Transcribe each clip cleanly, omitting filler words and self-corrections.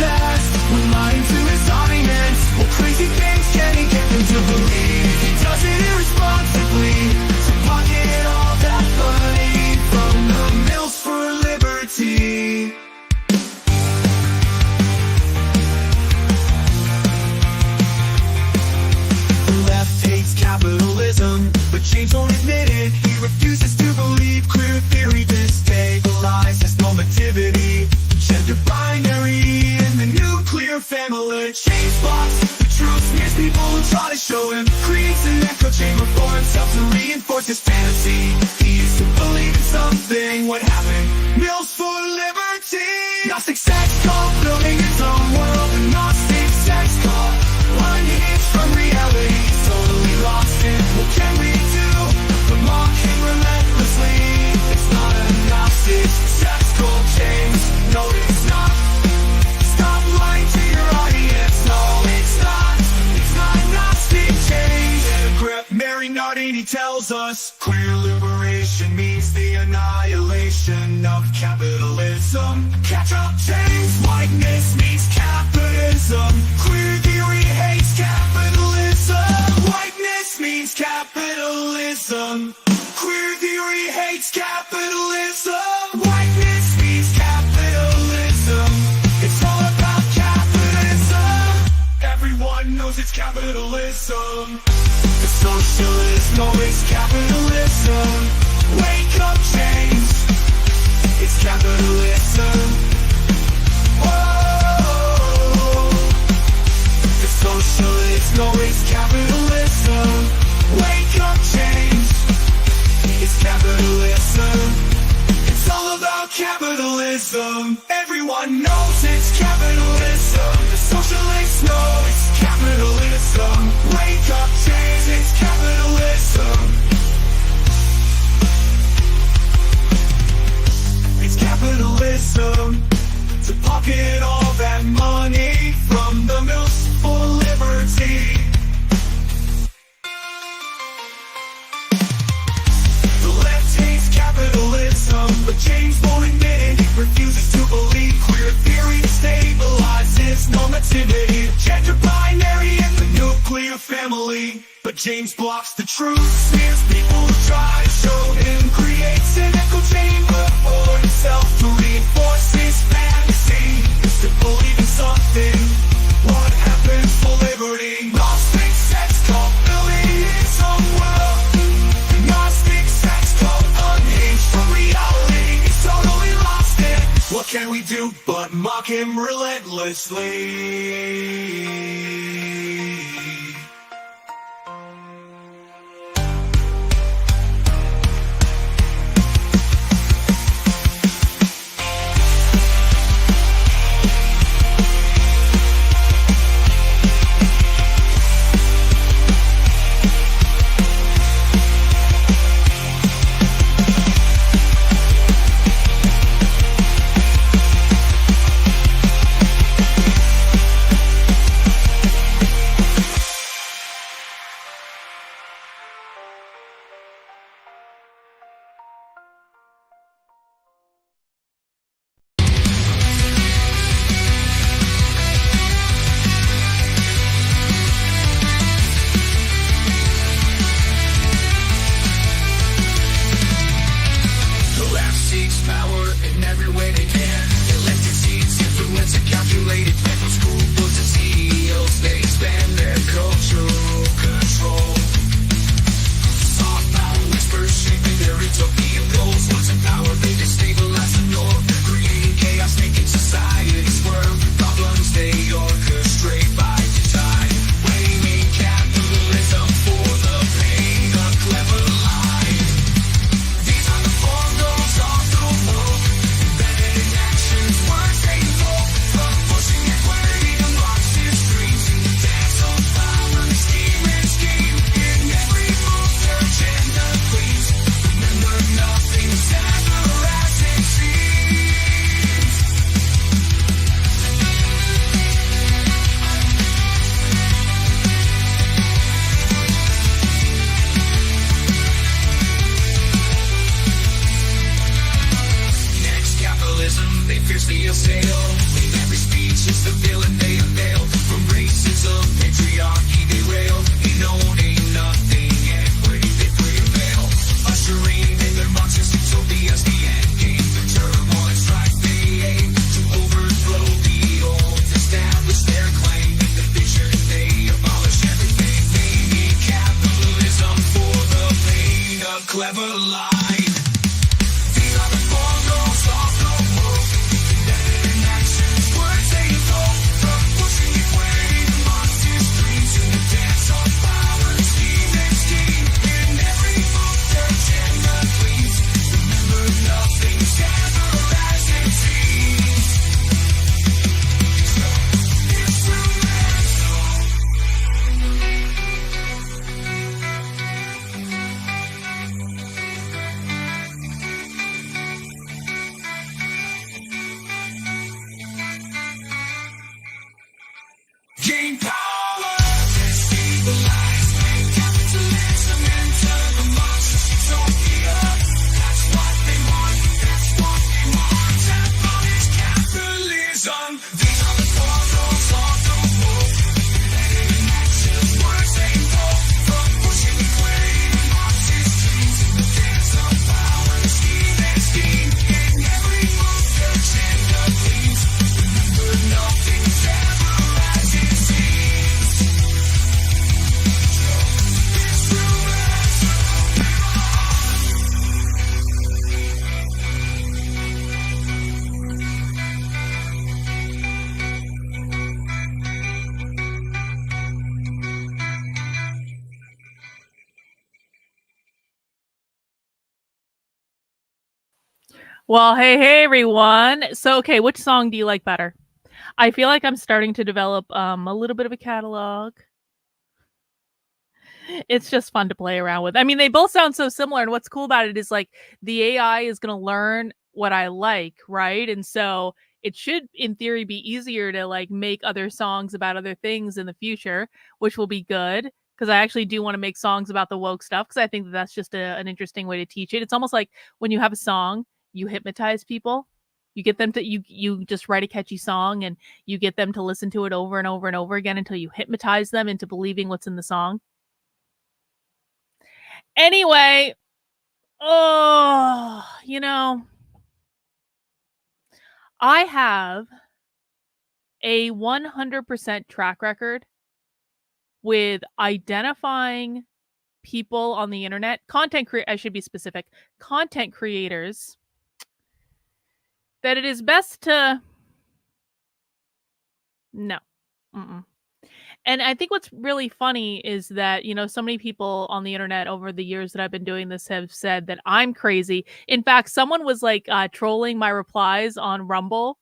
fast when lying to his audience. Well, crazy things can he get them to believe? He does it irresponsibly to pocket all that money from the mills for liberty. The left hates capitalism, but James won't admit it. He refuses to believe queer theory destabilizes normativity, gender binary, and the nuclear family. James blocks the truth, smears people who try to show him, creates an echo chamber for himself to reinforce his fantasy. He used to believe in something, what happened? Mills for liberty. Gnostic sex cult, building his own world. A Gnostic sex cult, unhinged from reality. He's totally lost it. What can we do but mock him relentlessly? It's not a Gnostic sex cult, James. No, it's not. Stop lying to your audience. No, it's not. It's not Gnostic, James. Mary Nardini tells us queer liberation means the annihilation of capitalism. Catch up, James. Whiteness means capitalism. Queer theory hates capitalism. Whiteness means capitalism. Queer theory hates capitalism. Whiteness means capitalism. It's all about capitalism. Everyone knows it's capitalism. The socialists know it's capitalism. Wake up, James. It's capitalism. Whoa. The socialists know it's capitalism. Wake up, James. It's capitalism. It's all about capitalism. Everyone knows it's capitalism. The socialists know it's capitalism. Wake up, James. It's capitalism. It's capitalism. To pocket all that money from the mills for liberty. The left hates capitalism, but James won't admit it. He refuses to believe queer theory stabilizes normativity, gender binary, and the nuclear family. But James blocks the truth, smears people who try to show him, creates an echo chamber for himself to reinforce his fantasy. Is to believe in something. What happens for liberty? Gnostic sex cult, building his own world. Gnostic sex cult, unhinged from reality. He's totally lost it. What can we do but mock him relentlessly? clever line. These are the four rules of the woke. Editing actions, words they invoke. From pushing and weighing monsters' dreams to the dance of power, steam and steam. In every move, the agenda gleams. Remember, nothing's ever as it seems. So, instrumental. Gain power, destabilize, make capitalism enter the monstrous utopia. That's what they want, that's what they want. Abolish capitalism. These are the four rules of the woke. Editing actions, words they invoke. From pushing and weighing monsters' dreams to the dance of power, scheme and scheme. In every move, the agenda gleams. Remember, nothing's ever as it seems. So, Well, hey everyone. So, okay, which song do you like better? I feel like I'm starting to develop a little bit of a catalog. It's just fun to play around with. I mean, they both sound so similar, and what's cool about it is like the AI is going to learn what I like, right? And so it should in theory be easier to like make other songs about other things in the future, which will be good because I actually do want to make songs about the woke stuff because I think that that's just an interesting way to teach it. It's almost like when you have a song, you hypnotize people. You get them to you just write a catchy song and you get them to listen to it over and over and over again until you hypnotize them into believing what's in the song. Anyway, oh, I have a 100% track record with identifying people on the internet, I should be specific, content creators, that it is best to no. Mm-mm. And I think what's really funny is that, so many people on the internet over the years that I've been doing this have said that I'm crazy. In fact, someone was like trolling my replies on Rumble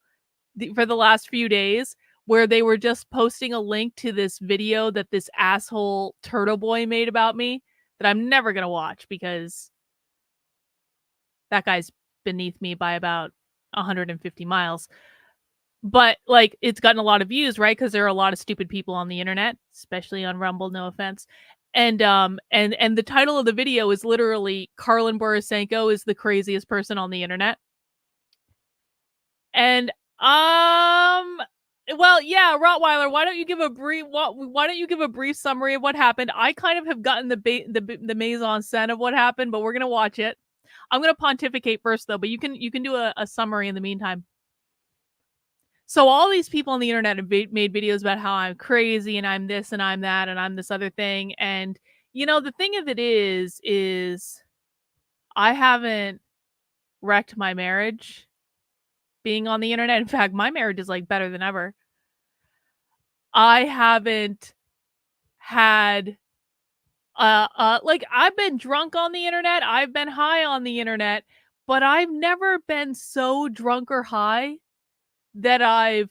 for the last few days where they were just posting a link to this video that this asshole Turtle Boy made about me that I'm never going to watch because that guy's beneath me by about 150 miles. But like it's gotten a lot of views, right? Because there are a lot of stupid people on the internet, especially on Rumble, no offense. And the title of the video is literally Carlin Borisenko is the craziest person on the internet. And well, yeah, Rottweiler, why don't you give a brief summary of what happened? I kind of have gotten the mise en scène of what happened, but we're gonna watch it. I'm gonna pontificate first though, but you can do a summary in the meantime. So all these people on the internet have made videos about how I'm crazy and I'm this and I'm that and I'm this other thing. And, the thing of it is I haven't wrecked my marriage being on the internet. In fact, my marriage is like better than ever. I haven't had, like I've been drunk on the internet. I've been high on the internet, but I've never been so drunk or high that I've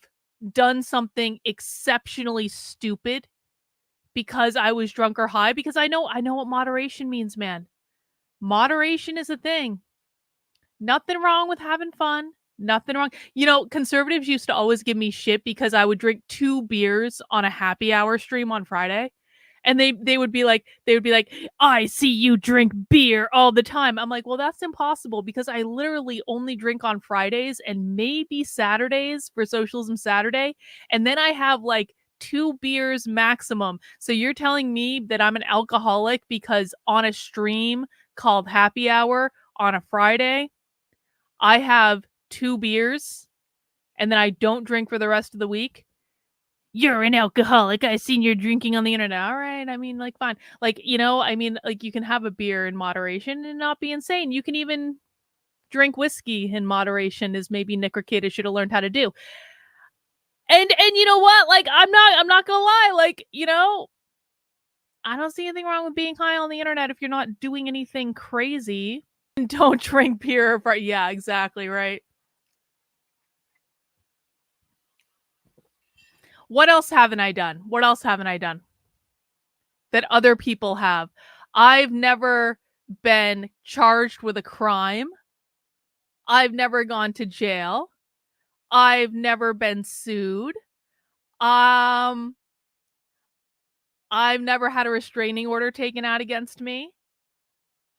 done something exceptionally stupid because I was drunk or high, because I know what moderation means, man. Moderation is a thing. Nothing wrong with having fun. Nothing wrong. Conservatives used to always give me shit because I would drink 2 beers on a happy hour stream on Friday. And they would be like, I see you drink beer all the time. I'm like, well, that's impossible because I literally only drink on Fridays and maybe Saturdays for Socialism Saturday. And then I have like 2 beers maximum. So you're telling me that I'm an alcoholic because on a stream called Happy Hour on a Friday, I have 2 beers and then I don't drink for the rest of the week? you're an alcoholic. I've seen your drinking on the internet. All right. I mean, like, fine. Like, I mean, like, you can have a beer in moderation and not be insane. You can even drink whiskey in moderation, as maybe Nick Rekieta should have learned how to do. And you know what? Like, I'm not gonna lie. Like, I don't see anything wrong with being high on the internet if you're not doing anything crazy. And don't drink beer. Yeah, exactly right. What else haven't I done? What else haven't I done that other people have? I've never been charged with a crime. I've never gone to jail. I've never been sued. Um, I've never had a restraining order taken out against me.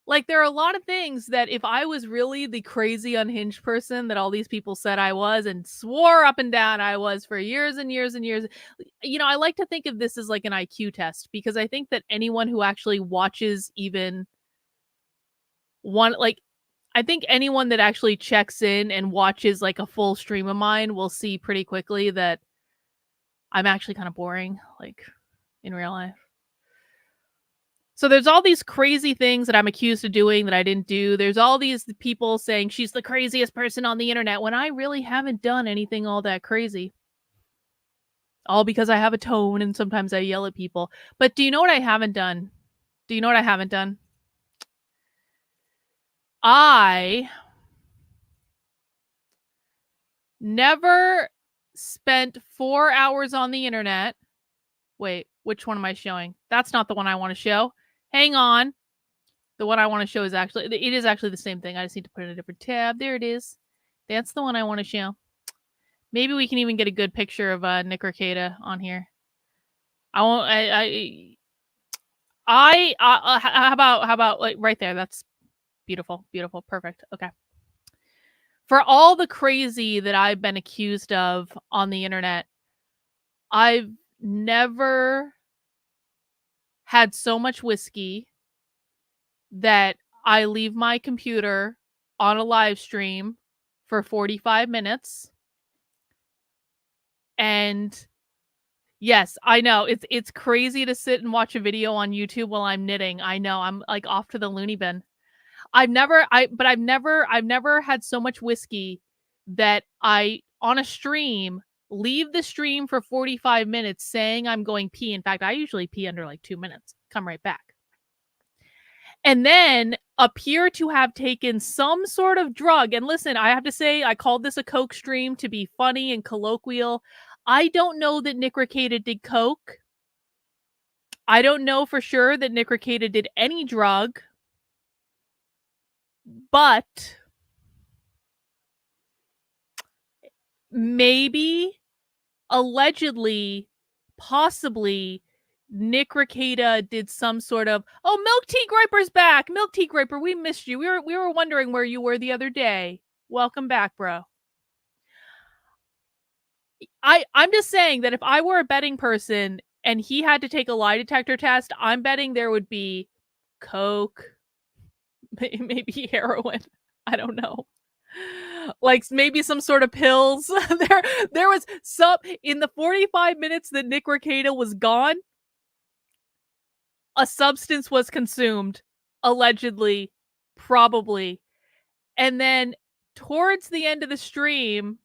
Like, there are a lot of things that if I was really the crazy unhinged person that all these people said I was and swore up and down I was for years and years and years, I like to think of this as like an IQ test, because I think that anyone who actually watches even one, like, I think anyone that actually checks in and watches like a full stream of mine will see pretty quickly that I'm actually kind of boring, like, in real life. So there's all these crazy things that I'm accused of doing that I didn't do. There's all these people saying she's the craziest person on the internet when I really haven't done anything all that crazy. All because I have a tone and sometimes I yell at people. But do you know what I haven't done? Do you know what I haven't done? I never spent 4 hours on the internet. Wait, which one am I showing? That's not the one I want to show. Hang on. The one I want to show is actually, it is actually the same thing. I just need to put it in a different tab. There it is. That's the one I want to show. Maybe we can even get a good picture of Nick Rekieta on here. I won't. How about like right there? That's beautiful, beautiful, perfect. Okay. For all the crazy that I've been accused of on the internet, I've never had so much whiskey that I leave my computer on a live stream for 45 minutes. And yes, I know it's crazy to sit and watch a video on YouTube while I'm knitting. I know, I'm like off to the loony bin. I've never had so much whiskey that I, on a stream, leave the stream for 45 minutes saying I'm going pee. In fact, I usually pee under like 2 minutes, come right back. And then appear to have taken some sort of drug. And listen, I have to say, I called this a Cokestream to be funny and colloquial. I don't know that Nick Rekieta did coke. I don't know for sure that Nick Rekieta did any drug. But maybe, allegedly, possibly, Nick Rekieta did some sort of, oh, Milk Tea Griper's back. Milk Tea Griper, we missed you. We were wondering where you were the other day. Welcome back, bro. I'm just saying that if I were a betting person and he had to take a lie detector test, I'm betting there would be coke, maybe heroin. I don't know. Like maybe some sort of pills. there was some in the 45 minutes that Nick Rekieta was gone. A substance was consumed, allegedly, probably. And then towards the end of the stream,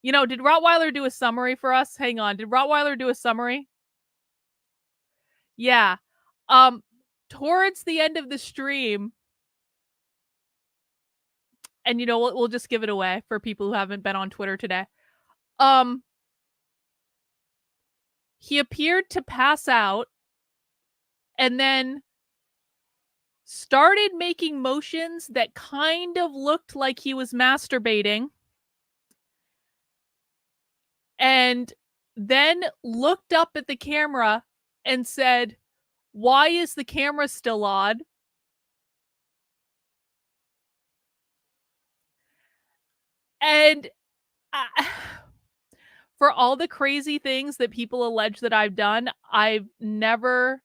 did Rottweiler do a summary for us? Hang on. Did Rottweiler do a summary? Yeah. Towards the end of the stream, and we'll just give it away for people who haven't been on Twitter today. He appeared to pass out and then started making motions that kind of looked like he was masturbating. And then looked up at the camera and said, "Why is the camera still on?" And for all the crazy things that people allege that I've done, I've never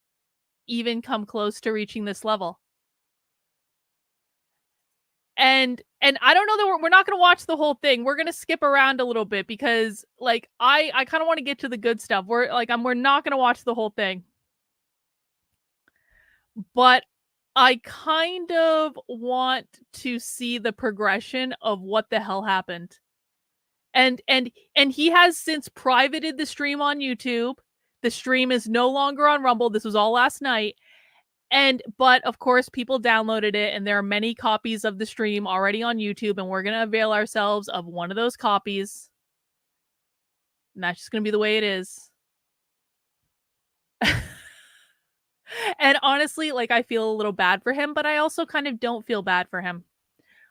even come close to reaching this level. And I don't know that we're not going to watch the whole thing. We're going to skip around a little bit because like I kind of want to get to the good stuff. We're not going to watch the whole thing. But I kind of want to see the progression of what the hell happened. And he has since privated the stream on YouTube. The stream is no longer on Rumble. This was all last night. But of course, people downloaded it, and there are many copies of the stream already on YouTube, and we're going to avail ourselves of one of those copies. And that's just going to be the way it is. And honestly, like, I feel a little bad for him, but I also kind of don't feel bad for him.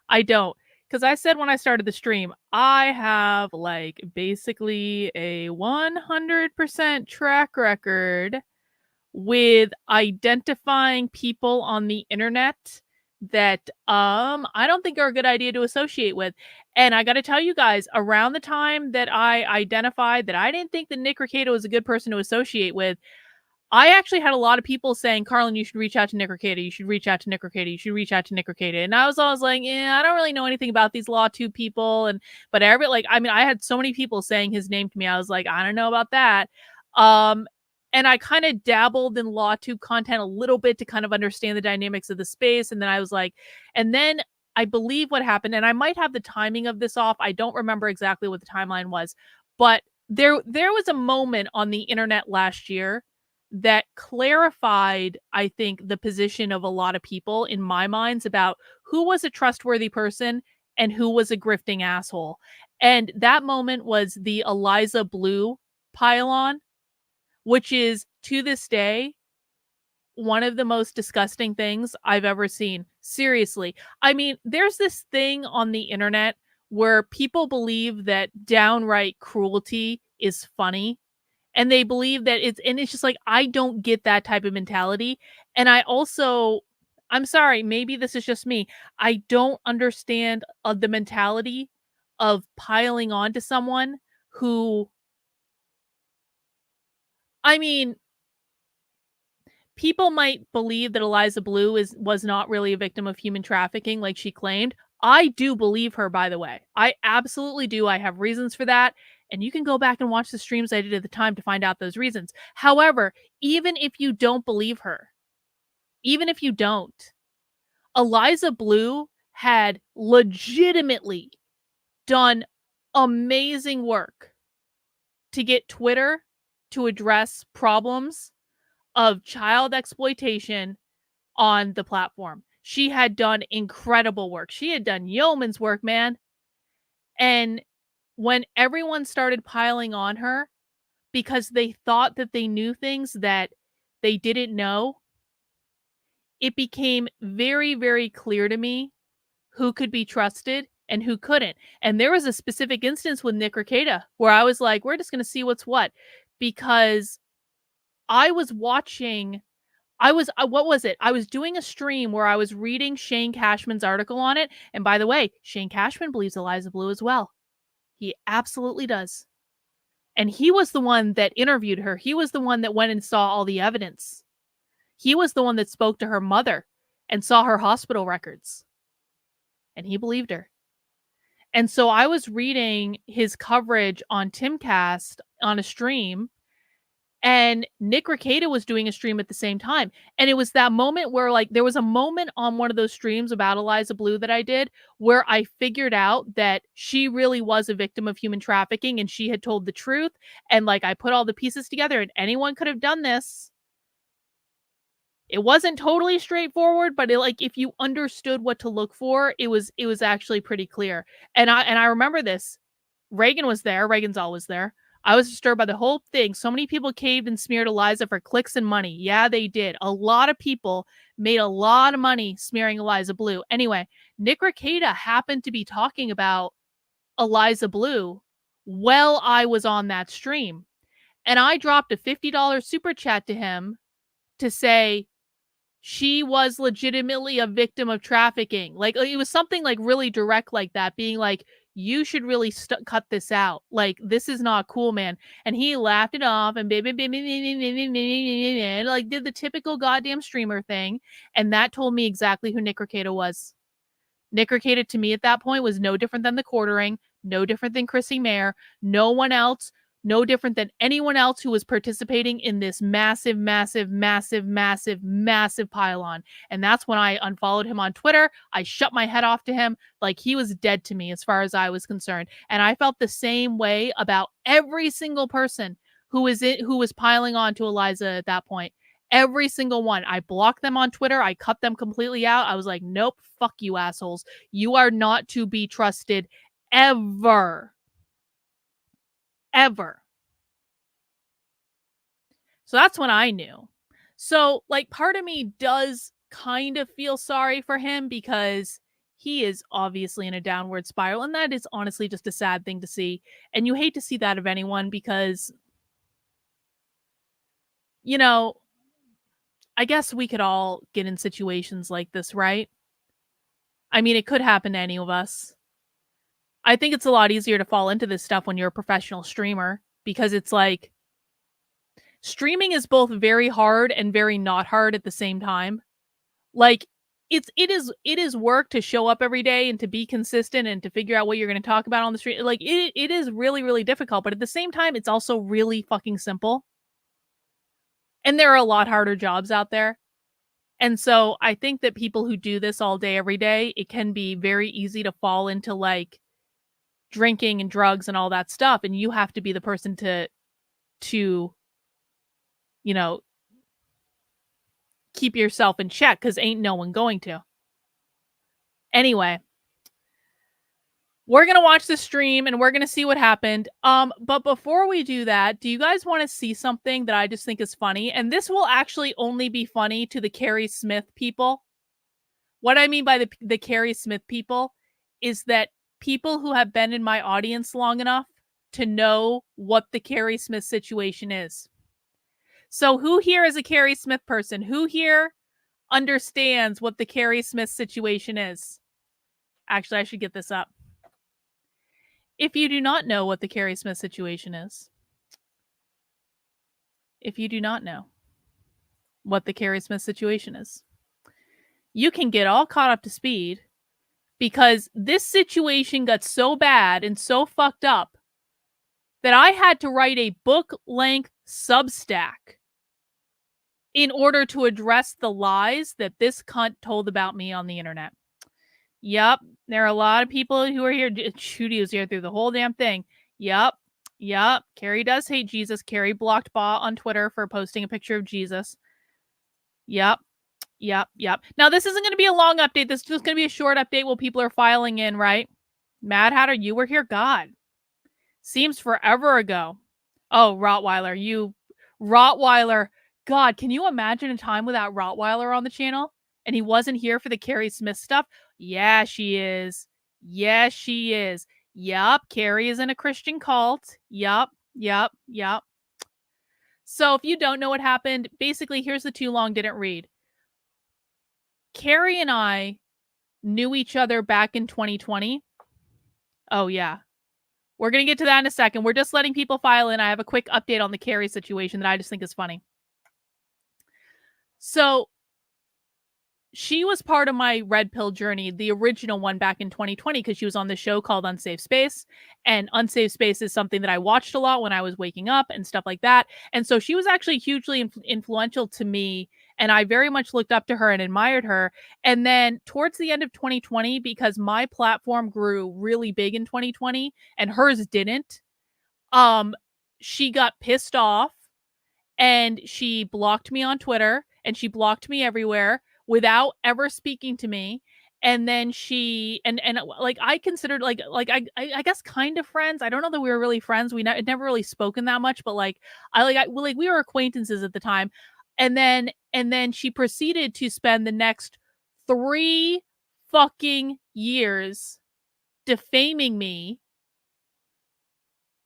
I don't. Because I said when I started the stream, I have, like, basically a 100% track record with identifying people on the internet that I don't think are a good idea to associate with. And I got to tell you guys, around the time that I identified that I didn't think that Nick Rekieta was a good person to associate with, I actually had a lot of people saying, Carlin, you should reach out to Nick Rekieta. You should reach out to Nick Rekieta. You should reach out to Nick Rekieta. And I was always like, yeah, I don't really know anything about these LawTube people. But I had so many people saying his name to me. I was like, I don't know about that. And I kind of dabbled in LawTube content a little bit to kind of understand the dynamics of the space. And then I was like, and then I believe what happened, and I might have the timing of this off. I don't remember exactly what the timeline was, but there was a moment on the internet last year that clarified, I think, the position of a lot of people in my minds about who was a trustworthy person and who was a grifting asshole. And that moment was the Eliza Blue pylon, which is, to this day, one of the most disgusting things I've ever seen. Seriously. I mean, there's this thing on the internet where people believe that downright cruelty is funny. And they believe that it's just like, I don't get that type of mentality. And I'm sorry, maybe this is just me. I don't understand the mentality of piling on to someone who, I mean, people might believe that Eliza Blue was not really a victim of human trafficking like she claimed. I do believe her, by the way. I absolutely do. I have reasons for that. And you can go back and watch the streams I did at the time to find out those reasons. However, even if you don't believe her, even if you don't, Eliza Blue had legitimately done amazing work to get Twitter to address problems of child exploitation on the platform. She had done incredible work. She had done yeoman's work, man. And when everyone started piling on her because they thought that they knew things that they didn't know, it became very, very clear to me who could be trusted and who couldn't. And there was a specific instance with Nick Rekieta where I was like, we're just going to see what's what. Because I was watching, what was it? I was doing a stream where I was reading Shane Cashman's article on it. And by the way, Shane Cashman believes Eliza Blue as well. He absolutely does. And he was the one that interviewed her. He was the one that went and saw all the evidence. He was the one that spoke to her mother and saw her hospital records. And he believed her. And so I was reading his coverage on Timcast on a stream, and Nick Rekieta was doing a stream at the same time. And it was that moment where, like, there was a moment on one of those streams about Eliza Blue that I did where I figured out that she really was a victim of human trafficking and she had told the truth. And, like, I put all the pieces together, and anyone could have done this. It wasn't totally straightforward, but if you understood what to look for, it was actually pretty clear. And I remember this. Reagan was there. Reagan's always there. I was disturbed by the whole thing. So many people caved and smeared Eliza for clicks and money. Yeah, they did. A lot of people made a lot of money smearing Eliza Blue. Anyway, Nick Rekieta happened to be talking about Eliza Blue while I was on that stream. And I dropped a $50 super chat to him to say she was legitimately a victim of trafficking. Like, it was something like really direct like that, being like, you should really cut this out. Like, this is not cool, man. And he laughed it off and like did the typical goddamn streamer thing. And that told me exactly who Nick Rekieta was. Nick Rekieta to me at that point was no different than the quartering, no different than Chrissy Mayer, no one else, no different than anyone else who was participating in this massive, massive, massive, massive, massive pylon. And that's when I unfollowed him on Twitter. I shut my head off to him. Like, he was dead to me as far as I was concerned. And I felt the same way about every single person who was piling on to Eliza at that point. Every single one. I blocked them on Twitter. I cut them completely out. I was like, nope, fuck you assholes. You are not to be trusted ever. Ever. So that's when I knew. So, like, part of me does kind of feel sorry for him because he is obviously in a downward spiral. And that is honestly just a sad thing to see. And you hate to see that of anyone because, you know, I guess we could all get in situations like this, right? I mean, it could happen to any of us. I think it's a lot easier to fall into this stuff when you're a professional streamer because it's like streaming is both very hard and very not hard at the same time. Like it is work to show up every day and to be consistent and to figure out what you're going to talk about on the stream. Like it is really, really difficult, but at the same time, it's also really fucking simple. And there are a lot harder jobs out there. And so I think that people who do this all day, every day, it can be very easy to fall into like drinking and drugs and all that stuff. And you have to be the person to, you know, keep yourself in check because ain't no one going to. Anyway, we're going to watch the stream and we're going to see what happened. But before we do that, do you guys want to see something that I just think is funny? And this will actually only be funny to the Carrie Smith people. What I mean by the Carrie Smith people is that people who have been in my audience long enough to know what the Carrie Smith situation is. So who here is a Carrie Smith person? Who here understands what the Carrie Smith situation is? Actually, I should get this up. If you do not know what the Carrie Smith situation is, if you do not know what the Carrie Smith situation is, you can get all caught up to speed because this situation got so bad and so fucked up that I had to write a book-length Substack in order to address the lies that this cunt told about me on the internet. Yep, there are a lot of people who are here. Shooty was here through the whole damn thing. Yep. Carrie does hate Jesus. Carrie blocked Ba on Twitter for posting a picture of Jesus. Yep. Now, this isn't going to be a long update. This is just going to be a short update while people are filing in, right? Mad Hatter, you were here. God. Seems forever ago. Oh, Rottweiler. Rottweiler. God, can you imagine a time without Rottweiler on the channel? And he wasn't here for the Carrie Smith stuff? Yeah, she is. Yes, she is. Yup, Carrie is in a Christian cult. Yup. So if you don't know what happened, basically, here's the too long didn't read. Carrie and I knew each other back in 2020. Oh, yeah. We're going to get to that in a second. We're just letting people file in. I have a quick update on the Carrie situation that I just think is funny. So she was part of my red pill journey, the original one back in 2020, because she was on the show called Unsafe Space. And Unsafe Space is something that I watched a lot when I was waking up and stuff like that. And so she was actually hugely influential to me. And I very much looked up to her and admired her. And then towards the end of 2020, because my platform grew really big in 2020 and hers didn't, she got pissed off and she blocked me on Twitter and she blocked me everywhere without ever speaking to me. And then she and like I considered like I guess kind of friends. I don't know that we were really friends. We never really spoken that much, but like we were acquaintances at the time. And then she proceeded to spend the next 3 fucking years defaming me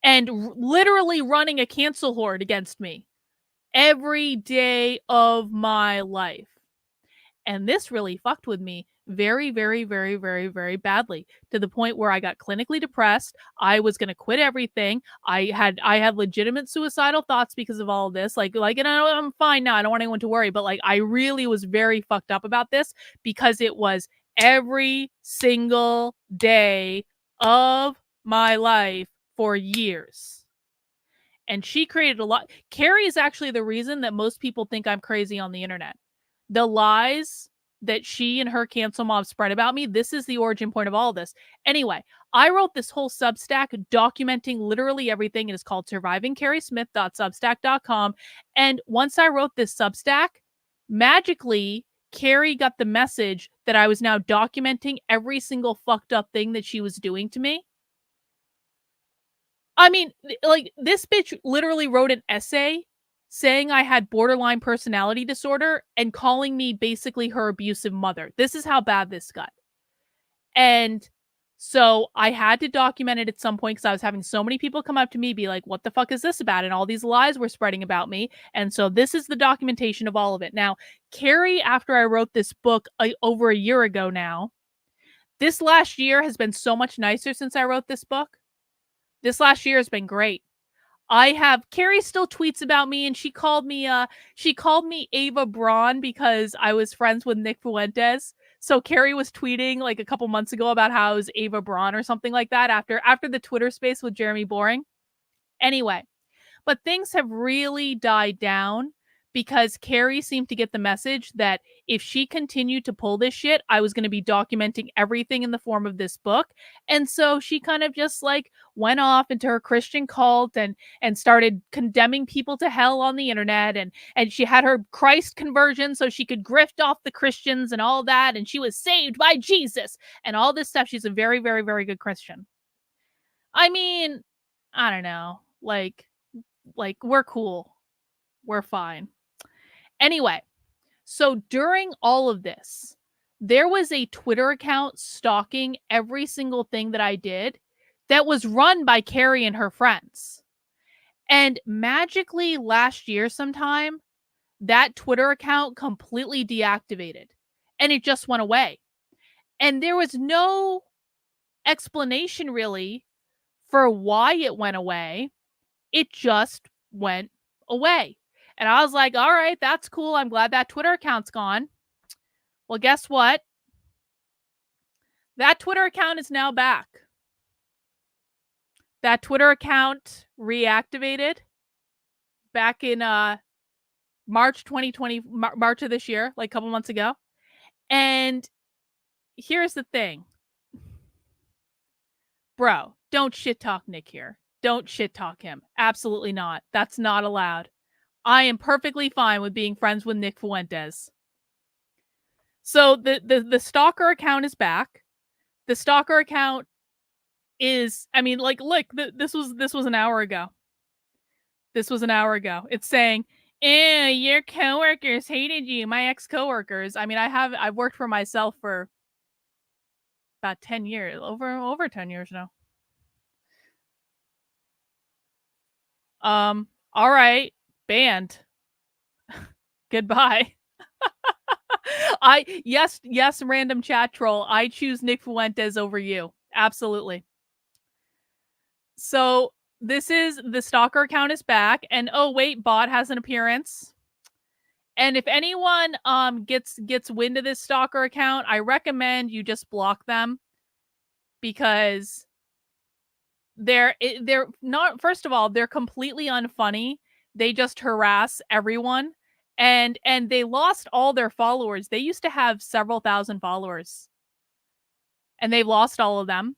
and literally running a cancel horde against me every day of my life. And this really fucked with me very, very, very, very, very badly, to the point where I got clinically depressed. I was going to quit everything. I had legitimate suicidal thoughts because of all of this. And I'm fine now. I don't want anyone to worry. But like, I really was very fucked up about this because it was every single day of my life for years. And she created a lot. Carrie is actually the reason that most people think I'm crazy on the internet. The lies that she and her cancel mob spread about me, this is the origin point of all of this. Anyway, I wrote this whole Substack documenting literally everything. It is called survivingcarriesmith.substack.com. And once I wrote this Substack, magically, Carrie got the message that I was now documenting every single fucked up thing that she was doing to me. I mean, like, this bitch literally wrote an essay saying I had borderline personality disorder and calling me basically her abusive mother. This is how bad this got. And so I had to document it at some point because I was having so many people come up to me, be like, what the fuck is this about? And all these lies were spreading about me. And so this is the documentation of all of it. Now, Carrie, after I wrote this book over a year ago now, this last year has been so much nicer since I wrote this book. This last year has been great. Carrie still tweets about me, and she called me Ava Braun because I was friends with Nick Fuentes. So Carrie was tweeting like a couple months ago about how I was Ava Braun or something like that after the Twitter space with Jeremy Boring. Anyway, but things have really died down because Carrie seemed to get the message that if she continued to pull this shit, I was going to be documenting everything in the form of this book. And so she kind of just like went off into her Christian cult and started condemning people to hell on the internet. And she had her Christ conversion so she could grift off the Christians and all that. And she was saved by Jesus and all this stuff. She's a very, very, very good Christian. I mean, I don't know. Like we're cool. We're fine. Anyway, so during all of this, there was a Twitter account stalking every single thing that I did that was run by Carrie and her friends. And magically last year sometime, that Twitter account completely deactivated and it just went away. And there was no explanation really for why it went away. It just went away. And I was like, all right, that's cool. I'm glad that Twitter account's gone. Well, guess what? That Twitter account is now back. That Twitter account reactivated back in March 2020, March of this year, like a couple months ago. And here's the thing. Bro, don't shit talk Nick here. Don't shit talk him. Absolutely not. That's not allowed. I am perfectly fine with being friends with Nick Fuentes. So the stalker account is back. The stalker account is, I mean, like, look, this was an hour ago. This was an hour ago. It's saying, your coworkers hated you. My ex-coworkers. I mean, I've worked for myself for about 10 years, over 10 years now. All right, banned. Goodbye. Yes, random chat troll. I choose Nick Fuentes over you. Absolutely. So this is the stalker account is back, and oh wait, bot has an appearance. And if anyone gets wind of this stalker account, I recommend you just block them because they're not, first of all, they're completely unfunny. They just harass everyone. And they lost all their followers. They used to have several thousand followers. And they've lost all of them.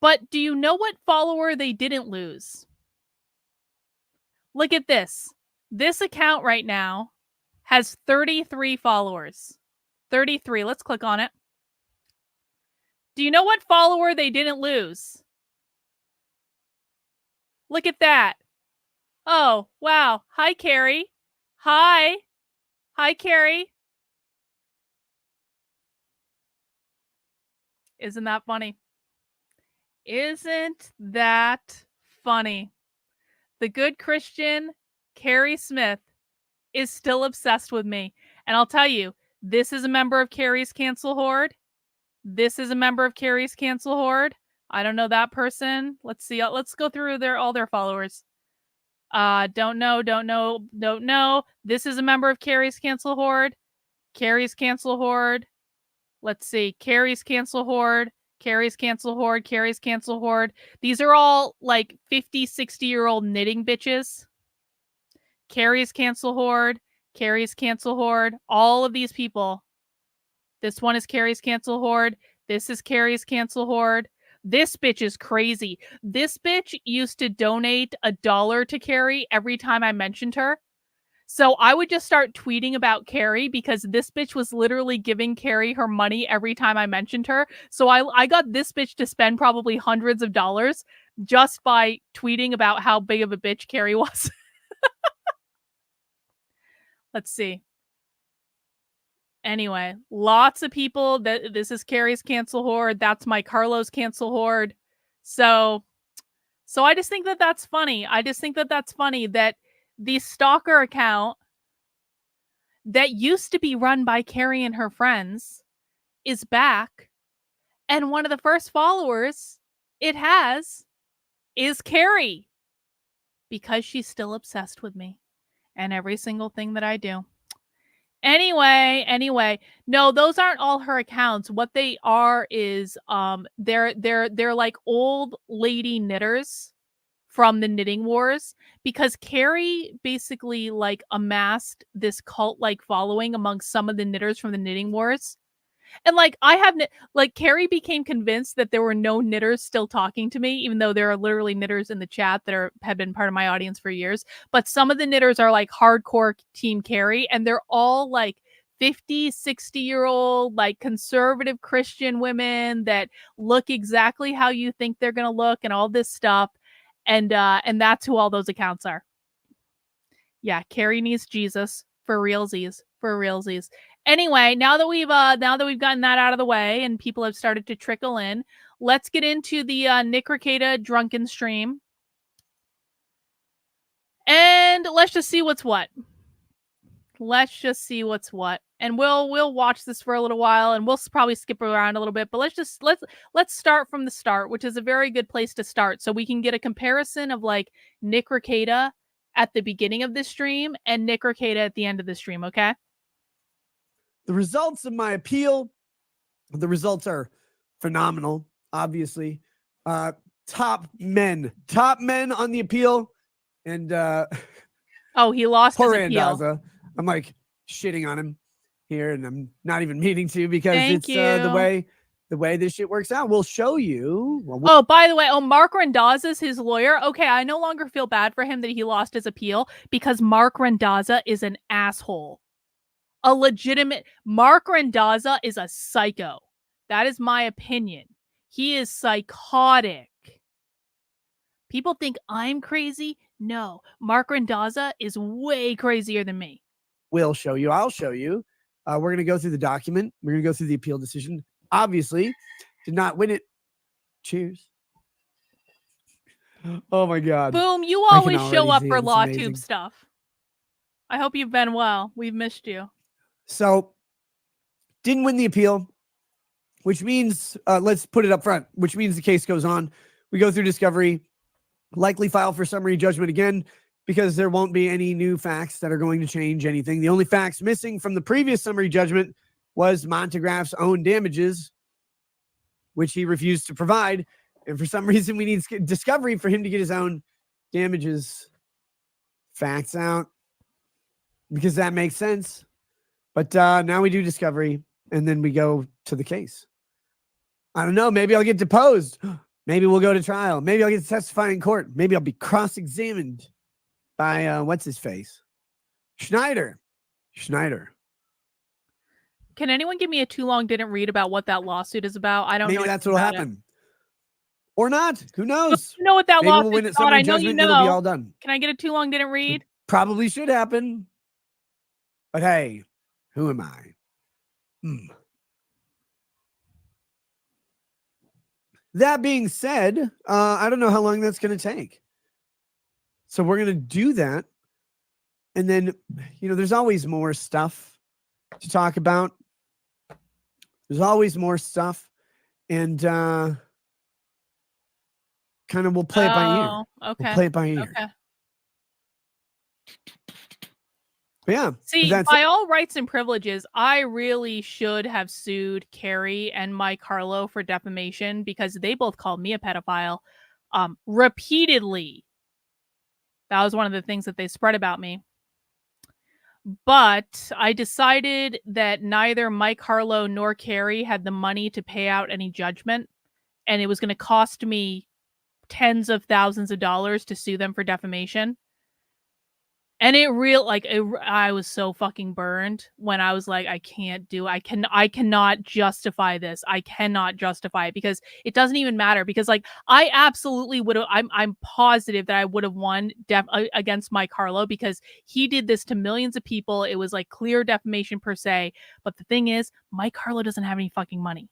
But do you know what follower they didn't lose? Look at this. This account right now has 33 followers. 33. Let's click on it. Do you know what follower they didn't lose? Look at that. Oh, wow. Hi, Carrie. Hi, Carrie. Isn't that funny? Isn't that funny? The good Christian Carrie Smith is still obsessed with me. And I'll tell you, this is a member of Carrie's Cancel Horde. This is a member of Carrie's Cancel Horde. I don't know that person. Let's see. Let's go through all their followers. Don't know. This is a member of Carrie's Cancel Horde. Carrie's Cancel Horde. Let's see. Carrie's cancel horde. Carrie's cancel horde. Carrie's cancel horde. These are all like 50, 60-year-old knitting bitches. Carrie's cancel horde. Carrie's cancel horde. All of these people. This one is Carrie's cancel horde. This is Carrie's cancel horde. This bitch is crazy. This bitch used to donate $1 to Carrie every time I mentioned her. So I would just start tweeting about Carrie because this bitch was literally giving Carrie her money every time I mentioned her. So I got this bitch to spend probably hundreds of dollars just by tweeting about how big of a bitch Carrie was. Let's see. Anyway, lots of people that this is Carrie's cancel horde. That's my Carlos cancel horde. So I just think that that's funny. I just think that that's funny that the stalker account that used to be run by Carrie and her friends is back. And one of the first followers it has is Carrie because she's still obsessed with me and every single thing that I do. Anyway, no, those aren't all her accounts. What they are is they're like old lady knitters from the knitting wars, because Carrie basically like amassed this cult like following amongst some of the knitters from the knitting wars. And like Carrie became convinced that there were no knitters still talking to me, even though there are literally knitters in the chat that have been part of my audience for years. But some of the knitters are like hardcore team Carrie, and they're all like 50, 60-year-old, like conservative Christian women that look exactly how you think they're gonna look and all this stuff. And that's who all those accounts are. Yeah, Carrie needs Jesus for realsies. For realsies. Anyway, now that we've gotten that out of the way and people have started to trickle in, let's get into the Rekieta Drunken stream. And let's just see what's what. Let's just see what's what. And we'll watch this for a little while, and we'll probably skip around a little bit, but let's start from the start, which is a very good place to start, so we can get a comparison of like Rekieta at the beginning of this stream and Rekieta at the end of the stream, okay? The results of my appeal, the results are phenomenal, obviously. Top men on the appeal. And oh, he lost his poor appeal. Andaza. I'm like shitting on him here, and I'm not even meaning to, because Thank it's the way this shit works out. We'll show you. Oh, by the way, Mark Randazza is his lawyer. Okay, I no longer feel bad for him that he lost his appeal, because Mark Randazza is an asshole. A legitimate Mark Randazza is a psycho. That is my opinion. He is psychotic. People think I'm crazy. No, Mark Randazza is way crazier than me. We'll show you. I'll show you. We're going to go through the document. We're going to go through the appeal decision. Obviously, did not win it. Cheers. Oh my God. Boom, you always show up for LawTube stuff. I hope you've been well. We've missed you. So, didn't win the appeal, which means, let's put it up front, which means the case goes on. We go through discovery, likely file for summary judgment again, because there won't be any new facts that are going to change anything. The only facts missing from the previous summary judgment was Montegraff's own damages, which he refused to provide. And for some reason, we need discovery for him to get his own damages facts out, because that makes sense. But now we do discovery, and then we go to the case. I don't know. Maybe I'll get deposed. Maybe we'll go to trial. Maybe I'll get to testify in court. Maybe I'll be cross-examined by, what's his face? Schneider. Can anyone give me a too long didn't read about what that lawsuit is about? I don't know. Maybe that's what'll happen. Or not. Who knows? You know what that Maybe lawsuit we'll win is at summary about. I know judgment, you know. it'll be all done. Can I get a too long didn't read? Probably should happen. But hey, who am I? That being said, I don't know how long that's going to take. So we're going to do that. And then, there's always more stuff to talk about. There's always more stuff. And kind of we'll play it by ear. Okay. We'll play it by ear. Okay. But yeah. See, that's by all rights and privileges, I really should have sued Carrie and Mike Harlow for defamation because they both called me a pedophile repeatedly. That was one of the things that they spread about me. But I decided that neither Mike Harlow nor Carrie had the money to pay out any judgment, and it was going to cost me tens of thousands of dollars to sue them for defamation. And I was so fucking burned when I was like, I cannot justify this. I cannot justify it because it doesn't even matter because like I absolutely would have, I'm positive that I would have won against Mike Harlow because he did this to millions of people. It was like clear defamation per se. But the thing is, Mike Harlow doesn't have any fucking money,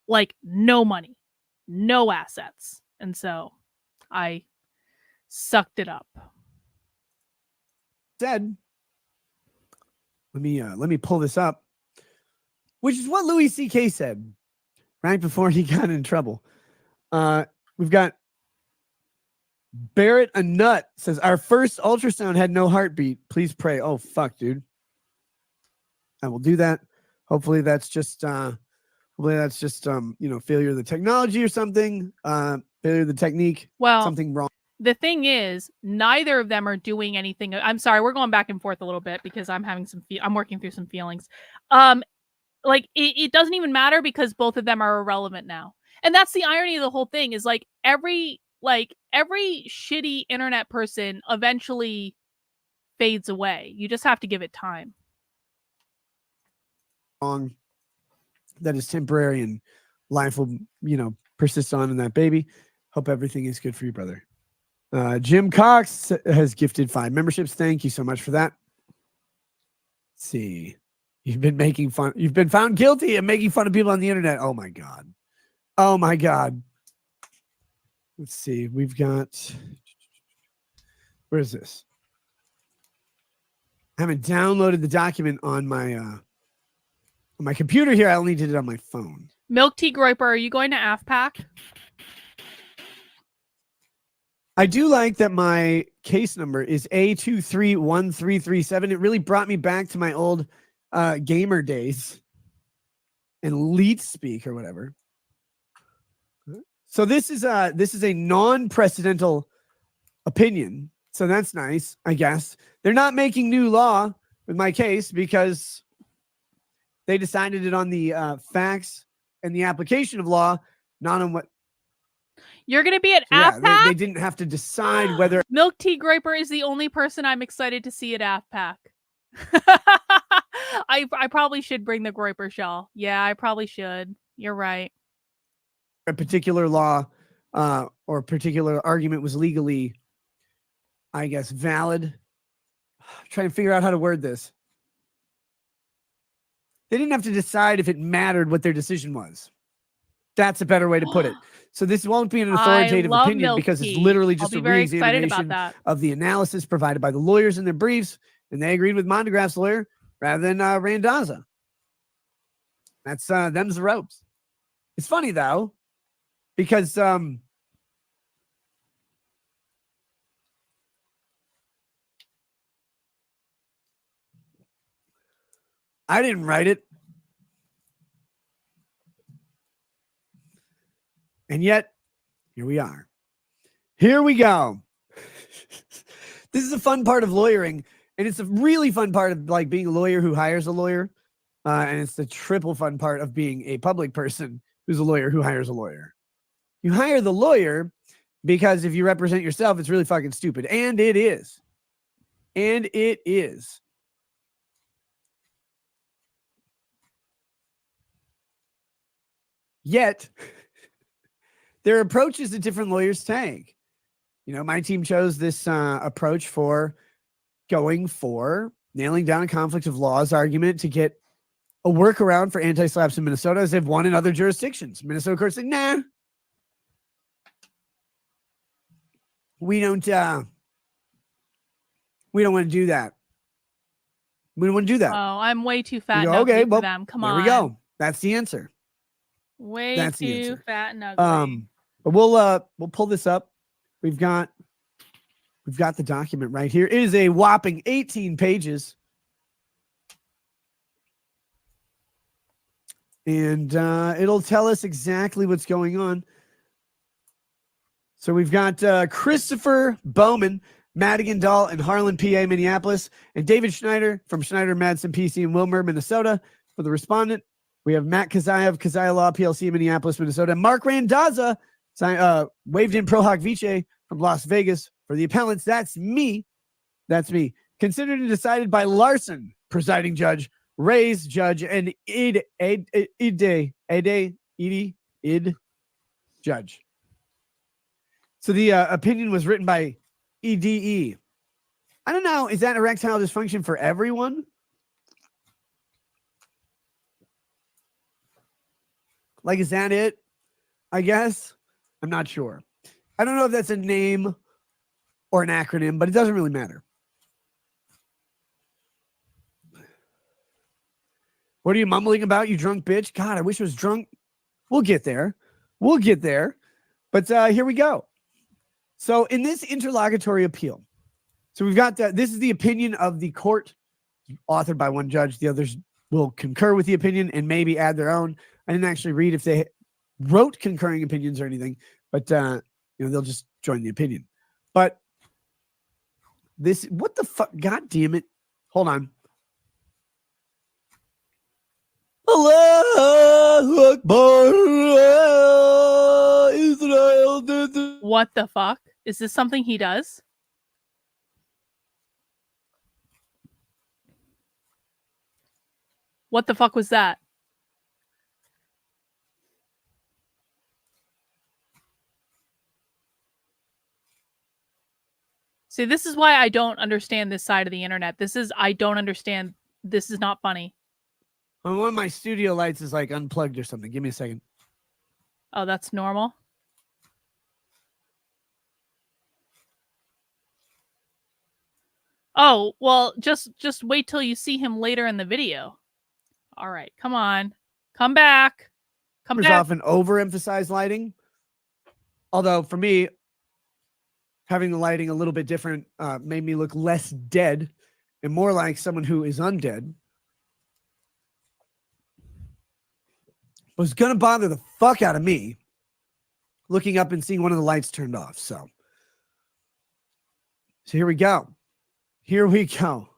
like no money, no assets. And so I sucked it up. Said, let me pull this up, which is what Louis C.K. said right before he got in trouble. We've got Barrett a Nut says our first ultrasound had no heartbeat. Please pray. Oh fuck, dude. I will do that. Hopefully that's just failure of the technology or something. Failure of the technique. Well, something wrong. The thing is, neither of them are doing anything. I'm sorry, we're going back and forth a little bit because I'm having I'm working through some feelings. Like it doesn't even matter because both of them are irrelevant now. And that's the irony of the whole thing is like every shitty internet person eventually fades away. You just have to give it time. That is temporary and life will, persist on in that baby. Hope everything is good for you, brother. Jim Cox has gifted 5 memberships. Thank you so much for that. Let's see. You've been found guilty of making fun of people on the internet. Oh my God. Oh my God. Let's see. We've got, where is this? I haven't downloaded the document on my computer here. I only did it on my phone. Milk Tea Groiper, are you going to AFPAC? I do like that my case number is A231337. It really brought me back to my old gamer days and leet speak or whatever. So this is a non-precedental opinion. So that's nice, I guess. They're not making new law with my case because they decided it on the facts and the application of law, not on what. You're going to be at AFPAC? Yeah, they didn't have to decide whether. Milk Tea Groiper is the only person I'm excited to see at AFPAC. I probably should bring the Groiper shawl. Yeah, I probably should. You're right. A particular law or a particular argument was legally, I guess, valid. I'm trying to figure out how to word this. They didn't have to decide if it mattered what their decision was. That's a better way to put it. So this won't be an authoritative opinion because it's literally just a re-examination of the analysis provided by the lawyers in their briefs, and they agreed with Mondegraff's lawyer rather than Randazza. That's them's the ropes. It's funny though, because I didn't write it. And yet, here we are. Here we go. This is a fun part of lawyering, and it's a really fun part of like being a lawyer who hires a lawyer, and it's the triple fun part of being a public person who's a lawyer who hires a lawyer. You hire the lawyer because if you represent yourself, it's really fucking stupid, and it is. And it is. Yet, there are approaches that different lawyers take. My team chose this approach for going for nailing down a conflict of laws argument to get a workaround for anti-slaps in Minnesota as they've won in other jurisdictions. Minnesota court said, nah, we don't want to do that. We don't want to do that. Oh, I'm way too fat. Okay, well, for them. Come on. There we go. That's the answer. That's too fat and ugly. But we'll pull this up. We've got the document right here. It is a whopping 18 pages. and it'll tell us exactly what's going on. So we've got Christopher Bowman, Madigan Dahl in Harlan, PA, Minneapolis, and David Schneider from Schneider Madsen PC in Wilmer, Minnesota for the respondent. We have Matt Kazayev, Kazaya Law PLC, Minneapolis, Minnesota. Mark Randazza, waved in Pro Hoc Vice from Las Vegas for the appellants. That's me. That's me. Considered and decided by Larson, presiding judge, Ray's judge, and Id judge. So the opinion was written by EDE. I don't know. Is that erectile dysfunction for everyone? Like, is that it? I guess. I'm not sure. I don't know if that's a name or an acronym, but it doesn't really matter. What are you mumbling about, you drunk bitch? God, I wish I was drunk. We'll get there. We'll get there. But here we go. So in this interlocutory appeal, so we've got this is the opinion of the court, authored by one judge. The others will concur with the opinion and maybe add their own. I didn't actually read if they wrote concurring opinions or anything, but they'll just join the opinion. But this, what the fuck? God damn it! Hold on. Allahu Akbar, Israel. What the fuck? Is this something he does? What the fuck was that? See, this is why I don't understand this side of the internet. I don't understand. This is not funny. One of my studio lights is like unplugged or something. Give me a second. Oh, that's normal. Oh, well, just wait till you see him later in the video. All right, come on. Come back. Come There's back. often overemphasized lighting. Although for me, having the lighting a little bit different made me look less dead and more like someone who is undead. Was going to bother the fuck out of me looking up and seeing one of the lights turned off. So here we go. Here we go.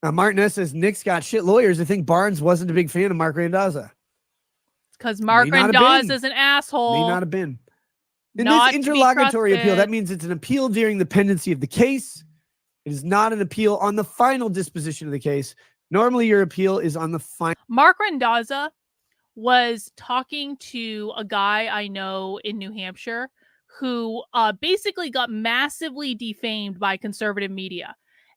Now, Martinez says Nick's got shit lawyers. I think Barnes wasn't a big fan of Mark Randazza. It's because Mark Randazza is an asshole. May not have been. In Not this to be interlocutory appeal, trusted. that means it's an appeal during the pendency of the case. It is not an appeal on the final disposition of the case. Normally, your appeal is on the final. Mark Randazza was talking to a guy I know in New Hampshire who basically got massively defamed by conservative media.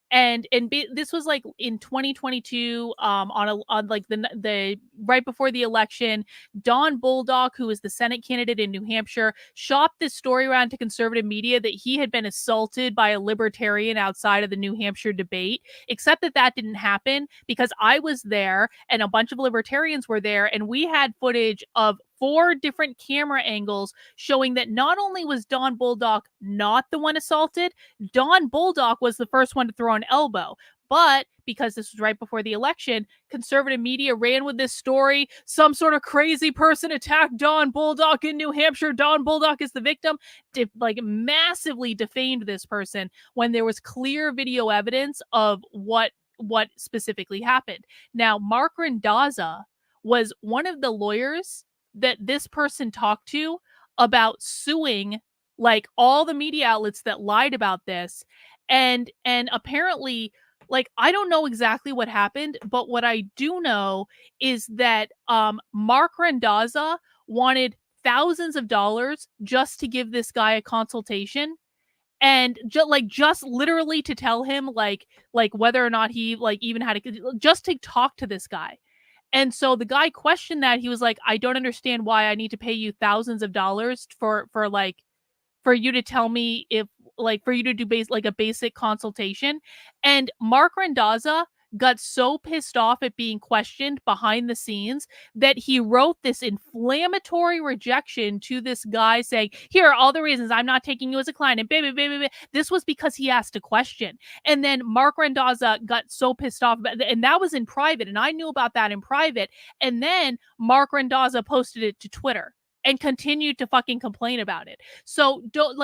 And this was like in 2022 on like the right before the election. Don Bulldog, who is the Senate candidate in New Hampshire, shopped this story around to conservative media that he had been assaulted by a libertarian outside of the New Hampshire debate, except that didn't happen because I was there and a bunch of libertarians were there, and we had footage of 4 different camera angles showing that not only was Don Bulldog not the one assaulted, Don Bulldog was the first one to throw an elbow. But because this was right before the election, conservative media ran with this story. Some sort of crazy person attacked Don Bulldog in New Hampshire. Don Bulldog is the victim. Massively defamed this person when there was clear video evidence of what specifically happened. Now, Mark Randazza was one of the lawyers that this person talked to about suing like all the media outlets that lied about this. And apparently, like, I don't know exactly what happened, but what I do know is that Mark Randazza wanted thousands of dollars just to give this guy a consultation, and just literally to tell him like whether or not he like even had just to talk to this guy. And so the guy questioned that. He was like, I don't understand why I need to pay you thousands of dollars for you to tell me if, like, for you to do a basic consultation. And Mark Randazza got so pissed off at being questioned behind the scenes that he wrote this inflammatory rejection to this guy saying, here are all the reasons I'm not taking you as a client, and baby, baby, baby. This was because he asked a question. And then Mark Randazza got so pissed off about and that was in private, and I knew about that in private. And then Mark Randazza posted it to Twitter and continued to fucking complain about it. So don't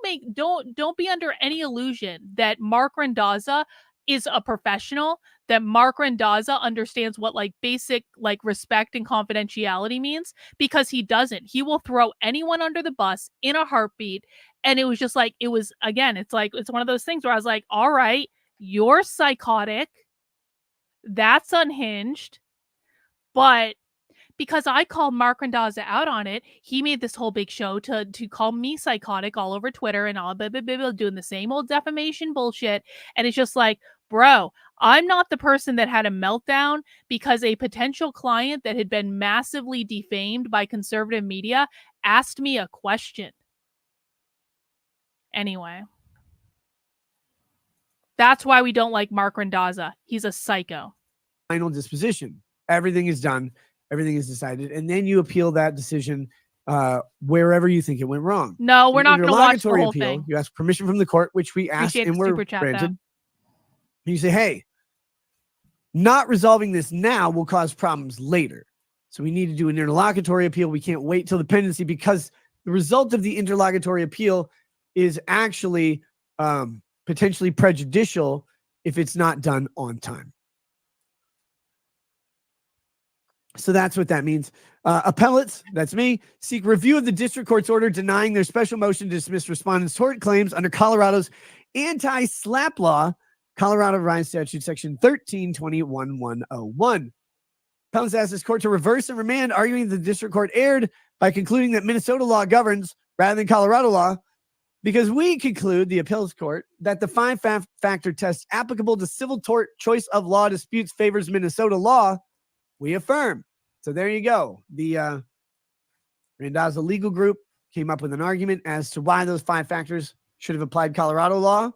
be under any illusion that Mark Randazza is a professional, that Mark Randazza understands what like basic like respect and confidentiality means, because he doesn't. He will throw anyone under the bus in a heartbeat. And it was just like, it was, again, it's like, it's one of those things where I was like, all right, you're psychotic. That's unhinged. But because I called Mark Randazza out on it, he made this whole big show to call me psychotic all over Twitter and all, doing the same old defamation bullshit. And it's just like, bro, I'm not the person that had a meltdown because a potential client that had been massively defamed by conservative media asked me a question. Anyway, that's why we don't like Mark Randazza. He's a psycho. Final disposition. Everything is done. Everything is decided. And then you appeal that decision wherever you think it went wrong. No, we're not going to watch the whole appeal, thing. You ask permission from the court, which we asked and were granted. And you say, hey, not resolving this now will cause problems later. So we need to do an interlocutory appeal. We can't wait till the pendency, because the result of the interlocutory appeal is actually potentially prejudicial if it's not done on time. So that's what that means. Appellates, that's me, seek review of the district court's order denying their special motion to dismiss respondents' tort claims under Colorado's anti-SLAPP law, Colorado Revised Statute Section 13-21-101. Appellants ask this court to reverse and remand, arguing that the district court erred by concluding that Minnesota law governs rather than Colorado law, because we conclude, the appeals court, that the five-factor test applicable to civil tort choice of law disputes favors Minnesota law. We affirm. So there you go. The Randazza legal group came up with an argument as to why those 5 factors should have applied Colorado law.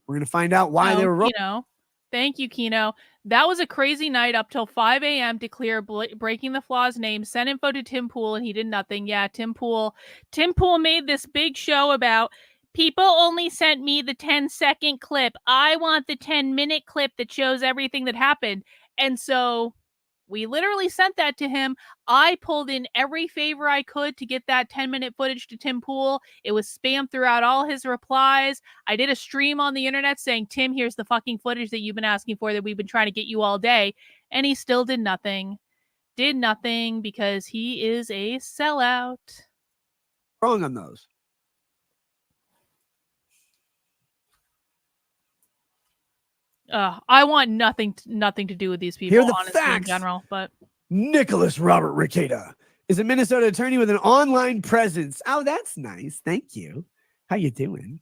We're going to find out why they were wrong. Thank you, Kino. That was a crazy night up till 5 a.m. to clear Breaking the Flaw's name. Sent info to Tim Pool, and he did nothing. Yeah, Tim Pool made this big show about people only sent me the 10-second clip. I want the 10-minute clip that shows everything that happened. And so we literally sent that to him. I pulled in every favor I could to get that 10-minute footage to Tim Pool. It was spammed throughout all his replies. I did a stream on the internet saying, Tim, here's the fucking footage that you've been asking for, that we've been trying to get you all day. And he still did nothing. Did nothing because he is a sellout. Wrong on those. I want nothing to do with these people, Here are the honestly, facts. In general. But Nicholas Robert Rekieta is a Minnesota attorney with an online presence. Oh, that's nice. Thank you. How you doing?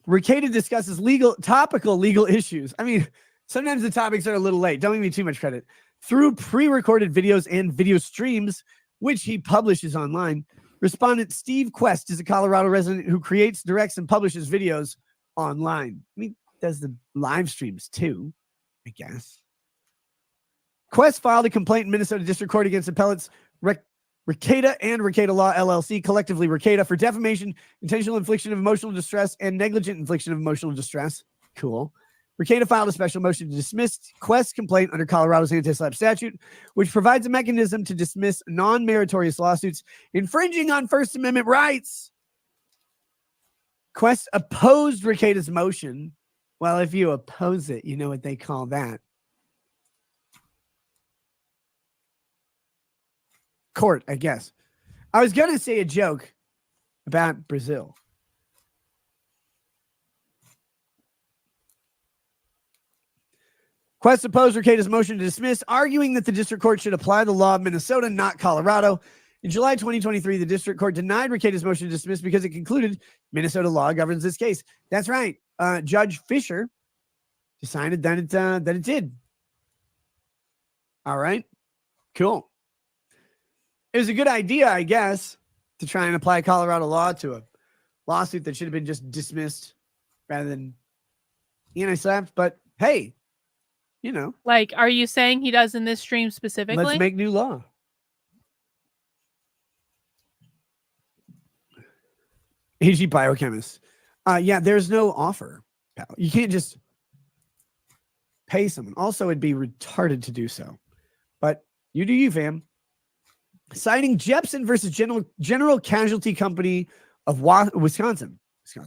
Rekieta discusses topical legal issues. I mean, sometimes the topics are a little late. Don't give me too much credit. Through pre-recorded videos and video streams, which he publishes online. Respondent Steve Quest is a Colorado resident who creates, directs, and publishes videos online. I mean, does the live streams too, I guess. Quest filed a complaint in Minnesota District Court against appellates Rekieta and Rekieta Law LLC, collectively Rekieta, for defamation, intentional infliction of emotional distress, and negligent infliction of emotional distress. Cool. Rekieta filed a special motion to dismiss Quest's complaint under Colorado's anti-SLAPP statute, which provides a mechanism to dismiss non-meritorious lawsuits infringing on First Amendment rights. Quest opposed Rekieta's motion. Well, if you oppose it, you know what they call that. Court, I guess. I was going to say a joke about Brazil. Quest opposed Rekieta's motion to dismiss, arguing that the district court should apply the law of Minnesota, not Colorado. In July 2023, the district court denied Rekieta's motion to dismiss because it concluded Minnesota law governs this case. That's right. Judge Fisher decided that it did. All right. Cool. It was a good idea, I guess, to try and apply Colorado law to a lawsuit that should have been just dismissed rather than anti-SLAPP. But hey, you know, Like, are you saying he does in this stream specifically? let's make new law. AG biochemist. Yeah, there's no offer. You can't just pay someone. Also, it'd be retarded to do so. But you do you, fam. Citing Jepson versus General Casualty Company of Wisconsin,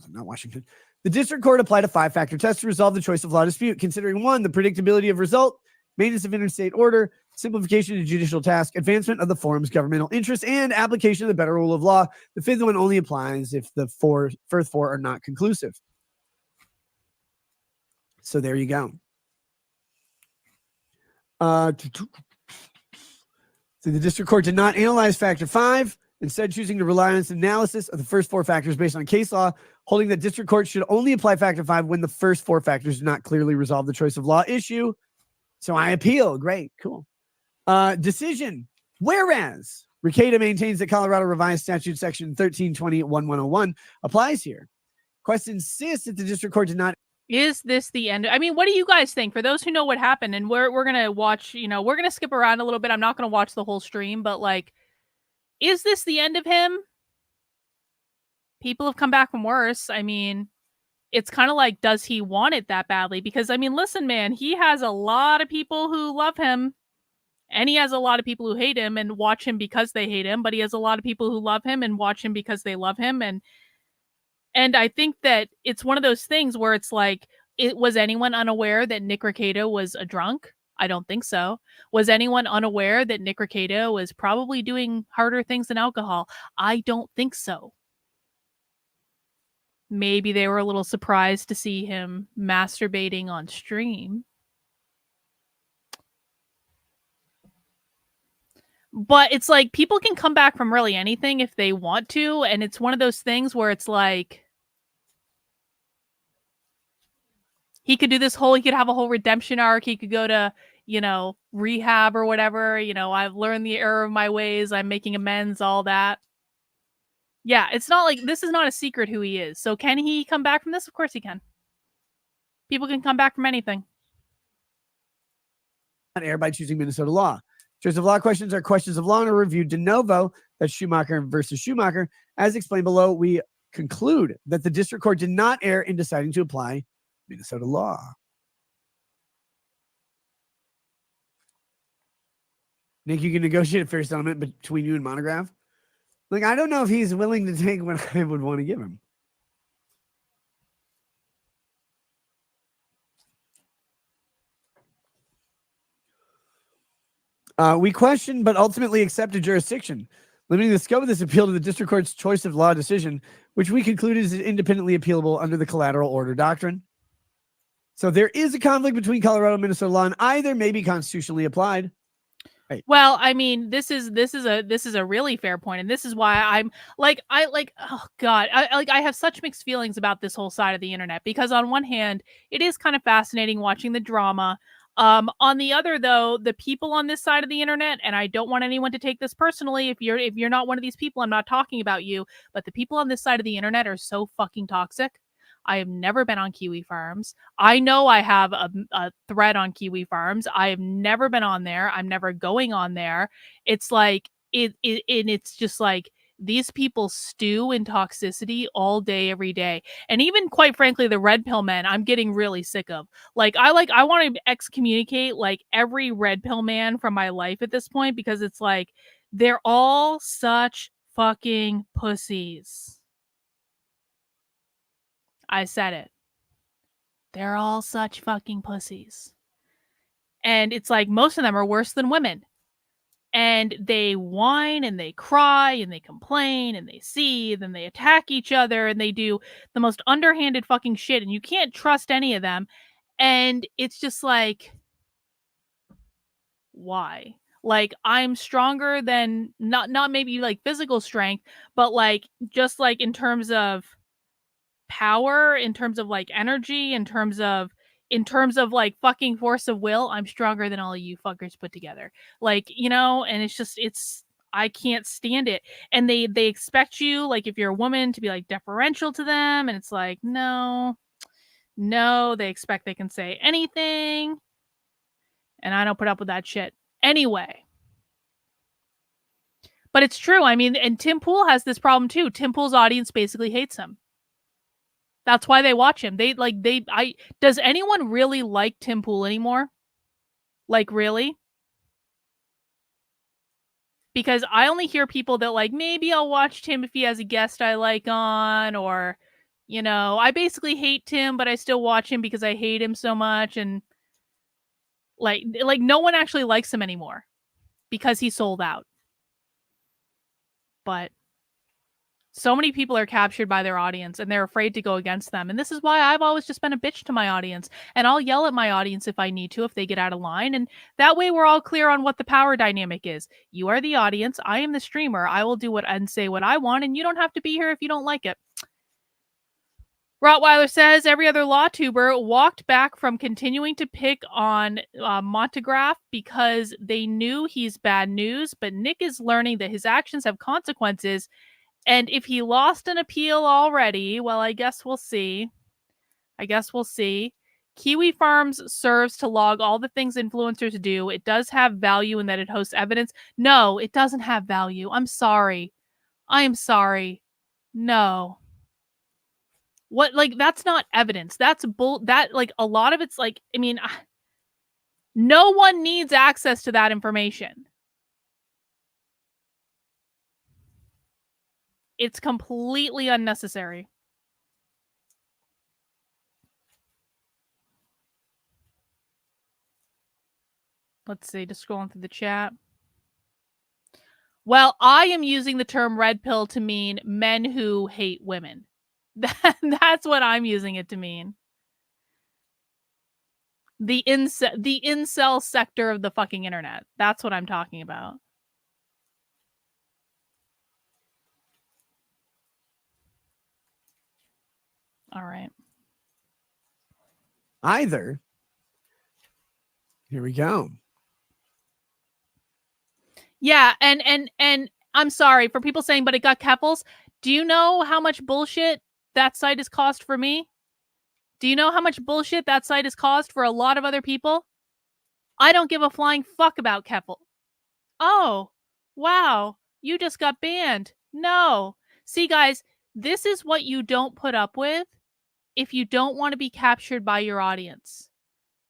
not Washington. The district court applied a 5-factor test to resolve the choice of law dispute, considering 1, the predictability of result, maintenance of interstate order, simplification of judicial task, advancement of the forum's governmental interest, and application of the better rule of law. The 5th one only applies if the first 4 are not conclusive. So there you go. So the district court did not analyze factor 5, instead choosing to rely on its analysis of the first 4 factors based on case law, holding that district court should only apply factor 5 when the first 4 factors do not clearly resolve the choice of law issue. So I appeal. Great. Cool. Decision. Whereas Rekieta maintains that Colorado Revised Statute Section 1320.1101 applies here. Quest insists that the district court did not. Is this the end? I mean, what do you guys think? For those who know what happened, and we're gonna watch, we're gonna skip around a little bit. I'm not gonna watch the whole stream, but like, is this the end of him? People have come back from worse. I mean, it's kind of like, does he want it that badly? Because I mean, listen, man, he has a lot of people who love him, and he has a lot of people who hate him and watch him because they hate him. But he has a lot of people who love him and watch him because they love him, and I think that it's one of those things where it's like, was anyone unaware that Nick Rekieta was a drunk? I don't think so. Was anyone unaware that Nick Rekieta was probably doing harder things than alcohol? I don't think so. Maybe they were a little surprised to see him masturbating on stream. But it's like, people can come back from really anything if they want to, and it's one of those things where it's like, he could do this whole, he could have a whole redemption arc. He could go to, rehab or whatever. I've learned the error of my ways. I'm making amends, all that. Yeah, it's not like, this is not a secret who he is. So can he come back from this? Of course he can. People can come back from anything. Air by choosing Minnesota law. Choice of law questions are questions of law and are reviewed de novo. That's Schumacher versus Schumacher. As explained below, we conclude that the district court did not err in deciding to apply Minnesota law. Nick, you can negotiate a fair settlement between you and Monograph. Like, I don't know if he's willing to take what I would want to give him. We questioned, but ultimately accepted jurisdiction, limiting the scope of this appeal to the district court's choice of law decision, which we concluded is independently appealable under the collateral order doctrine. So there is a conflict between Colorado and Minnesota law, and either may be constitutionally applied. Right. Well, I mean, this is a really fair point, and this is why I'm like, oh god, I have such mixed feelings about this whole side of the internet, because on one hand, it is kind of fascinating watching the drama. On the other, though, the people on this side of the internet, and I don't want anyone to take this personally. If you're not one of these people, I'm not talking about you, but the people on this side of the internet are so fucking toxic. I have never been on Kiwi Farms. I know I have a thread on Kiwi Farms. I have never been on there. I'm never going on there. It's like, it's just like, these people stew in toxicity all day, every day. And even, quite frankly, the red pill men, I'm getting really sick of. Like, I want to excommunicate like every red pill man from my life at this point, because it's like, they're all such fucking pussies. I said it. They're all such fucking pussies. And it's like, most of them are worse than women. And they whine and they cry and they complain and they seethe and they attack each other and they do the most underhanded fucking shit, and you can't trust any of them. And it's just like, why? Like, I'm stronger than, not maybe like physical strength, but like, just like in terms of power, in terms of like energy, in terms of like fucking force of will, I'm stronger than all of you fuckers put together. Like, and it's just, I can't stand it. And they expect you, like, if you're a woman, to be like deferential to them, and it's like, no, they expect they can say anything. And I don't put up with that shit anyway. But it's true. I mean, and Tim Pool has this problem too. Tim Pool's audience basically hates him. That's why they watch him. Does anyone really like Tim Pool anymore? Like, really? Because I only hear people that like, maybe I'll watch Tim if he has a guest I like on, or, you know, I basically hate Tim, but I still watch him because I hate him so much. And like no one actually likes him anymore because he sold out. But so many people are captured by their audience and they're afraid to go against them. And this is why I've always just been a bitch to my audience. And I'll yell at my audience if I need to, if they get out of line. And that way we're all clear on what the power dynamic is. You are the audience. I am the streamer. I will do what and say what I want. And you don't have to be here if you don't like it. Rottweiler says every other law tuber walked back from continuing to pick on Montegraph because they knew he's bad news. But Nick is learning that his actions have consequences. And if he lost an appeal already, well, I guess we'll see. Kiwi Farms serves to log all the things influencers do. It does have value in that it hosts evidence. No, it doesn't have value. I'm sorry. No. What, like, that's not evidence. That's that, like, a lot of it's like, I mean, no one needs access to that information. It's completely unnecessary. Let's see, just scrolling through the chat. Well, I am using the term red pill to mean men who hate women. That's what I'm using it to mean. The incel sector of the fucking internet. That's what I'm talking about. All right. Either. Here we go. Yeah, and I'm sorry for people saying, but it got Keffels. Do you know how much bullshit that site has caused for me? Do you know how much bullshit that site has caused for a lot of other people? I don't give a flying fuck about Keffel. Oh, wow. You just got banned. No. See, guys, this is what you don't put up with if you don't want to be captured by your audience.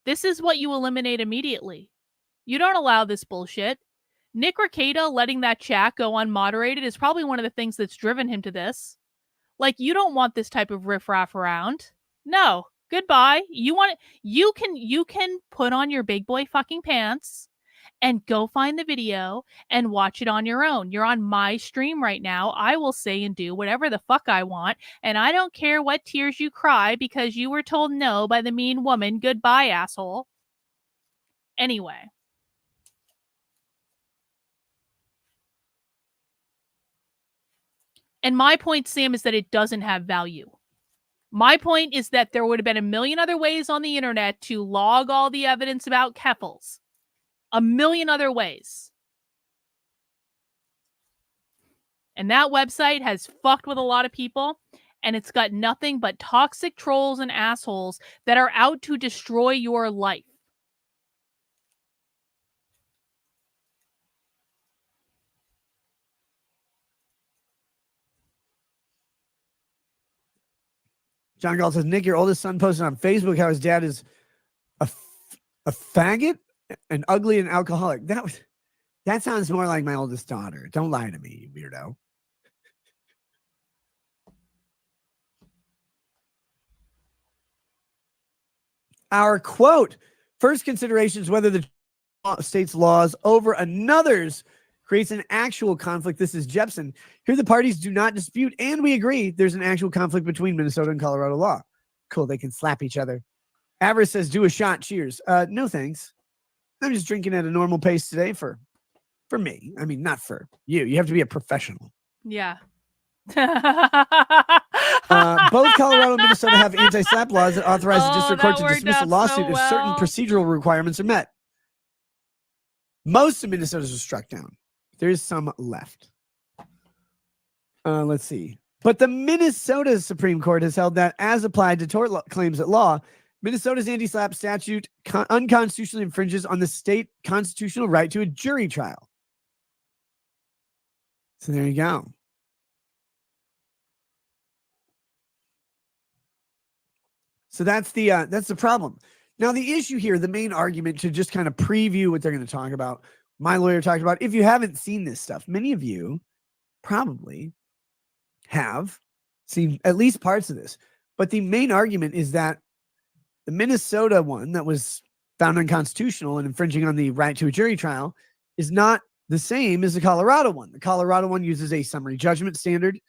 This is what you eliminate immediately. You don't allow this bullshit. Nick Rekieta letting that chat go unmoderated is probably one of the things that's driven him to this. Like, you don't want this type of riffraff around. No. Goodbye. You can put on your big boy fucking pants and go find the video and watch it on your own. You're on my stream right now. I will say and do whatever the fuck I want, and I don't care what tears you cry because you were told no by the mean woman. Goodbye, asshole. Anyway. And my point, Sam, is that it doesn't have value. My point is that there would have been a million other ways on the internet to log all the evidence about Keffels. A million other ways. And that website has fucked with a lot of people, and it's got nothing but toxic trolls and assholes that are out to destroy your life. John Gall says, Nick, your oldest son posted on Facebook how his dad is a faggot and ugly and alcoholic. That sounds more like my oldest daughter. Don't lie to me, you weirdo. Our quote, first consideration is whether the state's laws over another's creates an actual conflict. This is Jepson. Here the parties do not dispute, and we agree there's an actual conflict between Minnesota and Colorado law. Cool, they can slap each other. Avarice says, do a shot. Cheers. No thanks. I'm just drinking at a normal pace today for me. I mean, not for you. You have to be a professional. Yeah. Both Colorado and Minnesota have anti-slap laws that authorize the district court to dismiss a lawsuit if certain procedural requirements are met. Most of Minnesota's were struck down. There's some left. Let's see. But the Minnesota Supreme Court has held that, as applied to tort claims at law, Minnesota's anti-slap statute unconstitutionally infringes on the state constitutional right to a jury trial. So there you go. So that's the problem. Now, the issue here, the main argument, to just kind of preview what they're going to talk about, my lawyer talked about, if you haven't seen this stuff, many of you probably have seen at least parts of this. But the main argument is that the Minnesota one that was found unconstitutional and infringing on the right to a jury trial is not the same as the Colorado one. The Colorado one uses a summary judgment standard,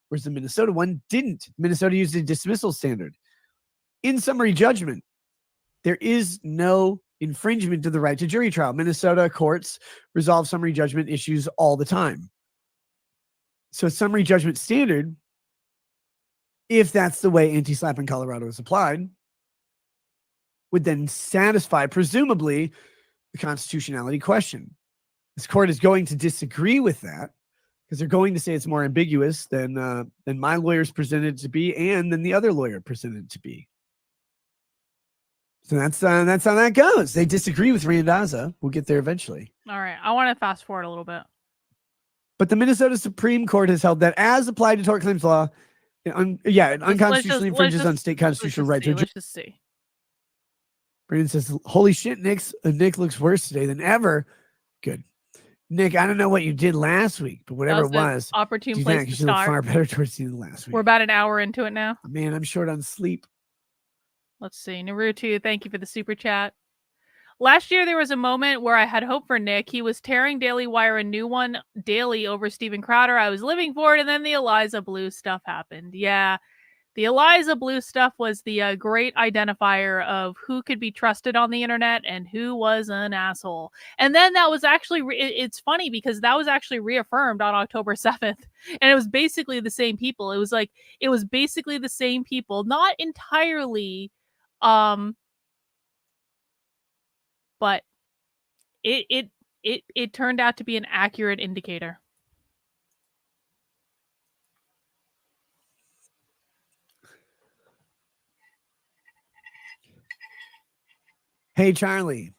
whereas the Minnesota one didn't. Minnesota used a dismissal standard. In summary judgment, there is no infringement of the right to jury trial. Minnesota courts resolve summary judgment issues all the time. So summary judgment standard, if that's the way anti-slap in Colorado is applied, would then satisfy, presumably, the constitutionality question. This court is going to disagree with that because they're going to say it's more ambiguous than my lawyers presented it to be and than the other lawyer presented it to be. So that's how that goes. They disagree with Randazza. We'll get there eventually. All right. I want to fast forward a little bit. But the Minnesota Supreme Court has held that as applied to tort claims law, it unconstitutionally infringes on state constitutional right to a jury. Let's just see. Brandon says, holy shit, Nick looks worse today than ever. Good. Nick, I don't know what you did last week, but whatever it was, opportune place to start. Far better towards the end of last week. We're about an hour into it now. Man, I'm short on sleep. Let's see. Naruto, thank you for the super chat. Last year, there was a moment where I had hope for Nick. He was tearing Daily Wire a new one daily over Steven Crowder. I was living for it, and then the Eliza Blue stuff happened. Yeah, the Eliza Blue stuff was the great identifier of who could be trusted on the internet and who was an asshole. And then that was actually, it's funny because that was actually reaffirmed on October 7th. And it was basically the same people. It was basically the same people, not entirely, but it turned out to be an accurate indicator. Hey, Charlie,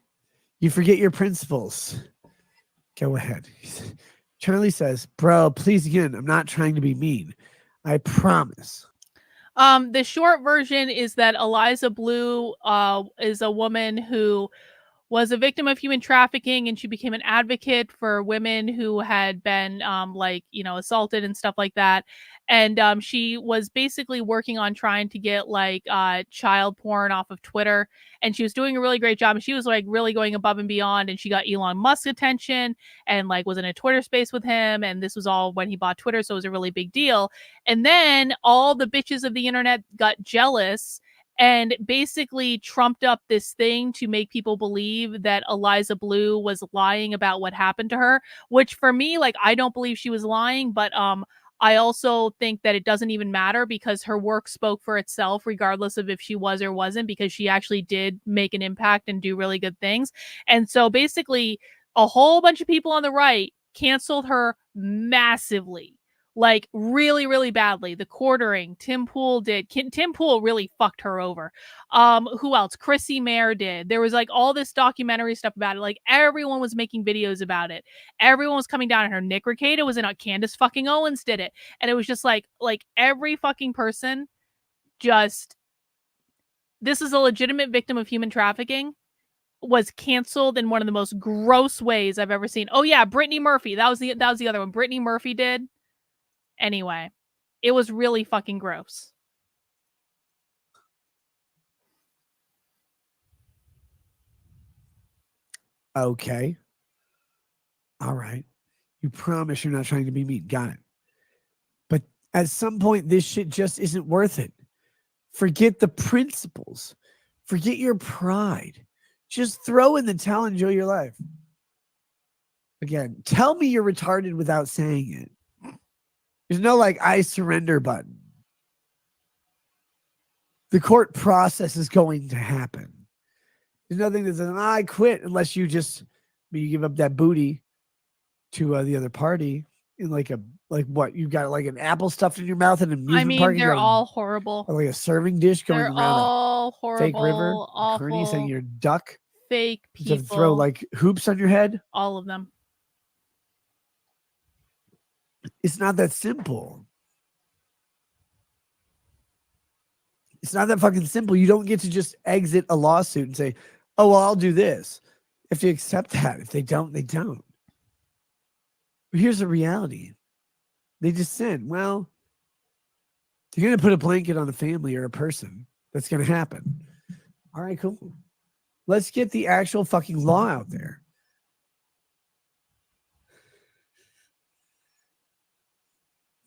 you forget your principles. Go ahead. Charlie says, bro, please again, I'm not trying to be mean. I promise. The short version is that Eliza Blue is a woman who was a victim of human trafficking, and she became an advocate for women who had been assaulted and stuff like that. And she was basically working on trying to get child porn off of Twitter, and she was doing a really great job. And she was really going above and beyond, and she got Elon Musk attention and was in a Twitter space with him. And this was all when he bought Twitter, so it was a really big deal. And then all the bitches of the internet got jealous and basically trumped up this thing to make people believe that Eliza Blue was lying about what happened to her, which for me, I don't believe she was lying, but I also think that it doesn't even matter because her work spoke for itself, regardless of if she was or wasn't, because she actually did make an impact and do really good things. And so basically a whole bunch of people on the right canceled her massively. Really, really badly. The quartering, Tim Pool did. Tim Pool really fucked her over. Who else? Chrissy Mayer did. There was all this documentary stuff about it. Everyone was making videos about it. Everyone was coming down on her. Nick Rekieta was in it. Candace fucking Owens did it. And it was just every fucking person this is a legitimate victim of human trafficking, was canceled in one of the most gross ways I've ever seen. Oh yeah, Brittany Murphy. That was the other one. Brittany Murphy did. Anyway, it was really fucking gross. Okay. All right. You promise you're not trying to be mean. Got it. But at some point, this shit just isn't worth it. Forget the principles. Forget your pride. Just throw in the towel and enjoy your life. Again, tell me you're retarded without saying it. There's no I surrender button. The court process is going to happen. There's nothing that says, I quit, unless you give up that booty to the other party. in like what? You got like an apple stuffed in your mouth in an amusement I mean, park? they're all horrible. Or like a serving dish going They're around all a fake river. horrible, Kearney saying awful, you're a duck. fake You have to people. throw like hoops on your head. All of them. It's not that simple. It's not that fucking simple. You don't get to just exit a lawsuit and say, oh, well, I'll do this. If you accept that. If they don't, they don't. But here's the reality. They just said, well, you're going to put a blanket on a family or a person. That's going to happen. All right, cool. Let's get the actual fucking law out there.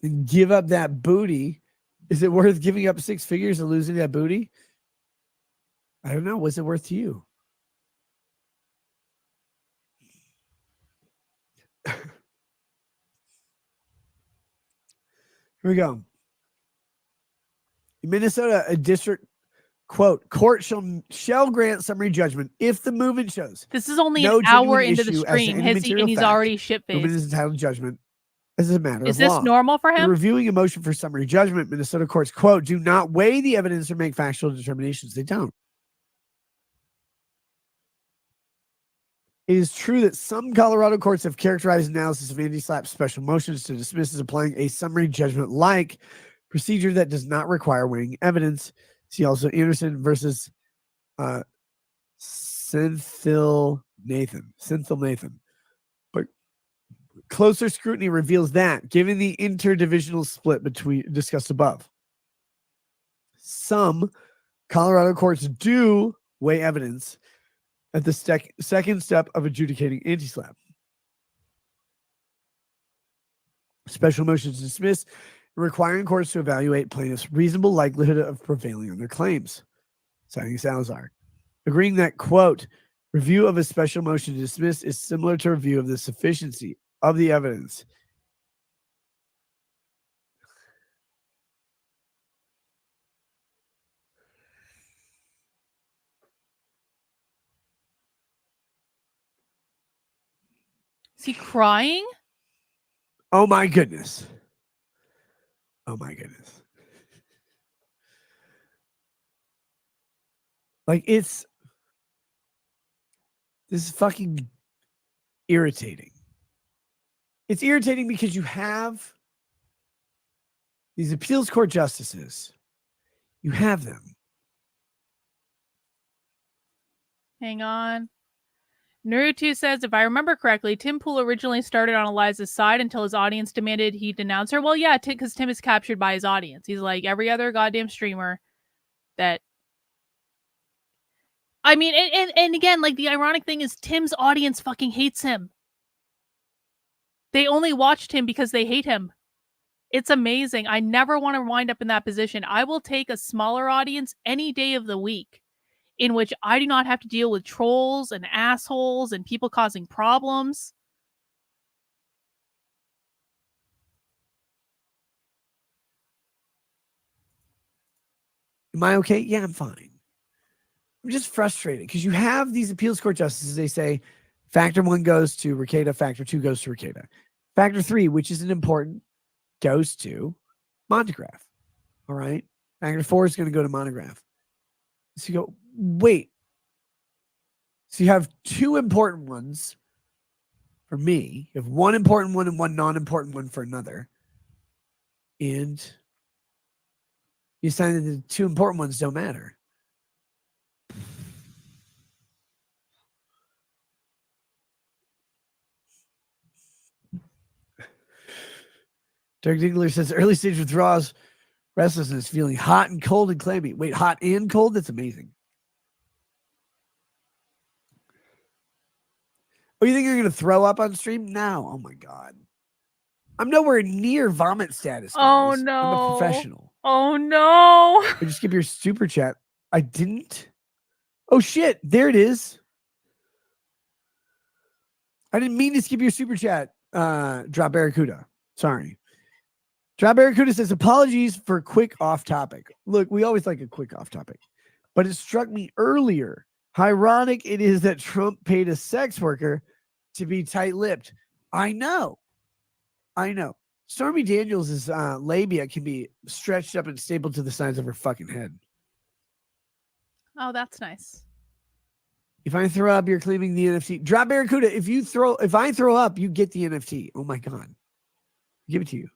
And give up that booty. Is it worth giving up 6 figures and losing that booty? I don't know. What's it worth to you? Here we go. In Minnesota, a district, quote, court shall grant summary judgment if the movement shows. This is only no an hour genuine into the issue as to stream. any And material he's fact. already shit-faced. Movement is entitled to judgment as a matter Is of this law. normal for him? Reviewing a motion for summary judgment, Minnesota courts, quote, do not weigh the evidence or make factual determinations. They don't. It is true that some Colorado courts have characterized analysis of anti-SLAPP special motions to dismiss as applying a summary judgment-like procedure that does not require weighing evidence. See also Anderson versus Synthil Nathan. But closer scrutiny reveals that, given the interdivisional split between discussed above, some Colorado courts do weigh evidence at the second step of adjudicating anti-SLAPP. Special motions to dismiss, requiring courts to evaluate plaintiffs' reasonable likelihood of prevailing on their claims. Citing Salazar. Agreeing that, quote, review of a special motion to dismiss is similar to review of the sufficiency of the evidence. Is he crying? Oh my goodness. Oh my goodness. Like this is fucking irritating. It's irritating because you have these appeals court justices. You have them. Hang on. Naruto says, if I remember correctly, Tim Pool originally started on Eliza's side until his audience demanded he denounce her. Well, yeah, because Tim is captured by his audience. He's like every other goddamn streamer that... I mean, and again, like, the ironic thing is Tim's audience fucking hates him. They only watched him because they hate him. It's amazing. I never want to wind up in that position. I will take a smaller audience any day of the week in which I do not have to deal with trolls and assholes and people causing problems. Am I okay? Yeah, I'm fine. I'm just frustrated because you have these appeals court justices. They say factor 1 goes to Rekieta, factor 2 goes to Rekieta. Factor 3, which isn't important, goes to Montegraph. All right. Factor 4 is going to go to Montegraph. So you go, wait. So you have 2 important ones for me. You have 1 important one and 1 non-important one for another. And you decide that the 2 important ones don't matter. Derek Dingler says early stage withdrawals, restlessness, feeling hot and cold and clammy. Wait, hot and cold? That's amazing. Oh, you think you're going to throw up on stream? No. Oh, my God. I'm nowhere near vomit status, guys. Oh, no. I'm a professional. Oh, no. I just skip your super chat. I didn't. Oh, shit. There it is. I didn't mean to skip your super chat, Drop Barracuda. Sorry. Drop Barracuda says, apologies for quick off topic. Look, we always like a quick off topic. But it struck me earlier how ironic it is that Trump paid a sex worker to be tight-lipped. I know. I know. Stormy Daniels' labia can be stretched up and stapled to the sides of her fucking head. Oh, that's nice. If I throw up, you're claiming the NFT. Drop Barracuda. If I throw up, you get the NFT. Oh my God. Give it to you.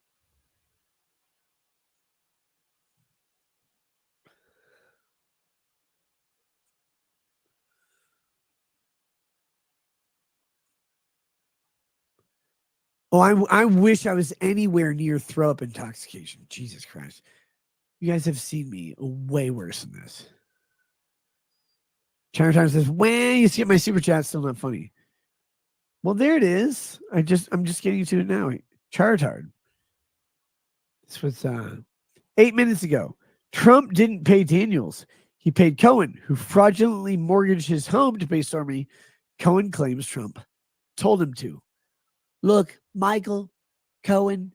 Oh, I wish I was anywhere near throw up intoxication. Jesus Christ. You guys have seen me way worse than this. Chinatown says, when you see my super chat, still not funny. Well, there it is. I'm just getting to it now. Chartard. This was 8 minutes ago. Trump didn't pay Daniels. He paid Cohen, who fraudulently mortgaged his home to pay Stormy. Cohen claims Trump told him to. Look, Michael, Cohen,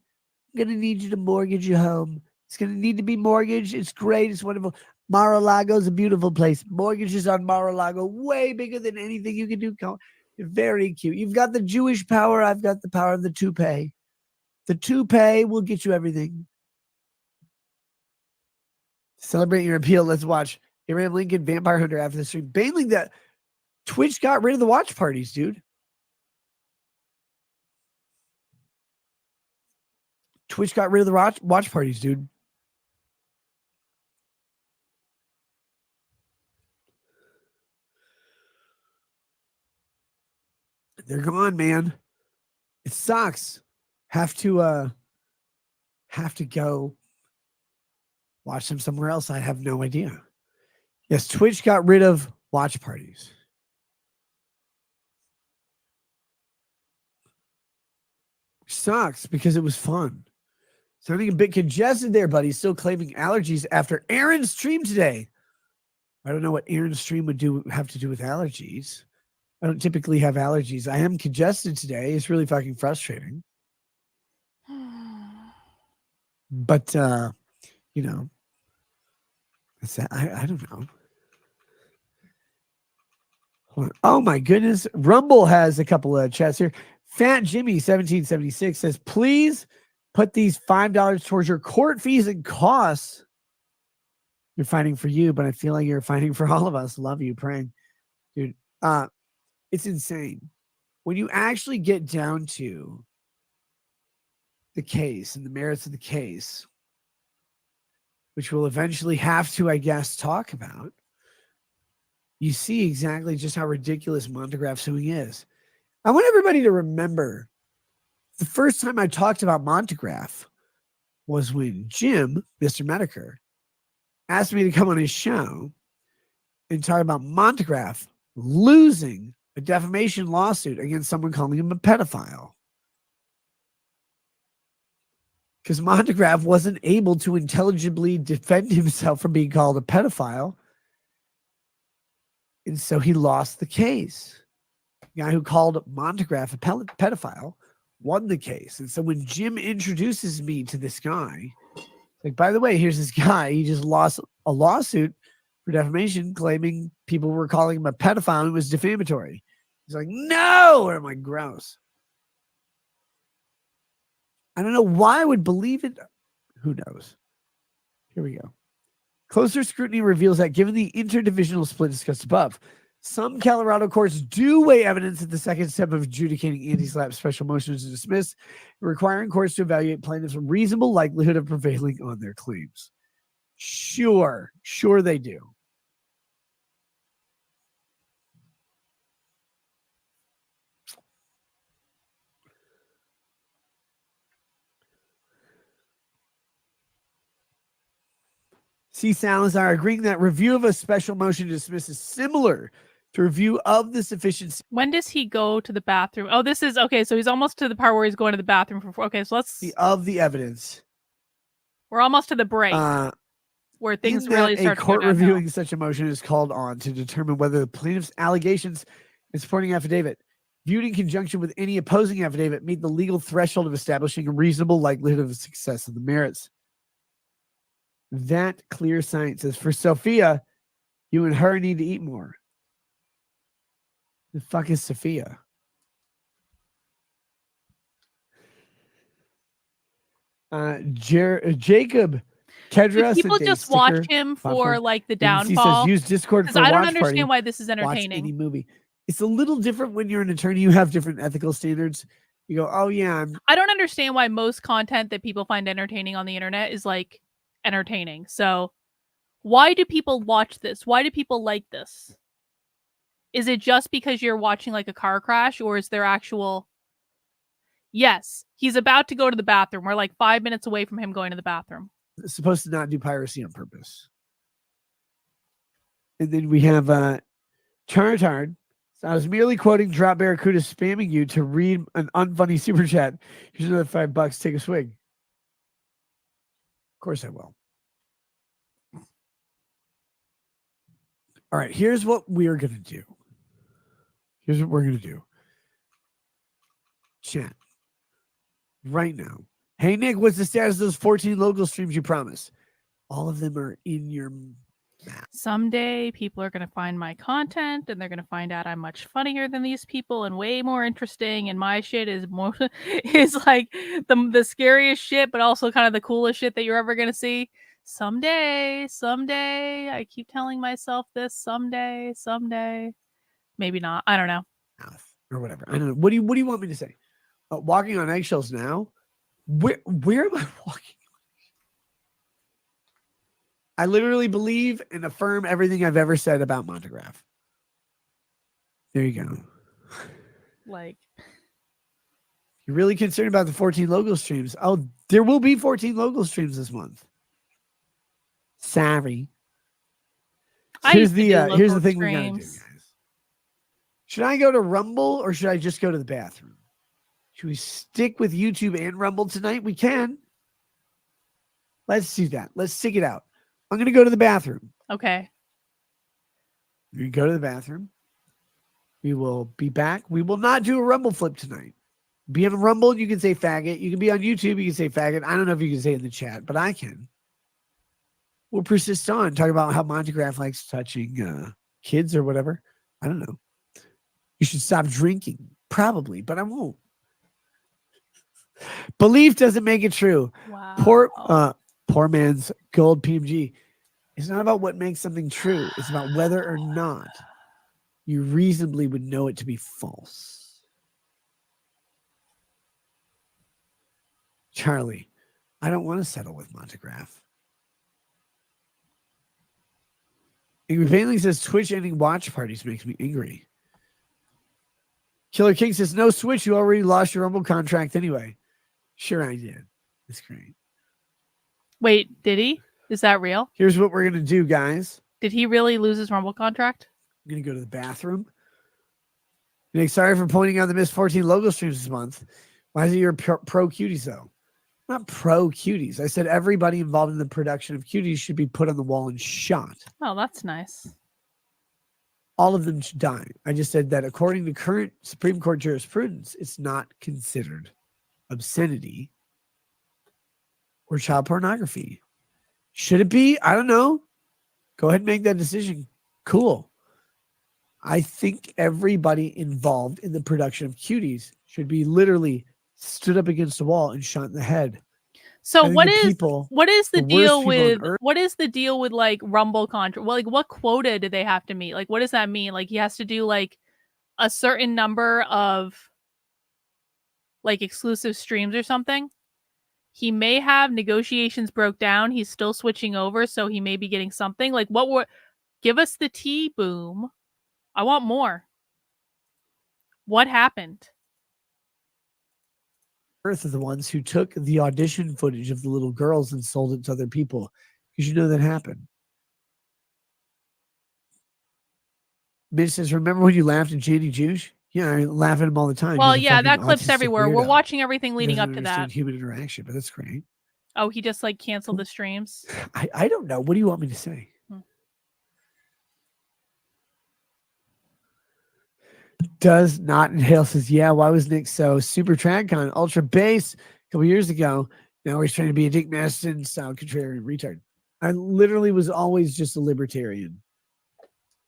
I'm going to need you to mortgage your home. It's going to need to be mortgaged. It's great. It's wonderful. Mar-a-Lago is a beautiful place. Mortgages on Mar-a-Lago, way bigger than anything you can do, Cohen. Very cute. You've got the Jewish power. I've got the power of the toupee. The toupee will get you everything. Celebrate your appeal. Let's watch Abraham Lincoln, Vampire Hunter after the stream. Bailing that Twitch got rid of the watch parties, dude. Twitch got rid of the watch parties, dude. They're gone, man. It sucks. Have to go watch them somewhere else. I have no idea. Yes, Twitch got rid of watch parties. Sucks because it was fun. Sounding a bit congested there, buddy. Still claiming allergies after Aaron's stream today. I don't know what Aaron's stream would have to do with allergies. I don't typically have allergies. I am congested today. It's really fucking frustrating. But you know, I don't know. Hold on. Oh my goodness. Rumble has a couple of chats here. Fat Jimmy 1776 says, please put these $5 towards your court fees and costs. You're fighting for you, but I feel like you're fighting for all of us. Love you, praying. Dude, it's insane. When you actually get down to the case and the merits of the case, which we'll eventually have to, I guess, talk about, you see exactly just how ridiculous Montegraph suing is. I want everybody to remember the first time I talked about Montegraph was when Jim, Mr. Medicare, asked me to come on his show and talk about Montegraph losing a defamation lawsuit against someone calling him a pedophile. Because Montegraph wasn't able to intelligibly defend himself from being called a pedophile. And so he lost the case. The guy who called Montegraph a pedophile won the case. And so when Jim introduces me to this guy, like, by the way, here's this guy. He just lost a lawsuit for defamation claiming people were calling him a pedophile and it was defamatory. He's like, no! Or I'm like, gross. I don't know why I would believe it. Who knows? Here we go. Closer scrutiny reveals that given the interdivisional split discussed above, some Colorado courts do weigh evidence at the second step of adjudicating anti-SLAPP special motions to dismiss, requiring courts to evaluate plaintiffs' reasonable likelihood of prevailing on their claims. Sure they do. C. Salazar agreeing that review of a special motion to dismiss is similar to review of the sufficiency. When does he go to the bathroom? Oh, this is okay. So he's almost to the part where he's going to the bathroom for. Okay, so let's. Of the evidence. We're almost to the break where things really start. A court reviewing such a motion is called on to determine whether the plaintiff's allegations and supporting affidavit, viewed in conjunction with any opposing affidavit, meet the legal threshold of establishing a reasonable likelihood of success of the merits. That clear science says, for Sophia, you and her need to eat more. The fuck is Sophia? Jacob Kedra Do people sent a just watch sticker him for popcorn. like the ABC says downfall? use Discord Because for a I don't watch party. understand why this is Watch entertaining. any movie. It's a little different when you're an attorney. You have different ethical standards. You go, oh yeah, I don't understand why most content that people find entertaining on the internet is like entertaining. So why do people watch this? Why do people like this? Is it just because you're watching like a car crash, or is there actual... Yes, he's about to go to the bathroom. We're like 5 minutes away from him going to the bathroom. supposed to not do piracy on purpose. And then we have Chartard. So I was merely quoting Drop Barracuda spamming you to read an unfunny super chat. Here's another $5. Take a swig. Of course I will. All right, here's what we're going to do. Here's what we're going to do. Chat. Right now. Hey, Nick, what's the status of those 14 local streams you promised? All of them are in your map. Someday people are going to find my content and they're going to find out I'm much funnier than these people and way more interesting. And my shit is more is like the scariest shit, but also kind of the coolest shit that you're ever going to see. Someday, I keep telling myself this. Someday. Maybe not. I don't know. Or whatever. I don't know. What do you want me to say? Walking on eggshells now? Where am I walking? I literally believe and affirm everything I've ever said about Montegraph. There you go. Like, you're really concerned about the 14 logo streams? Oh, there will be 14 logo streams this month. Sorry. Here's the thing we gotta do, guys. Should I go to Rumble or should I just go to the bathroom? Should we stick with YouTube and Rumble tonight? We can. Let's do that. Let's stick it out. I'm going to go to the bathroom. Okay. We go to the bathroom. We will be back. We will not do a Rumble flip tonight. Be on Rumble, you can say faggot. You can be on YouTube, you can say faggot. I don't know if you can say it in the chat, but I can. We'll persist on. Talk about how Montegraph likes touching kids or whatever. I don't know. You should stop drinking. Probably, but I won't. Belief doesn't make it true. Wow. Poor man's gold PMG. It's not about what makes something true. It's about whether or not you reasonably would know it to be false. Charlie, I don't want to settle with Montegraph. Angry Bailey says Twitch ending watch parties makes me angry. Killer King says no Switch. You already lost your Rumble contract anyway. Sure, I did. That's great. Wait, did he? Is that real? Here's what we're going to do, guys. Did he really lose his Rumble contract? I'm going to go to the bathroom. Nick, sorry for pointing out the missed 14 logo streams this month. Why is it your pro cuties, though? I'm not pro cuties. I said everybody involved in the production of cuties should be put on the wall and shot. Oh, that's nice. All of them should die. I just said that according to current Supreme Court jurisprudence, it's not considered obscenity or child pornography. Should it be? I don't know. Go ahead and make that decision. Cool. I think everybody involved in the production of cuties should be literally stood up against the wall and shot in the head. So what is the deal with like Rumble contract? Well, like what quota do they have to meet? Like what does that mean? Like he has to do like a certain number of like exclusive streams or something? He may have negotiations broke down. He's still switching over, so he may be getting something. Like give us the tea, Boom. I want more. What happened? Earth are the ones who took the audition footage of the little girls and sold it to other people. Because you know that happened. Mitch says, remember when you laughed at Jandy Juice? Yeah, I laugh at him all the time. Well, yeah, that clip's everywhere. We're watching everything leading up to that. Human interaction, but that's great. Oh, he just like canceled the streams? I don't know. What do you want me to say? Does not inhale says, yeah, why was Nick so super TradCon ultra bass a couple years ago? Now he's trying to be a Dick Maston style contrarian retard. I literally was always just a libertarian.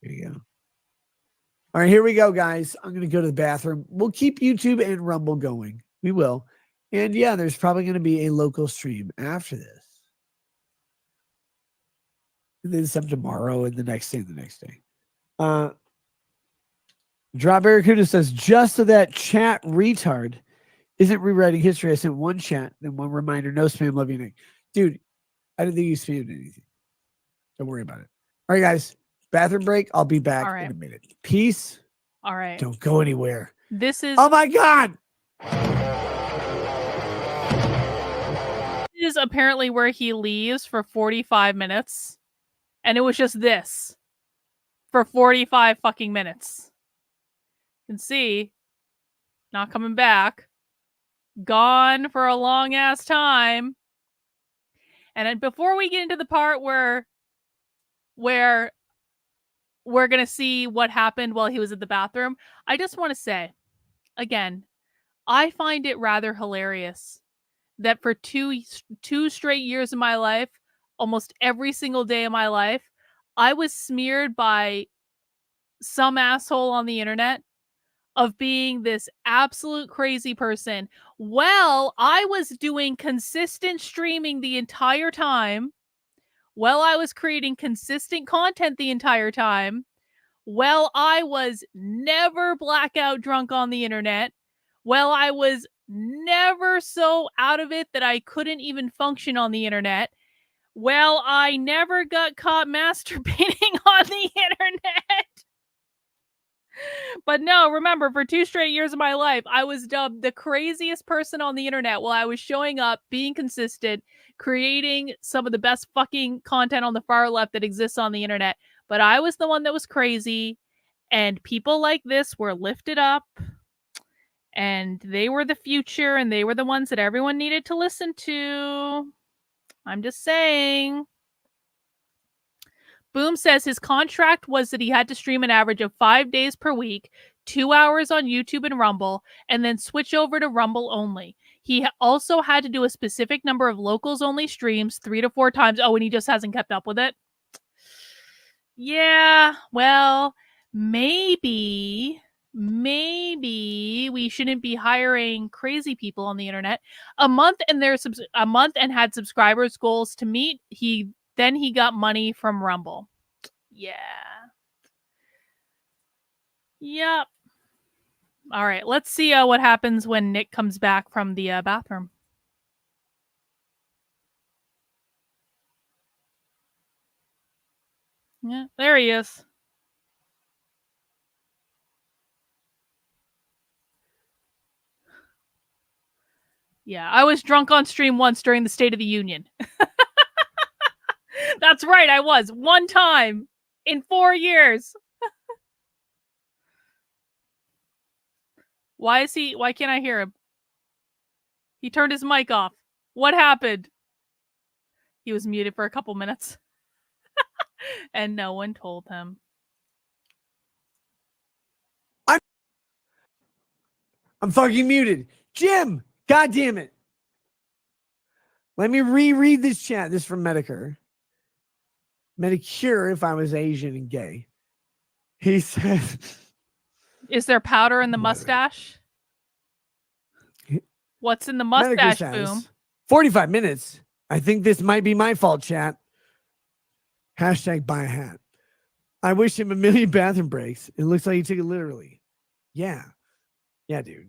There you go. All right, here we go, guys. I'm going to go to the bathroom. We'll keep YouTube and Rumble going. We will. And yeah, there's probably going to be a local stream after this. And then some tomorrow and the next day and the next day. Drop Barracuda says, just so that chat retard isn't rewriting history. I sent one chat, then one reminder. No spam, love you, Nick. Dude, I didn't think you spammed anything. Don't worry about it. All right, guys. Bathroom break. I'll be back in a minute. Peace. All right. Don't go anywhere. This is... Oh, my God. This is apparently where he leaves for 45 minutes. And it was just this. For 45 fucking minutes. You can see. Not coming back. Gone for a long ass time. And then before we get into the part where we're going to see what happened while he was at the bathroom, I just want to say, again, I find it rather hilarious that for two straight years of my life, almost every single day of my life, I was smeared by some asshole on the internet of being this absolute crazy person. Well, I was doing consistent streaming the entire time. Well, I was creating consistent content the entire time. Well, I was never blackout drunk on the internet. Well, I was never so out of it that I couldn't even function on the internet. Well, I never got caught masturbating on the internet. But no, remember, for 2 straight years of my life, I was dubbed the craziest person on the internet while I was showing up, being consistent, creating some of the best fucking content on the far left that exists on the internet. But I was the one that was crazy, and people like this were lifted up, and they were the future, and they were the ones that everyone needed to listen to. I'm just saying. Boom says his contract was that he had to stream an average of 5 days per week, 2 hours on YouTube and Rumble, and then switch over to Rumble only. He also had to do a specific number of locals only streams 3 to 4 times. Oh, and he just hasn't kept up with it. Yeah, well, maybe we shouldn't be hiring crazy people on the internet. A month and had subscribers goals to meet. Then he got money from Rumble. Yeah. Yep. All right. Let's see what happens when Nick comes back from the bathroom. Yeah, there he is. Yeah, I was drunk on stream once during the State of the Union. That's right, I was. One time in 4 years. Why can't I hear him? He turned his mic off. What happened? He was muted for a couple minutes. And no one told him. I'm fucking muted. Jim, God damn it. Let me reread this chat. This is from Medicare. Medicure, if I was Asian and gay. He said, is there powder in the mustache? What's in the mustache, Boom? 45 minutes. I think this might be my fault, chat. Hashtag buy a hat. I wish him a million bathroom breaks. It looks like he took it literally. Yeah. Yeah, dude.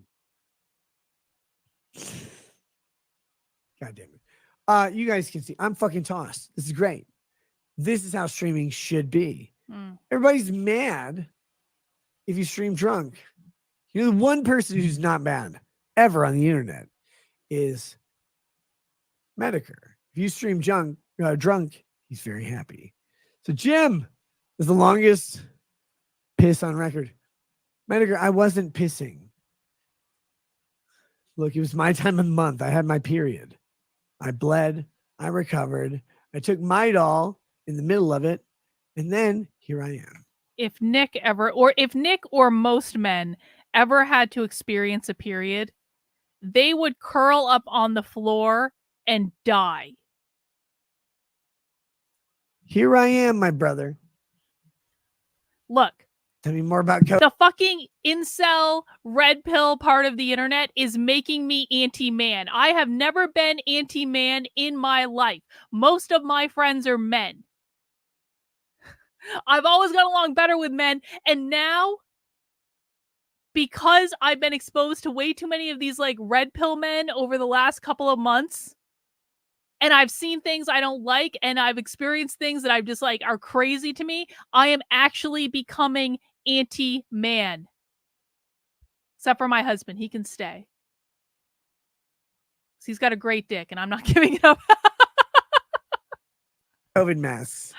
God damn it. You guys can see. I'm fucking tossed. This is great. This is how streaming should be. Everybody's mad if you stream drunk. You know, the one person who's not mad ever on the internet is Medicare. If you stream drunk, he's very happy. So Jim is the longest piss on record. Medicare, I wasn't pissing. Look, it was my time of the month. I had my period. I bled. I recovered. I took Midol in the middle of it. And then here I am. If Nick or most men ever had to experience a period, they would curl up on the floor and die. Here I am, my brother. Look, Tell me more about COVID. The fucking incel red pill part of the internet is making me anti-man. I have never been anti-man in my life. Most of my friends are men. I've always got along better with men, and now, because I've been exposed to way too many of these like red pill men over the last couple of months, and I've seen things I don't like, and I've experienced things that I've just like are crazy to me, I am actually becoming anti-man. Except for my husband. He can stay. He's got a great dick, and I'm not giving it up. COVID masks.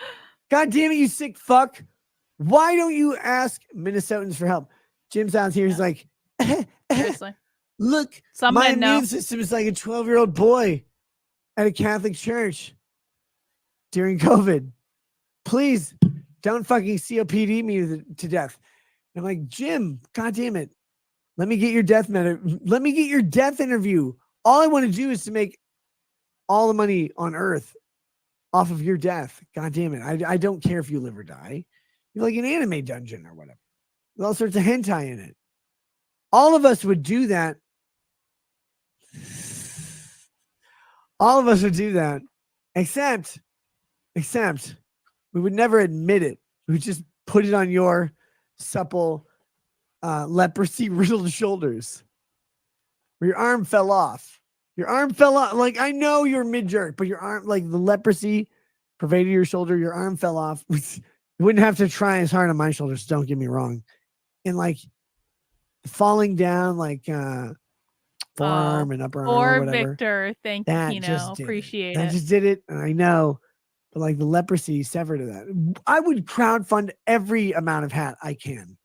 God damn it, you sick fuck. Why don't you ask Minnesotans for help? Jim's out here. He's like, Seriously. look, Some my men know. immune system is like a 12-year-old boy at a Catholic church during COVID. Please don't fucking COPD me to death. And I'm like, Jim, God damn it. Let me get your death interview. All I want to do is to make all the money on earth off of your death. God damn it. I don't care if you live or die. You're like an anime dungeon or whatever. With all sorts of hentai in it. All of us would do that. All of us would do that. Except we would never admit it. We would just put it on your supple leprosy riddled shoulders. Where your arm fell off. Your arm fell off. Like, I know you're mid-jerk, but your arm, like the leprosy pervaded your shoulder, your arm fell off. You wouldn't have to try as hard on my shoulders, don't get me wrong. And like falling down, like forearm and upper arm or whatever. Victor, thank you, Kino. Appreciate it. That just did it, and I know. But like the leprosy severed of that. I would crowdfund every amount of hat I can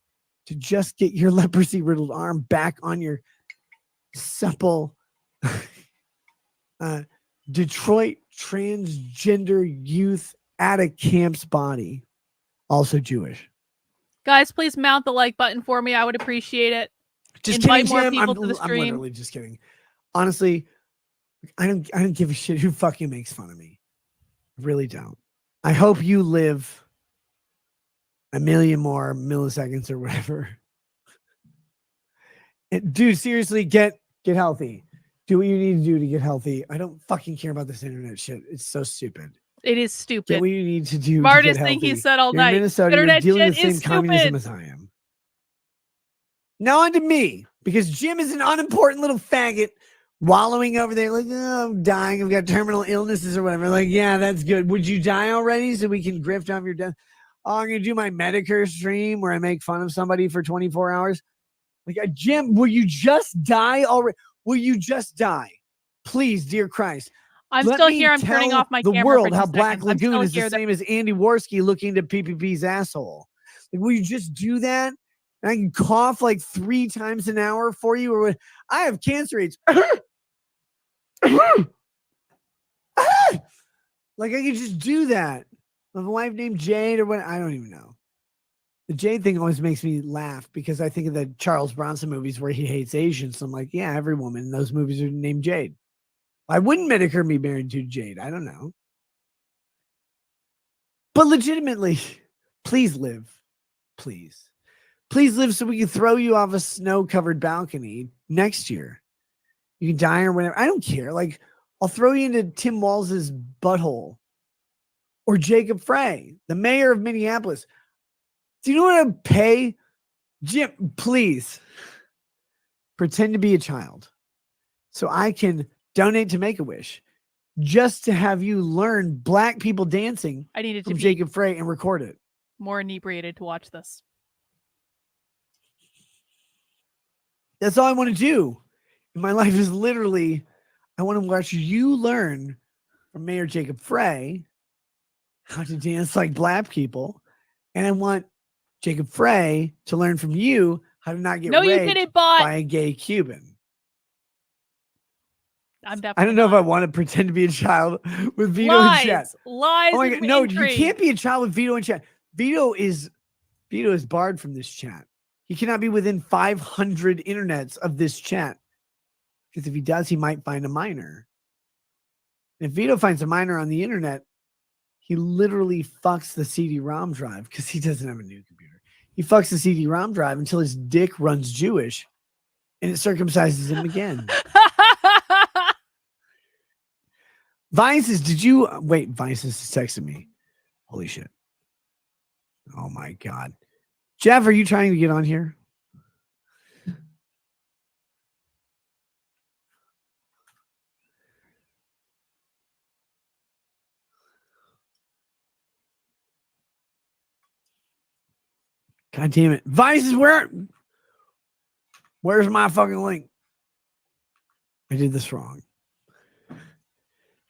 to just get your leprosy riddled arm back on your supple Detroit transgender youth at a camp's body, also Jewish. Guys, please mount the like button for me. I would appreciate it. Just Invite kidding, more Jim. people to the I'm stream. literally just kidding. Honestly, I don't give a shit who fucking makes fun of me. I really don't. I hope you live a million more milliseconds or whatever. Dude, seriously, get healthy. Do what you need to do to get healthy. I don't fucking care about this internet shit. It's so stupid. It is stupid. Get what you need to do. Smartest to get thing he healthy. said all You're in night. Minnesota, you're Internet dealing with shit the is same communism stupid. as I am. Now onto me, because Jim is an unimportant little faggot wallowing over there like, oh, I'm dying. I've got terminal illnesses or whatever. Like, yeah, that's good. Would you die already so we can grift off your death? Oh, I'm going to do my Medicare stream where I make fun of somebody for 24 hours. Like, Jim, will you just die already? Will you just die? Please, dear Christ. I'm Let still me here. I'm turning tell off my the camera world for 2 how Black seconds. I'm still Lagoon is the here. same as Andy Worski looking to PPP's asshole. Like, will you just do that? And I can cough like 3 times an hour for you, or what? I have cancer rates. Like, I could just do that. I have a wife named Jade, or what? I don't even know. The Jade thing always makes me laugh because I think of the Charles Bronson movies where he hates Asians. So I'm like, yeah, every woman in those movies are named Jade. Why wouldn't Medicare be married to Jade? I don't know. But legitimately, please live. Please. Please live so we can throw you off a snow-covered balcony next year. You can die or whatever. I don't care. Like, I'll throw you into Tim Walz's butthole. Or Jacob Frey, the mayor of Minneapolis. Do you know what I'd pay? Jim, please. Pretend to be a child. So I can donate to Make-A-Wish. Just to have you learn black people dancing I needed to from be Jacob Frey and record it. more inebriated to watch this. That's all I want to do. My life is literally, I want to watch you learn from Mayor Jacob Frey how to dance like black people. And I want Jacob Frey to learn from you how to not get No, you raped didn't, bot. by a gay Cuban. I'm definitely I don't know if not. I want to pretend to be a child with Vito Lies. and chat. Lies. Oh my and God. No, intrigue. you can't be a child with Vito and chat. Vito is barred from this chat. He cannot be within 500 internets of this chat. Because if he does, he might find a minor. And if Vito finds a minor on the internet, he literally fucks the CD-ROM drive because he doesn't have a new computer. He fucks the CD-ROM drive until his dick runs Jewish, and it circumcises him again. Vices, did you wait? Vices texted me. Holy shit! Oh my god, Jeff, are you trying to get on here? God damn it. Vices, where's my fucking link? I did this wrong.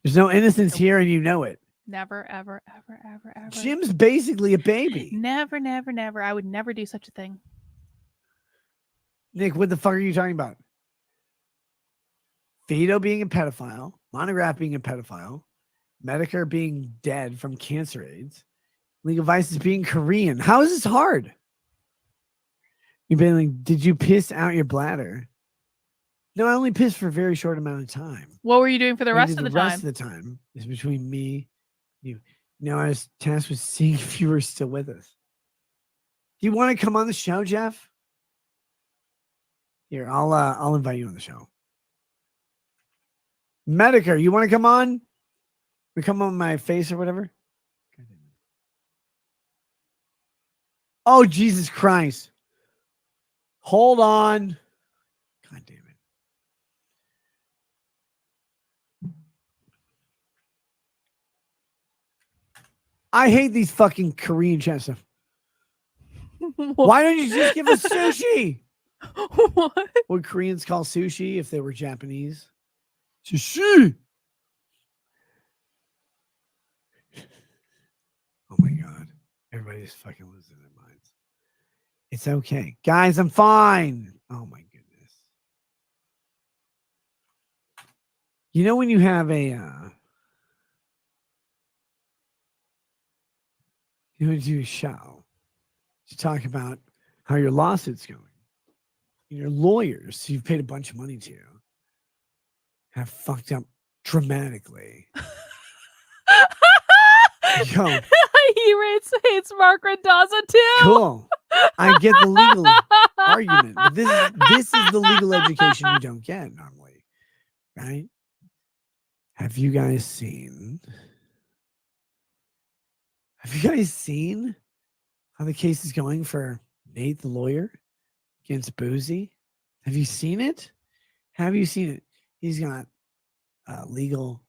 There's no innocence here and you know it. Never, ever, ever, ever, ever. Jim's basically a baby. Never, never, never. I would never do such a thing. Nick, what the fuck are you talking about? Vito being a pedophile, Monograph being a pedophile, Medicare being dead from cancer AIDS, League of Vices being Korean. How is this hard? You've been like, did you piss out your bladder? No, I only pissed for a very short amount of time. What were you doing for the rest of the time? The rest of the time is between me, you. No, I was tasked with seeing if you were still with us. Do you want to come on the show, Jeff? Here, I'll invite you on the show. Medicare, you want to come on? We come on my face or whatever. Oh, Jesus Christ. Hold on. God damn it. I hate these fucking Korean chat stuff. Why don't you just give us sushi? What? Would Koreans call sushi if they were Japanese? Sushi. Oh my God. Everybody's fucking losing their minds. It's okay. Guys, I'm fine. Oh my goodness. You know when you have a you want to do a show to talk about how your lawsuit's going. Your lawyers you've paid a bunch of money to have fucked up dramatically. Yo, He hates Margaret Daza too. cool. I get the legal argument, but this is the legal education you don't get normally, right? Have you guys seen how the case is going for Nate the lawyer against Boozy? Have you seen it? He's got legal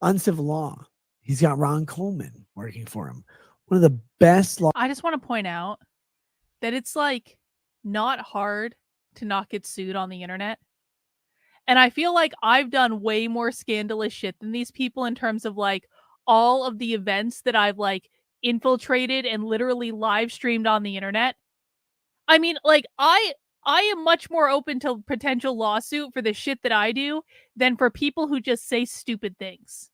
uncivil law. He's got Ron Coleman working for him. One of the best law. I just want to point out that it's like not hard to not get sued on the internet. And I feel like I've done way more scandalous shit than these people in terms of like all of the events that I've like infiltrated and literally live streamed on the internet. I mean, like I am much more open to potential lawsuit for the shit that I do than for people who just say stupid things.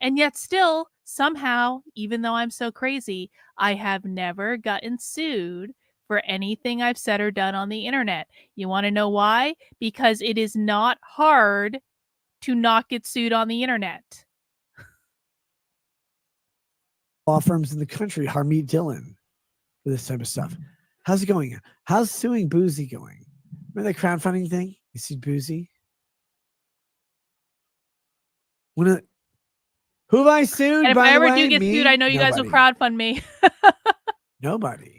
And yet still, somehow, even though I'm so crazy, I have never gotten sued for anything I've said or done on the internet. You want to know why? Because it is not hard to not get sued on the internet. Law firms in the country, Harmeet Dillon, for this type of stuff. How's it going? How's suing Boozy going? Remember that crowdfunding thing? You see Boozy? Who have I sued? And if by I the ever way? do get Me? sued, I know you guys will crowdfund me. Nobody.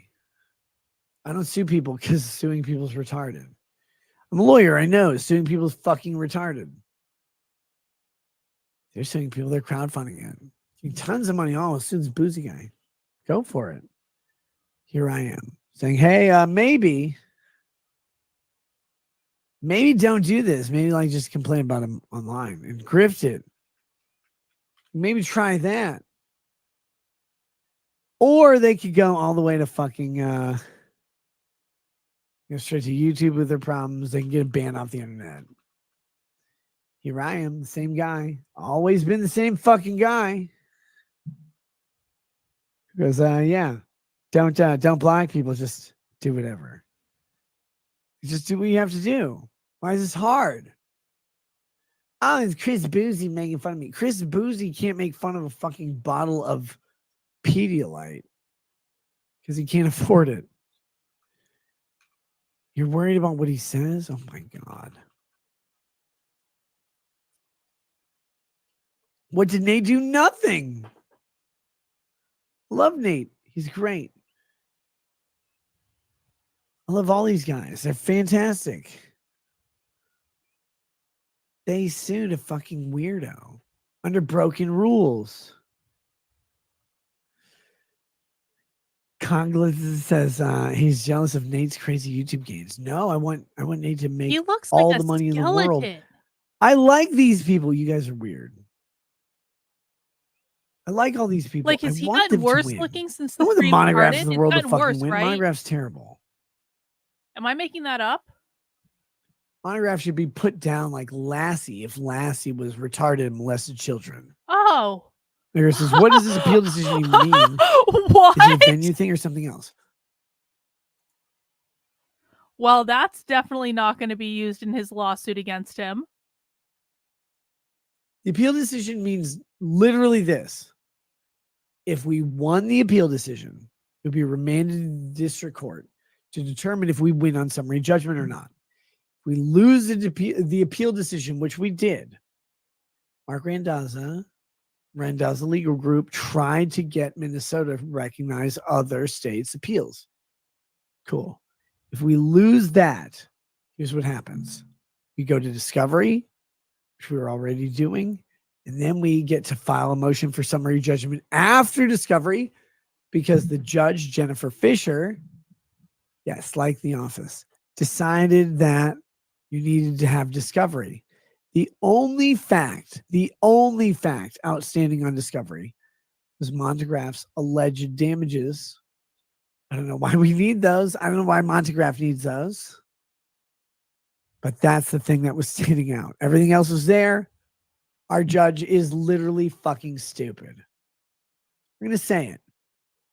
I don't sue people because suing people's retarded. I'm a lawyer. I know suing people's fucking retarded. They're suing people. They're crowdfunding it. Getting tons of money. Oh, as soon as Boozy guy. Go for it. Here I am saying, hey, maybe don't do this. Maybe like just complain about him online and grift it. Maybe try that. Or they could go all the way to fucking go straight to YouTube with their problems. They can get a ban off the internet. Here I am, the same guy. Always been the same fucking guy. Because yeah. Don't block people, just do whatever. Just do what you have to do. Why is this hard? Oh, it's Chris Boozy making fun of me. Chris Boozy can't make fun of a fucking bottle of Pedialyte because he can't afford it. You're worried about what he says? Oh my God. What did Nate do? Nothing. Love Nate. He's great. I love all these guys. They're fantastic. They sued a fucking weirdo under broken rules. Conglis says he's jealous of Nate's crazy YouTube gains. No, I want Nate to make He looks all like the a money in the world. skeleton. I like these people. You guys are weird. I like all these people. Like, has I he want gotten them worse to win. looking since I the want the stream monographs started? of the It's world to gotten fucking worse, win. right? Monograph's terrible. Am I making that up? Monograph should be put down like Lassie if Lassie was retarded and molested children. Oh. Mayor says, what does this appeal decision even mean? What? Is it a venue thing or something else? Well, that's definitely not going to be used in his lawsuit against him. The appeal decision means literally this. If we won the appeal decision, it would be remanded to the district court to determine if we win on summary judgment or not. If we lose the appeal decision, which we did, Mark Randazza Legal Group tried to get Minnesota to recognize other states' appeals. Cool. If we lose that, here's what happens. We go to discovery, which we were already doing, and then we get to file a motion for summary judgment after discovery because the judge, Jennifer Fisher, yes, like The Office, decided that you needed to have discovery. The only fact outstanding on discovery was Montegraph's alleged damages. I don't know why we need those. I don't know why Montegraph needs those. But that's the thing that was standing out. Everything else was there. Our judge is literally fucking stupid. I'm going to say it.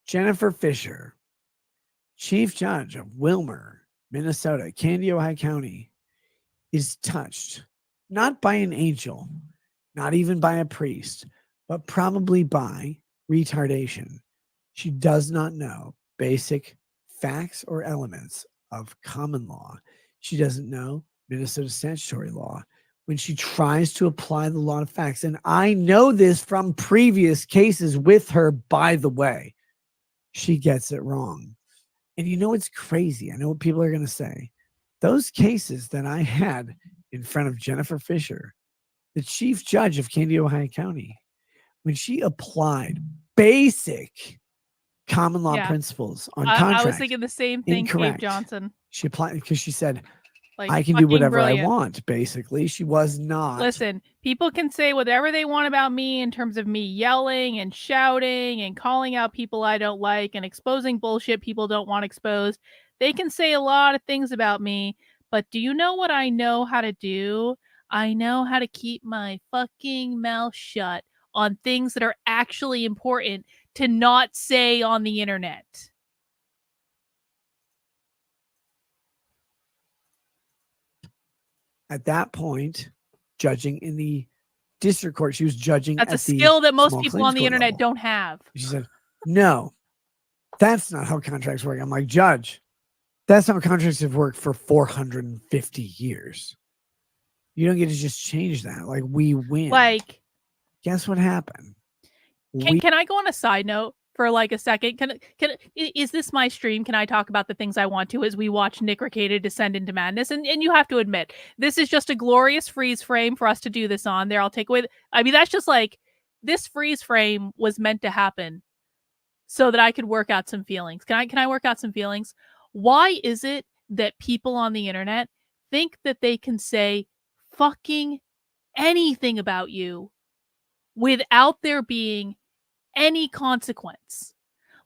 Jennifer Fisher, Chief Judge of Wilmer, Minnesota, Candiota County, is touched not by an angel, not even by a priest, but probably by retardation. She does not know basic facts or elements of common law. She doesn't know Minnesota statutory law. When she tries to apply the law to facts, and I know this from previous cases with her, by the way, she gets it wrong. And you know, it's crazy. I know what people are going to say. Those cases that I had in front of Jennifer Fisher, the chief judge of Candiota County, when she applied basic common law principles on contract. I was thinking the same thing, incorrect. Dave Johnson. She applied because she said, like, I can do whatever brilliant. I want, basically. She was not. Listen, people can say whatever they want about me in terms of me yelling and shouting and calling out people I don't like and exposing bullshit people don't want exposed. They can say a lot of things about me, but do you know what I know how to do? I know how to keep my fucking mouth shut on things that are actually important to not say on the internet. At that point, judging in the district court, she was judging. That's at a skill that most small people claims on the court internet level. don't have. She said, no, that's not how contracts work. I'm like, Judge, that's how contracts have worked for 450 years. You don't get to just change that. Like, we win. Like, guess what happened? Can I go on a side note for like a second? Is this my stream? Can I talk about the things I want to as we watch Nick Rekieta descend into madness? And you have to admit, this is just a glorious freeze frame for us to do this on. There, I'll take away. I mean, that's just like, this freeze frame was meant to happen so that I could work out some feelings. Can I work out some feelings? Why is it that people on the internet think that they can say fucking anything about you without there being any consequence?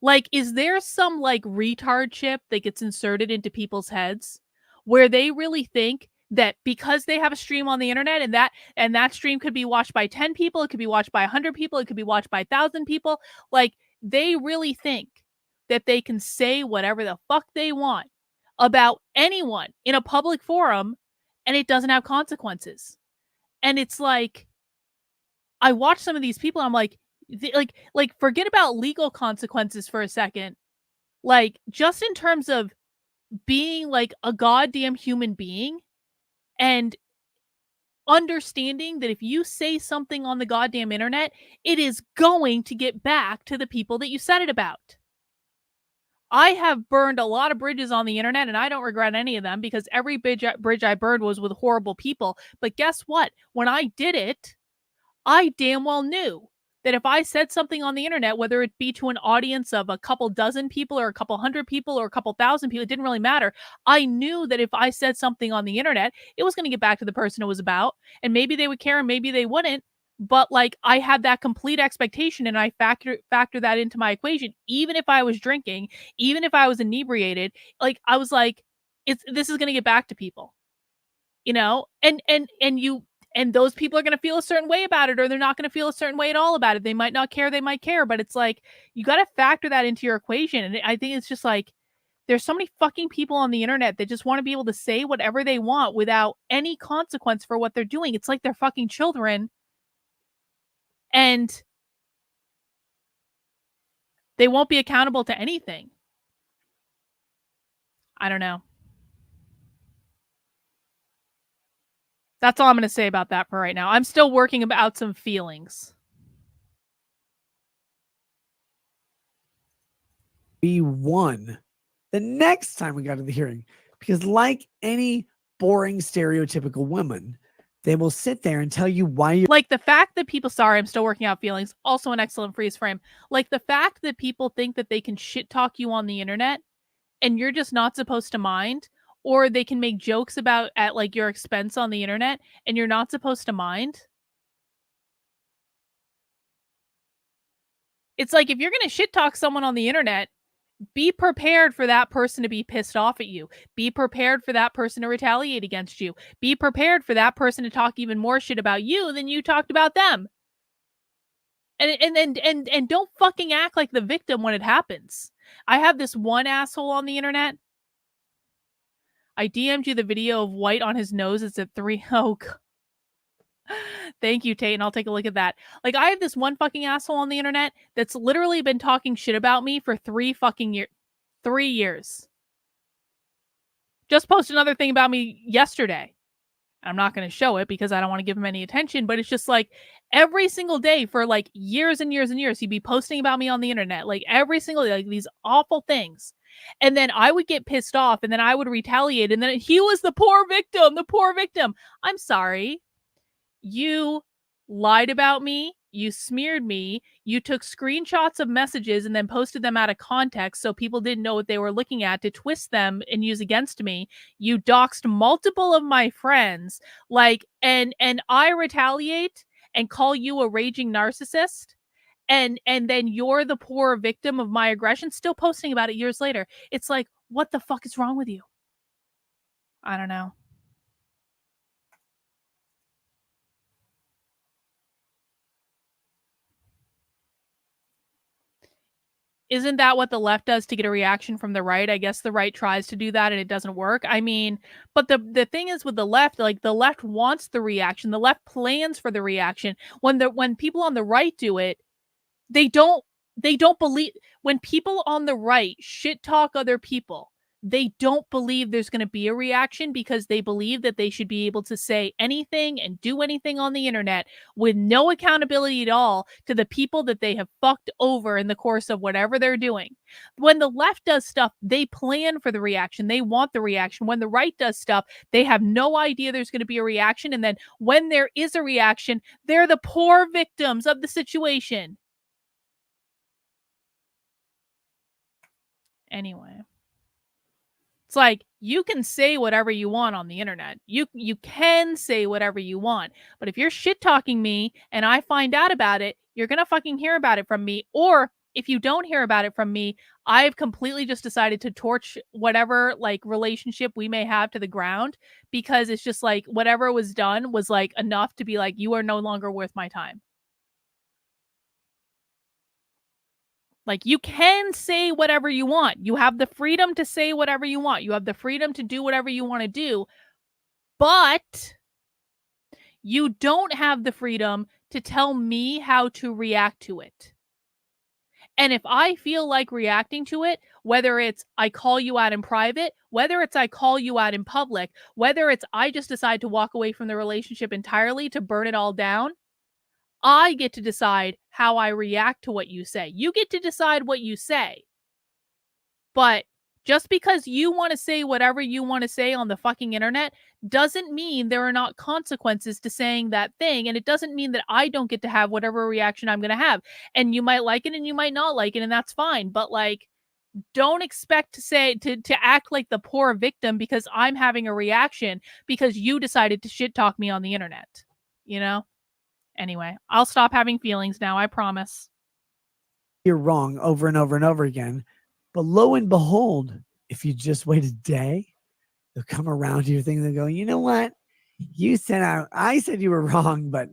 Like, is there some like retard chip that gets inserted into people's heads where they really think that because they have a stream on the internet and that stream could be watched by 10 people, it could be watched by 100 people, it could be watched by 1,000 people, like, they really think that they can say whatever the fuck they want about anyone in a public forum and it doesn't have consequences? And it's like, I watch some of these people, I'm like forget about legal consequences for a second. Like, just in terms of being like a goddamn human being and understanding that if you say something on the goddamn internet, it is going to get back to the people that you said it about. I have burned a lot of bridges on the internet and I don't regret any of them because every bridge I burned was with horrible people. But guess what? When I did it, I damn well knew that if I said something on the internet, whether it be to an audience of a couple dozen people or a couple hundred people or a couple thousand people, it didn't really matter. I knew that if I said something on the internet, it was going to get back to the person it was about. And maybe they would care and maybe they wouldn't. But like I had that complete expectation and I factor that into my equation. Even if I was drinking, even if I was inebriated, like I was like, this is going to get back to people, you know? And those people are going to feel a certain way about it, or they're not going to feel a certain way at all about it. They might not care. They might care, but it's like, you got to factor that into your equation. And I think it's just like, there's so many fucking people on the internet that just want to be able to say whatever they want without any consequence for what they're doing. It's like they're fucking children and they won't be accountable to anything. I don't know. That's all I'm going to say about that for right now. I'm still working about some feelings. We won the next time we got to the hearing because, like any boring stereotypical woman, they will sit there and tell you why you're like the fact that people, sorry, I'm still working out feelings. Also an excellent freeze frame. Like the fact that people think that they can shit talk you on the internet and you're just not supposed to mind, or they can make jokes about at like your expense on the internet and you're not supposed to mind. It's like, if you're going to shit talk someone on the internet, be prepared for that person to be pissed off at you. Be prepared for that person to retaliate against you. Be prepared for that person to talk even more shit about you than you talked about them. And don't fucking act like the victim when it happens. I have this one asshole on the internet. I DM'd you the video of white on his nose. It's at 3. Oh, thank you, Tate, and I'll take a look at that. Like, I have this one fucking asshole on the internet that's literally been talking shit about me for 3 fucking years. 3 years. Just posted another thing about me yesterday. I'm not going to show it because I don't want to give him any attention, but it's just like every single day for like years and years and years, he'd be posting about me on the internet, like every single day, like these awful things. And then I would get pissed off and then I would retaliate. And then he was the poor victim, the poor victim. I'm sorry. You lied about me. You smeared me. You took screenshots of messages and then posted them out of context so people didn't know what they were looking at to twist them and use against me. You doxed multiple of my friends, like, and I retaliate and call you a raging narcissist. And then you're the poor victim of my aggression, still posting about it years later. It's like, what the fuck is wrong with you? I don't know. Isn't that what the left does to get a reaction from the right? I guess the right tries to do that and it doesn't work. I mean, but the thing is with the left, like the left wants the reaction. The left plans for the reaction. When people on the right do it, they don't believe. When people on the right shit talk other people, they don't believe there's going to be a reaction because they believe that they should be able to say anything and do anything on the internet with no accountability at all to the people that they have fucked over in the course of whatever they're doing. When the left does stuff, they plan for the reaction. They want the reaction. When the right does stuff, they have no idea there's going to be a reaction. And then when there is a reaction, they're the poor victims of the situation. Anyway. It's like, you can say whatever you want on the internet. You can say whatever you want. But if you're shit talking me and I find out about it, you're going to fucking hear about it from me. Or if you don't hear about it from me, I've completely just decided to torch whatever like relationship we may have to the ground, because it's just like whatever was done was like enough to be like, you are no longer worth my time. Like, you can say whatever you want. You have the freedom to say whatever you want. You have the freedom to do whatever you want to do. But you don't have the freedom to tell me how to react to it. And if I feel like reacting to it, whether it's I call you out in private, whether it's I call you out in public, whether it's I just decide to walk away from the relationship entirely to burn it all down, I get to decide how I react to what you say. You get to decide what you say. But just because you want to say whatever you want to say on the fucking internet doesn't mean there are not consequences to saying that thing. And it doesn't mean that I don't get to have whatever reaction I'm going to have. And you might like it and you might not like it, and that's fine. But like, don't expect to say to act like the poor victim because I'm having a reaction because you decided to shit talk me on the internet. You know? Anyway, I'll stop having feelings now, I promise. You're wrong over and over and over again. But lo and behold, if you just wait a day, they'll come around to your thing and they'll go, you know what? You said I said you were wrong, but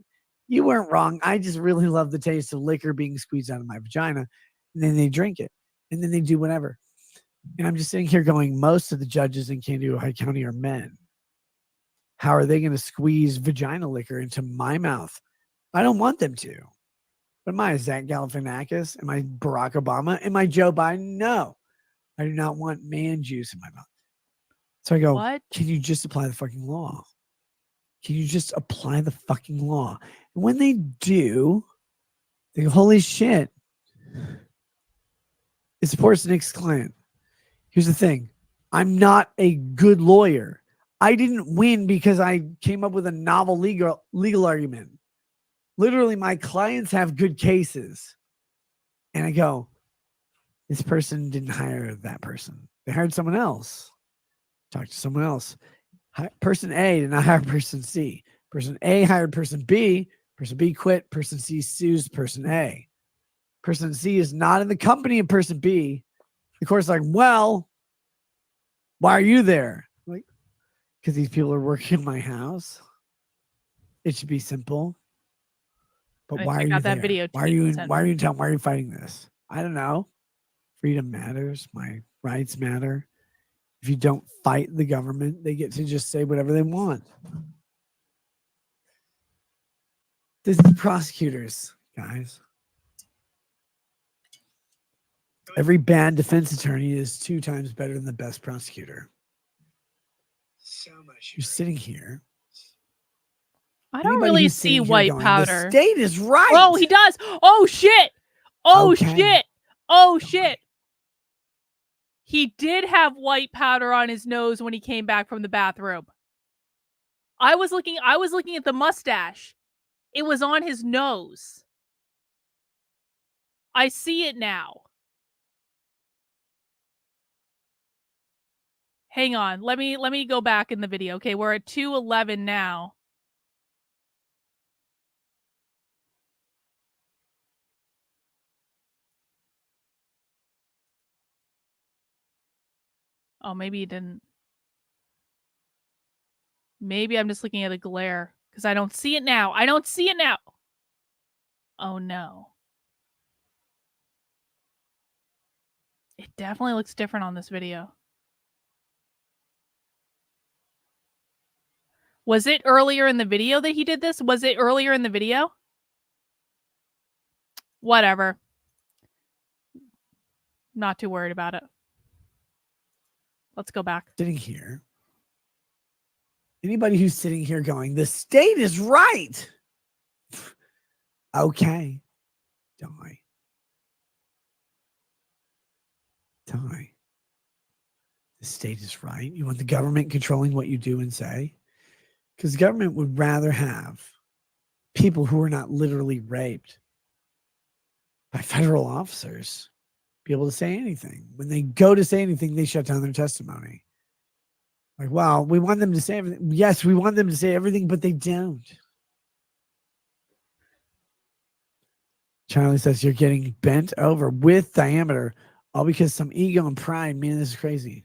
you weren't wrong. I just really love the taste of liquor being squeezed out of my vagina. And then they drink it. And then they do whatever. And I'm just sitting here going, most of the judges in Kansas County are men. How are they going to squeeze vagina liquor into my mouth? I don't want them to. But am I Zach Galifianakis? Am I Barack Obama? Am I Joe Biden? No. I do not want man juice in my mouth. So I go, What? Can you just apply the fucking law? Can you just apply the fucking law? And when they do, they go, holy shit. It supports Nick's client. Here's the thing. I'm not a good lawyer. I didn't win because I came up with a novel legal argument. Literally, my clients have good cases. And I go, this person didn't hire that person. They hired someone else. Talk to someone else. Person A did not hire person C. Person A hired person B. Person B quit. Person C sues person A. Person C is not in the company of person B. The court's like, well, why are you there? Like, because these people are working in my house. It should be simple. But why are you there? Video why are you fighting this? I don't know. Freedom matters. My rights matter. If you don't fight the government, they get to just say whatever they want. This is prosecutors, guys. Every bad defense attorney is 2 times better than the best prosecutor. So much. You're sitting here. I don't really see white powder. The state is right. Oh, he does. Oh, shit. Oh, Okay. shit. Oh, shit. He did have white powder on his nose when he came back from the bathroom. I was looking at the mustache. It was on his nose. I see it now. Hang on. Let me go back in the video. Okay, we're at 2:11 now. Oh, maybe he didn't. Maybe I'm just looking at a glare because I don't see it now. I don't see it now. Oh, no. It definitely looks different on this video. Was it earlier in the video that he did this? Was it earlier in the video? Whatever. Not too worried about it. Let's go back. Sitting here. Anybody who's sitting here going, the state is right. Okay. Die. Die. The state is right. You want the government controlling what you do and say? Because the government would rather have people who are not literally raped by federal officers be able to say anything. When they go to say anything, they shut down their testimony. Like, wow, we want them to say everything. Yes, we want them to say everything, but they don't. Charlie says you're getting bent over with diameter, all because some ego and pride. Man, this is crazy.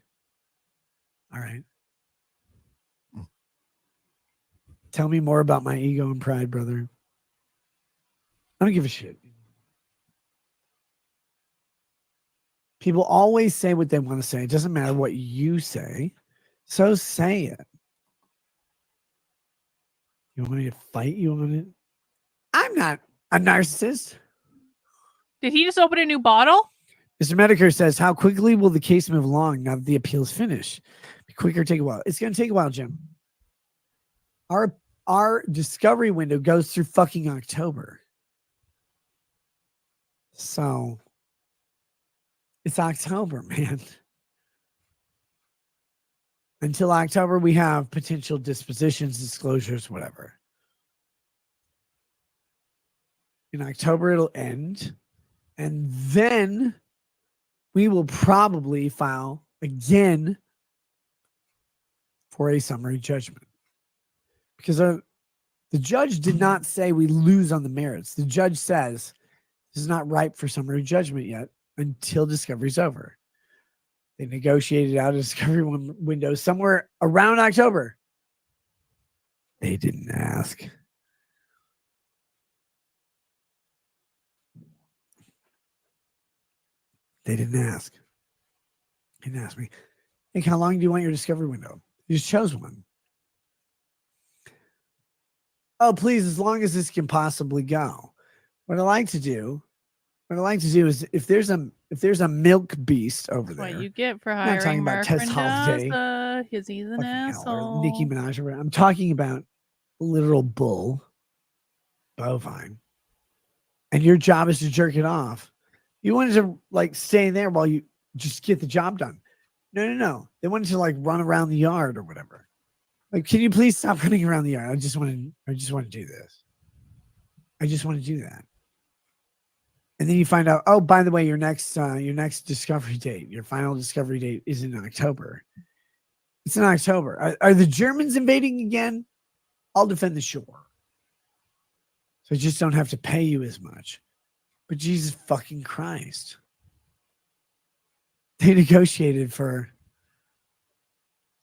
All right. Tell me more about my ego and pride, brother. I don't give a shit. People always say what they want to say. It doesn't matter what you say. So say it. You want me to fight you on it? I'm not a narcissist. Did he just open a new bottle? Mr. Medicare says, how quickly will the case move along now that the appeal's finished? Be quicker, take a while. It's going to take a while, Jim. Our discovery window goes through fucking October. So it's October, man. Until October, we have potential dispositions, disclosures, whatever. In October, it'll end. And then we will probably file again for a summary judgment. Because the judge did not say we lose on the merits. The judge says this is not ripe for summary judgment yet until discovery's over. They negotiated out a discovery window somewhere around October. They didn't ask. They didn't ask. They didn't ask me. Hey, how long do you want your discovery window? You just chose one. Oh, please, as long as this can possibly go. What I like to do is if there's a milk beast over there. What you get for I'm not talking hiring about Mark Tess Holiday. Mendoza, because he's an Fucking hell, or asshole. Nicki Minaj. Or whatever. I'm talking about literal bull, bovine, and your job is to jerk it off. You wanted to like stay there while you just get the job done. No. They wanted to like run around the yard or whatever. Like, can you please stop running around the yard? I just want to do this. I just want to do that. And then you find out, oh, by the way, your next discovery date, your final discovery date is in October. It's in October. Are the Germans invading again? I'll defend the shore. So I just don't have to pay you as much. But Jesus fucking Christ. They negotiated for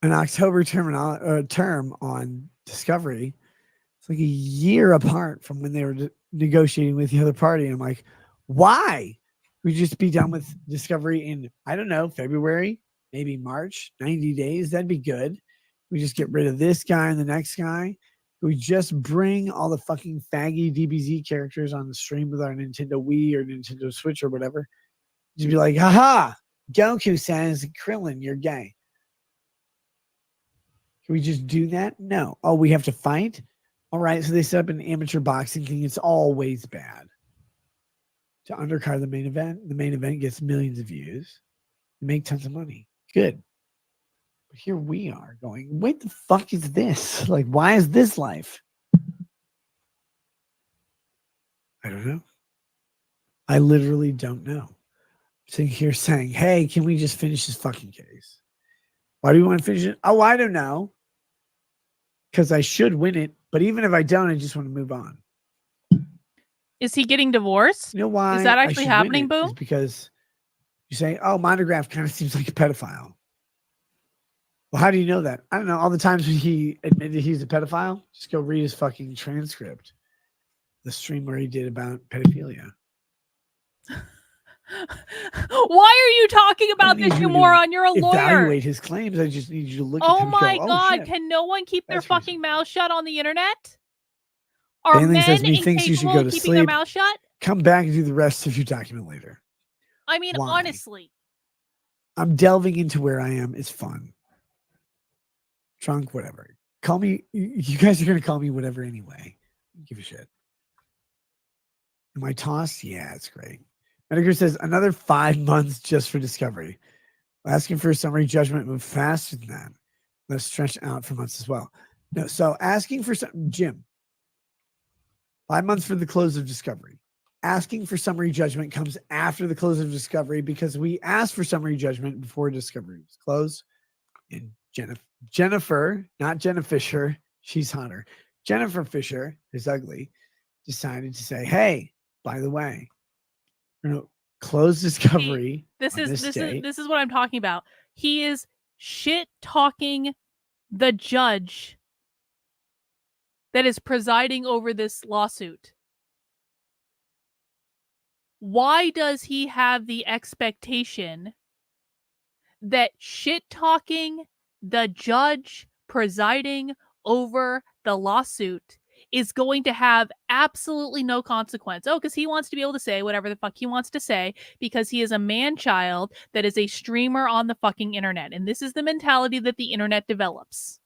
an October term on discovery. It's like a year apart from when they were negotiating with the other party. And I'm like, why? We just be done with discovery in, I don't know, February, maybe March, 90 days. That'd be good. We just get rid of this guy and the next guy. We just bring all the fucking faggy DBZ characters on the stream with our Nintendo Wii or Nintendo Switch or whatever. Just be like, haha, Goku says, Krillin, you're gay. Can we just do that? No. Oh, we have to fight? All right, so they set up an amateur boxing thing. It's always bad. To undercard the main event gets millions of views. They make tons of money. Good. But here we are going, what the fuck is this? Like, why is this life? I don't know. I literally don't know. I'm sitting here saying, hey, can we just finish this fucking case? Why do you want to finish it? Oh, I don't know. Because I should win it. But even if I don't, I just want to move on. Is he getting divorced? You know why? Is that actually happening, Boo? Is because you say, oh, Monograph kind of seems like a pedophile. Well, how do you know that? I don't know. All the times when he admitted he's a pedophile, just go read his fucking transcript. The stream where he did about pedophilia. Why are you talking about this, you moron? You're a lawyer. Evaluate his claims. I just need you to look at Oh him my and go, God. shit. Can no one keep their That's fucking mouth shut on the internet? Are Bailey men says he thinks you should incapable go of to keeping their sleep. mouth shut? Come back and do the rest of your document later. I mean, Why? honestly. I'm delving into where I am. It's fun. Drunk, whatever. Call me. You guys are going to call me whatever anyway. Give a shit. Am I tossed? Yeah, it's great. Medicare says another 5 months just for discovery. Asking for a summary judgment move faster than that. Let's stretch out for months as well. No, so asking for Jim, 5 months for the close of discovery. Asking for summary judgment comes after the close of discovery because we asked for summary judgment before discovery was closed. And Jennifer, not Jenna Fisher, she's hotter. Jennifer Fisher is ugly. Decided to say, hey, by the way, close discovery. This is what I'm talking about. He is shit talking the judge that is presiding over this lawsuit. Why does he have the expectation that shit talking the judge presiding over the lawsuit is going to have absolutely no consequence. Oh, because he wants to be able to say whatever the fuck he wants to say because he is a man child that is a streamer on the fucking internet. And this is the mentality that the internet develops.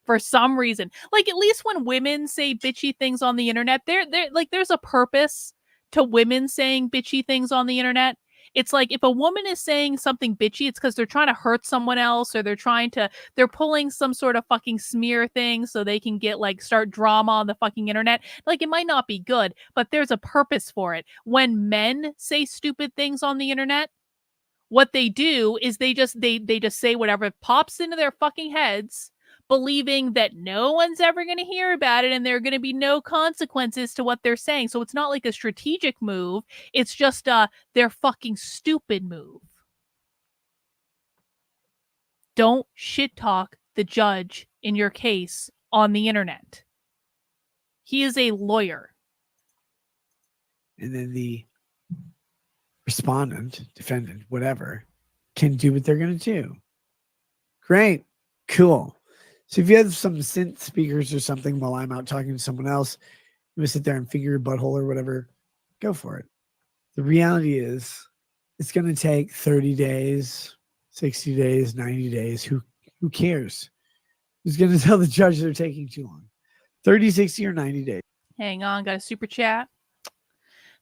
For some reason. Like, at least when women say bitchy things on the internet, there's a purpose to women saying bitchy things on the internet. It's like if a woman is saying something bitchy, it's because they're trying to hurt someone else, or they're pulling some sort of fucking smear thing so they can get like start drama on the fucking internet. Like, it might not be good, but there's a purpose for it. When men say stupid things on the internet, what they do is they just say whatever pops into their fucking heads, believing that no one's ever going to hear about it and there are going to be no consequences to what they're saying. So it's not like a strategic move. It's just their fucking stupid move. Don't shit talk the judge in your case on the internet. He is a lawyer. And then the respondent, defendant, whatever, can do what they're going to do. Great. Cool. So if you have some synth speakers or something while I'm out talking to someone else, you want to sit there and finger your butthole or whatever, go for it. The reality is it's going to take 30 days, 60 days, 90 days. Who cares? Who's going to tell the judge they're taking too long? 30, 60, or 90 days. Hang on, got a super chat.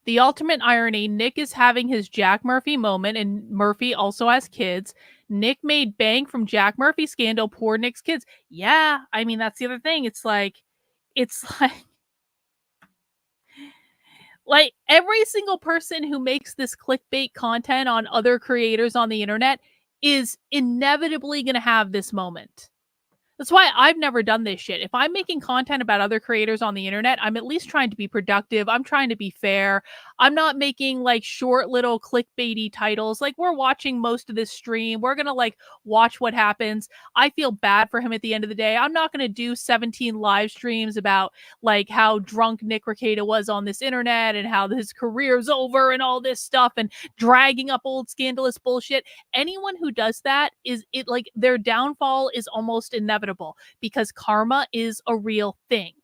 The ultimate irony, Nick is having his Jack Murphy moment, and Murphy also has kids. Nick made bank from Jack Murphy scandal, poor Nick's kids. Yeah, I mean, that's the other thing. It's like every single person who makes this clickbait content on other creators on the internet is inevitably going to have this moment. That's why I've never done this shit. If I'm making content about other creators on the internet, I'm at least trying to be productive. I'm trying to be fair. I'm not making like short little clickbaity titles. Like, we're watching most of this stream. We're going to like watch what happens. I feel bad for him at the end of the day. I'm not going to do 17 live streams about like how drunk Nick Rekieta was on this internet and how his career's over and all this stuff and dragging up old scandalous bullshit. Anyone who does that their downfall is almost inevitable because karma is a real thing.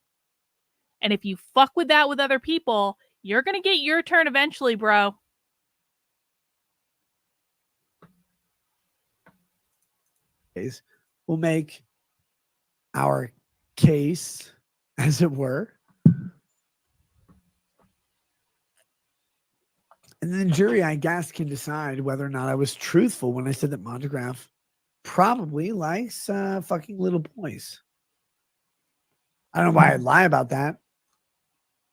And if you fuck with that with other people, you're going to get your turn eventually, bro. We'll make our case, as it were. And then the jury, I guess, can decide whether or not I was truthful when I said that Monograph probably likes fucking little boys. I don't know why I'd lie about that.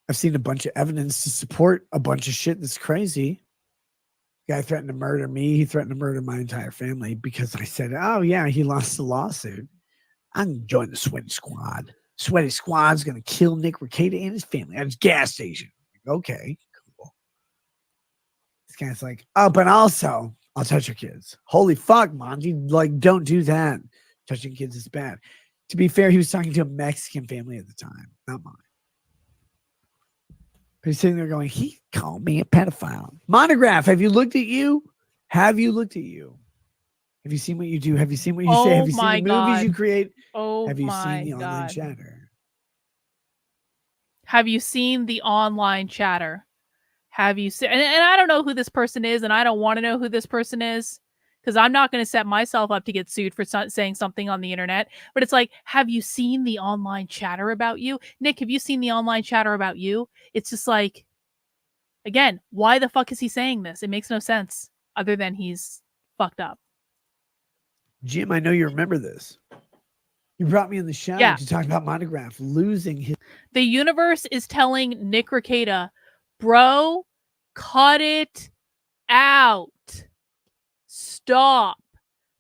I've seen a bunch of evidence to support a bunch of shit that's crazy. The guy threatened to murder me. He threatened to murder my entire family because I said, oh, yeah, he lost the lawsuit. I'm going to join the Sweaty Squad. Sweaty Squad's going to kill Nick Rekieta and his family at his gas station. Okay, cool. This guy's like, oh, but also, I'll touch your kids. Holy fuck, Monty. Like, don't do that. Touching kids is bad. To be fair, he was talking to a Mexican family at the time, not mine. But he's sitting there going, he called me a pedophile. Monograph, have you looked at you? Have you looked at you? Have you seen what you do? Have you seen what you say? Have you seen the movies you create? Have you seen the online chatter? Have you seen the online chatter? Have you seen, and I don't know who this person is, and I don't want to know who this person is, because I'm not going to set myself up to get sued for saying something on the internet. But it's like, have you seen the online chatter about you? Nick, have you seen the online chatter about you? It's just like, again, why the fuck is he saying this? It makes no sense other than he's fucked up. Jim, I know you remember this. You brought me on the show to talk about Monograph losing his. The universe is telling Nick Rekieta, bro, cut it out. Stop.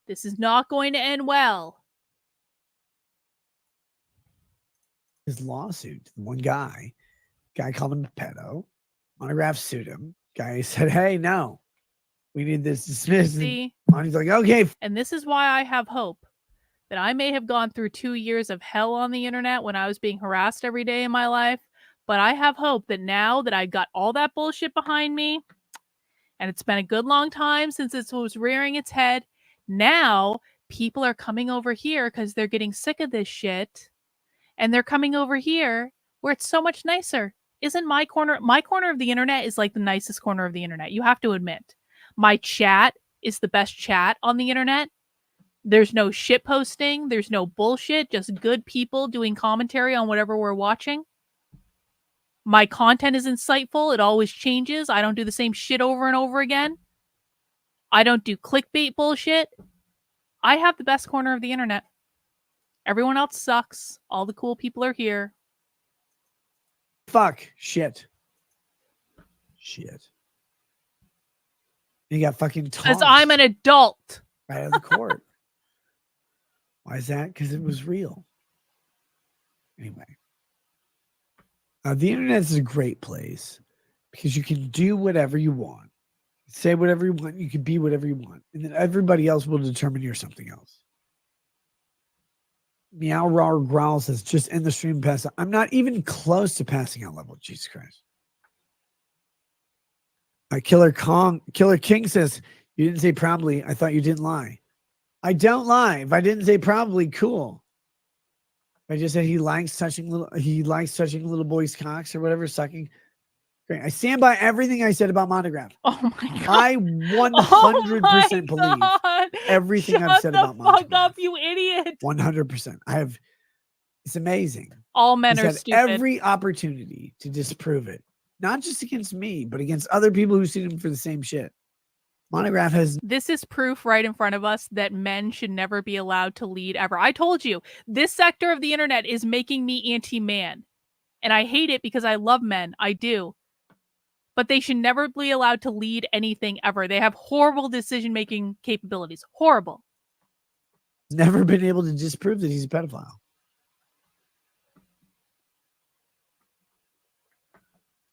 This is not going to end well. His lawsuit, one guy called him a pedo. Monograph sued him. Guy said, hey, no, we need this dismissed. See? He's like, okay. And this is why I have hope that I may have gone through 2 years of hell on the internet when I was being harassed every day in my life. But I have hope that now that I got all that bullshit behind me, and it's been a good long time since it was rearing its head, now people are coming over here because they're getting sick of this shit. And they're coming over here where it's so much nicer. Isn't my corner of the internet is like the nicest corner of the internet. You have to admit. My chat is the best chat on the internet. There's no shit posting. There's no bullshit. Just good people doing commentary on whatever we're watching. My content is insightful. It always changes. I don't do the same shit over and over again. I don't do clickbait bullshit. I have the best corner of the internet. Everyone else sucks. All the cool people are here. Fuck. Shit. You got fucking Because I'm an adult. right out of the court. Why is that? Because it was real. Anyway. The internet is a great place because you can do whatever you want. Say whatever you want. You can be whatever you want. And then everybody else will determine you're something else. Meow Raw Growl says, just end the stream pass. I'm not even close to passing out level. Jesus Christ. Killer King says, you didn't say probably. I thought you didn't lie. I don't lie. If I didn't say probably, cool. I just said he likes touching little boys' cocks or whatever, sucking. Great. I stand by everything I said about Monograph. Oh my god. I 100% believe everything I've said about Monograph. Fuck up, you idiot. 100%. It's amazing. All men He's are had stupid. every opportunity to disprove it. Not just against me, but against other people who seen him for the same shit. Monograph has. This is proof right in front of us that men should never be allowed to lead ever. I told you, this sector of the internet is making me anti-man. And I hate it because I love men. I do. But they should never be allowed to lead anything ever. They have horrible decision-making capabilities. Horrible. Never been able to disprove that he's a pedophile.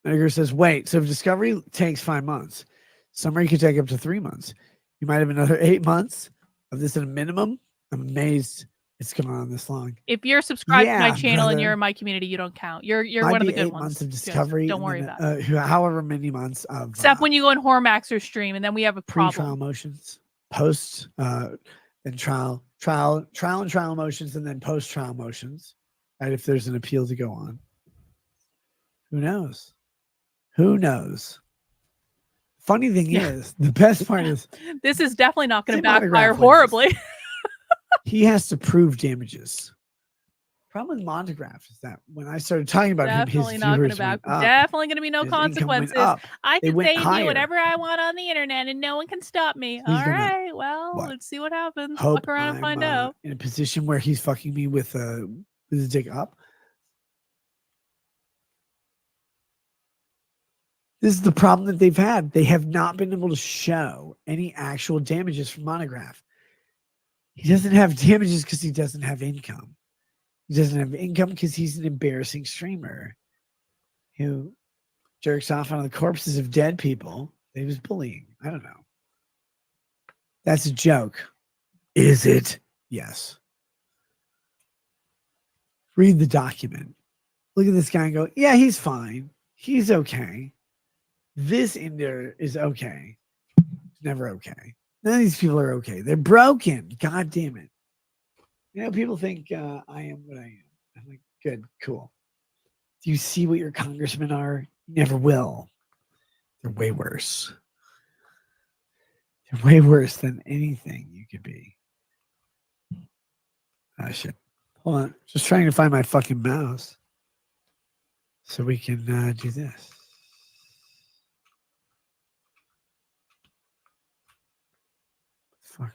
Edgar says, wait, so if discovery takes 5 months, summary could take up to 3 months. You might have another 8 months of this at a minimum. I'm amazed it's gone on this long. If you're subscribed to my channel brother. And you're in my community, you don't count. You're Might one of the be good 8 ones. months of discovery. Don't worry about it. However many months of Except when you go in Hormaxer stream, and then we have a problem. Pre-trial motions, post, then trial and trial motions, and then post-trial motions. Right, if there's an appeal to go on. Who knows? Who knows? Funny thing is, the best part is this is definitely not going to Monograph backfire wins. horribly. He has to prove damages. Problem with Monograph is that when I started talking about Definitely him, his not going viewers to back. went up. Definitely going to be no His income went consequences. up. I They can went say and do higher. whatever I want on the internet, and no one can stop me. All gonna- right, well, what? let's see what happens. Hope Fuck around and find I'm, out. in a position where he's fucking me with his dick up. This is the problem that they've had. They have not been able to show any actual damages from Monograph. He doesn't have damages because he doesn't have income. He doesn't have income because he's an embarrassing streamer who jerks off on the corpses of dead people that he was bullying. I don't know. That's a joke. Is it? Yes. Read the document. Look at this guy and go, yeah, he's fine. He's okay. This Inder is okay. Never okay. None of these people are okay. They're broken. God damn it. You know, people think I am what I am. I'm like, good, cool. Do you see what your congressmen are? You never will. They're way worse. They're way worse than anything you could be. Ah, shit. Hold on. Just trying to find my fucking mouse so we can do this. Fuck.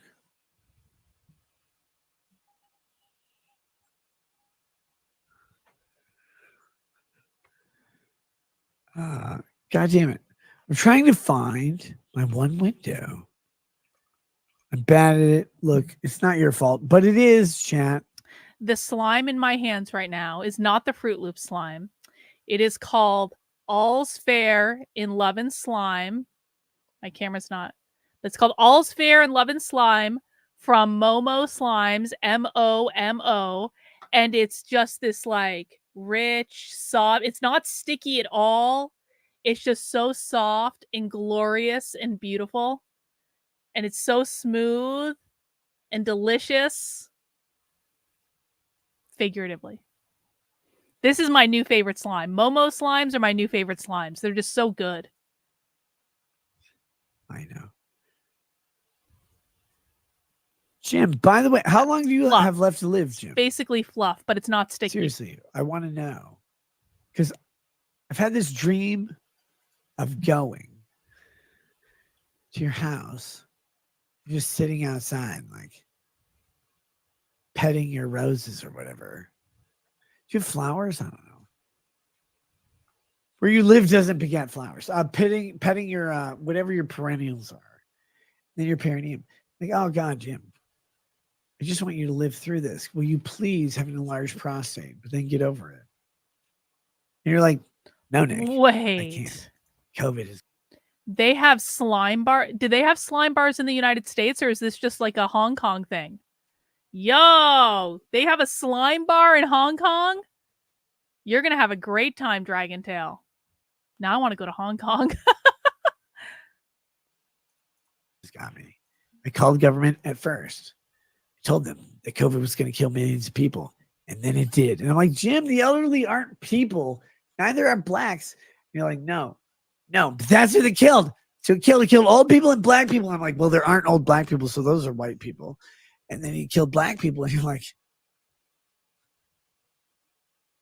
God damn it. I'm trying to find my one window. I'm bad at it. Look, it's not your fault, but it is, chat. The slime in my hands right now is not the Fruit Loop slime. It is called All's Fair in Love and Slime. My camera's not. It's called All's Fair in Love and Slime from Momo Slimes, MOMO. And it's just this like rich, soft. It's not sticky at all. It's just so soft and glorious and beautiful. And it's so smooth and delicious. Figuratively. This is my new favorite slime. Momo slimes are my new favorite slimes. They're just so good. I know. Jim, by the way, how long do you Fluff. have left to live, Jim? Basically fluff, but it's not sticky. Seriously, I want to know. Because I've had this dream of going to your house, just sitting outside, like petting your roses or whatever. Do you have flowers? I don't know. Where you live doesn't beget flowers. Petting your whatever your perennials are. Then your perineum. Like, oh God, Jim, I just want you to live through this. Will you please have an enlarged prostate, but then get over it? And you're like, no, Nick. I Wait. can't. COVID is. They have slime bar. Do they have slime bars in the United States, or is this just like a Hong Kong thing? Yo, they have a slime bar in Hong Kong? You're going to have a great time, Dragon Tail. Now I want to go to Hong Kong. Got me. I called government at first. I told them that COVID was going to kill millions of people. And then it did. And I'm like, Jim, the elderly aren't people. Neither are blacks. And you're like, no, but that's who they killed. So it killed old people and black people. I'm like, well, there aren't old black people. So those are white people. And then he killed black people. And you're like,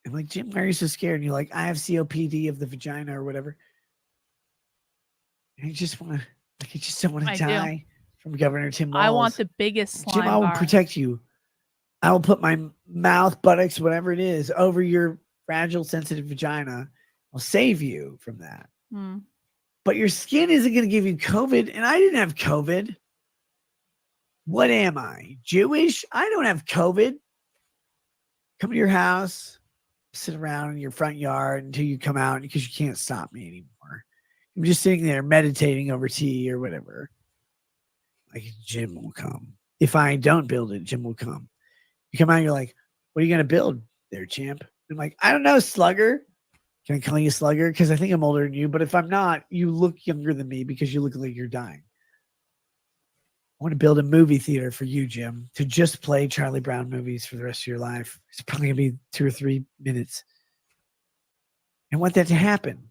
I'm like, Jim, why are you so scared? And you're like, I have COPD of the vagina or whatever. And you just want to. Like, you just don't want to die from Governor Tim Walz. I want the biggest slime Jim, I will bar. protect you. I will put my mouth, buttocks, whatever it is, over your fragile, sensitive vagina. I'll save you from that. But your skin isn't going to give you COVID, and I didn't have COVID. What am I? Jewish? I don't have COVID. Come to your house, sit around in your front yard until you come out because you can't stop me anymore. I'm just sitting there meditating over tea or whatever. Like, Jim will come. If I don't build it, Jim will come. You come out and you're like, what are you going to build there, champ? I'm like, I don't know, Slugger. Can I call you Slugger? Because I think I'm older than you. But if I'm not, you look younger than me because you look like you're dying. I want to build a movie theater for you, Jim, to just play Charlie Brown movies for the rest of your life. It's probably going to be 2 or 3 minutes. I want that to happen.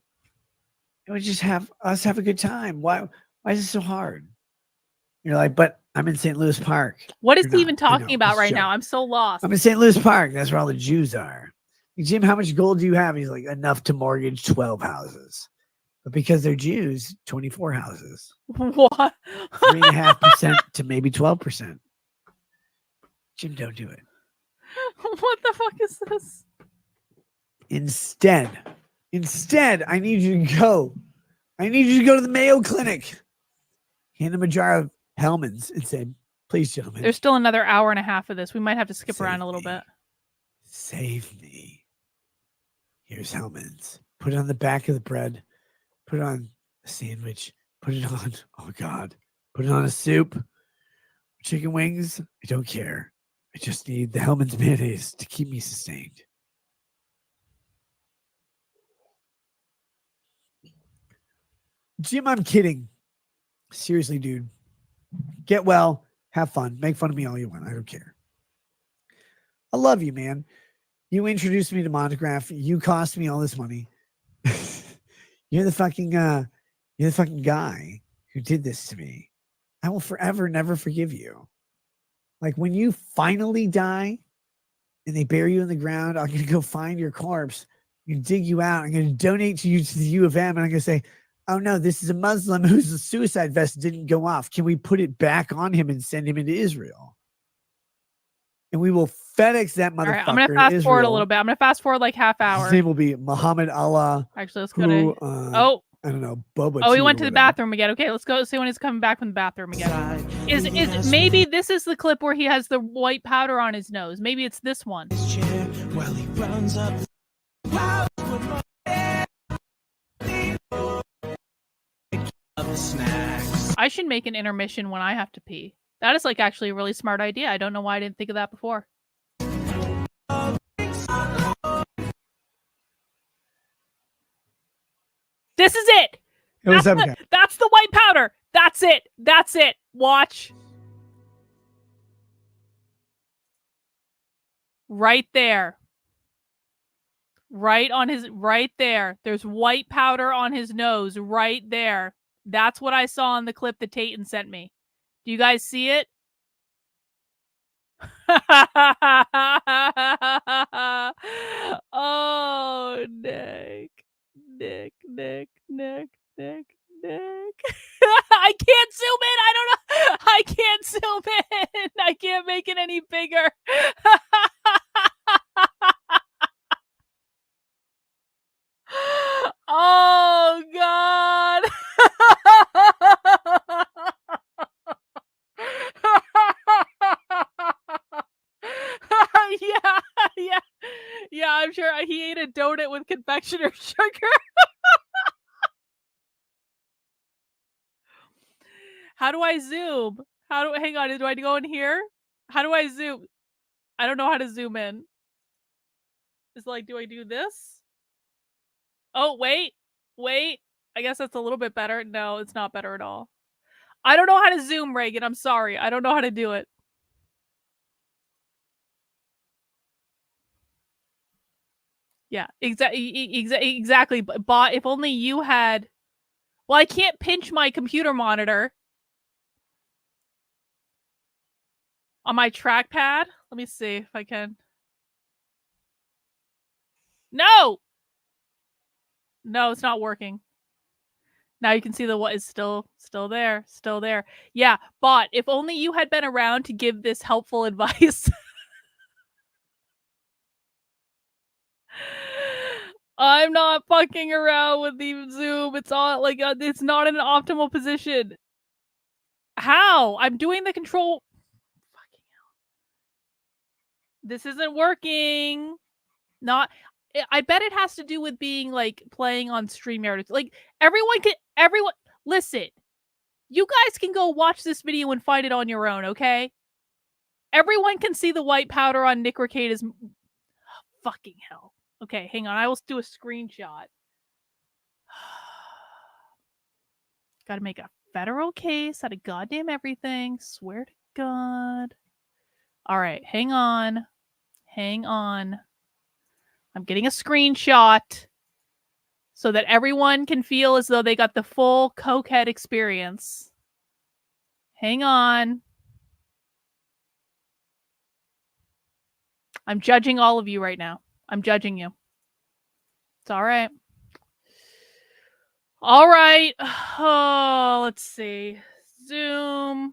And we just have us have a good time. Why is it so hard? You're like, but I'm in St. Louis Park. What is he even talking about right now? I'm so lost. I'm in St. Louis Park. That's where all the Jews are. Jim, how much gold do you have? He's like, enough to mortgage 12 houses. But because they're Jews, 24 houses. What? 3.5% to maybe 12%. Jim, don't do it. What the fuck is this? Instead, I need you to go. I need you to go to the Mayo Clinic. Hand him a jar of Hellman's and say, please, gentlemen. There's still another hour and a half of this. We might have to skip around a little bit. Save me. Here's Hellman's. Put it on the back of the bread. Put it on a sandwich. Put it on, oh God. Put it on a soup. Chicken wings. I don't care. I just need the Hellman's mayonnaise to keep me sustained. Jim, I'm kidding. Seriously, dude. Get well. Have fun. Make fun of me all you want. I don't care. I love you, man. You introduced me to Monograph. You cost me all this money. You're the fucking guy who did this to me. I will forever never forgive you. Like, when you finally die and they bury you in the ground, I'm going to go find your corpse and dig you out. I'm going to donate to you to the U of M, and I'm going to say, oh no, this is a Muslim whose suicide vest didn't go off. Can we put it back on him and send him into Israel? And we will FedEx that motherfucker. All right, I'm going to fast forward a little bit. I'm going to fast forward like half hour. His name will be Muhammad Allah. Actually, let's go to... I don't know. Boba. Oh, he went to the bathroom again. Okay, let's go see when he's coming back from the bathroom again. Is maybe this is the clip where he has the white powder on his nose? Maybe it's this one. I should make an intermission when I have to pee. That is like actually a really smart idea. I don't know why I didn't think of that before. This is it. That's the white powder. That's it. That's it. Watch. Right there. Right on his, right there. There's white powder on his nose right there. That's what I saw in the clip that Tayton sent me. Do you guys see it? Oh, Nick. Nick. I can't zoom in. I don't know. I can't zoom in. I can't make it any bigger. Oh, God. Yeah, I'm sure he ate a donut with confectioner sugar. How do I zoom? Hang on, do I go in here? How do I zoom? I don't know how to zoom in. It's like, do I do this? Oh, wait. I guess that's a little bit better. No, it's not better at all. I don't know how to zoom, Reagan. I'm sorry. I don't know how to do it. Yeah, exactly. But if only you had. Well, I can't pinch my computer monitor on my trackpad. Let me see if I can. No, it's not working. Now you can see the what is still there. Yeah, but if only you had been around to give this helpful advice. I'm not fucking around with the zoom. It's all like it's not in an optimal position. How? I'm doing the control. Fucking hell. This isn't working. Not. I bet it has to do with being like playing on StreamYard. Like everyone. Listen. You guys can go watch this video and find it on your own, okay? Everyone can see the white powder on Nick Rekieta's. Fucking hell. Okay, hang on. I will do a screenshot. Gotta make a federal case out of goddamn everything. Swear to God. All right, hang on. I'm getting a screenshot so that everyone can feel as though they got the full cokehead experience. Hang on. I'm judging all of you right now. I'm judging you. It's all right. All right. Oh, let's see. Zoom.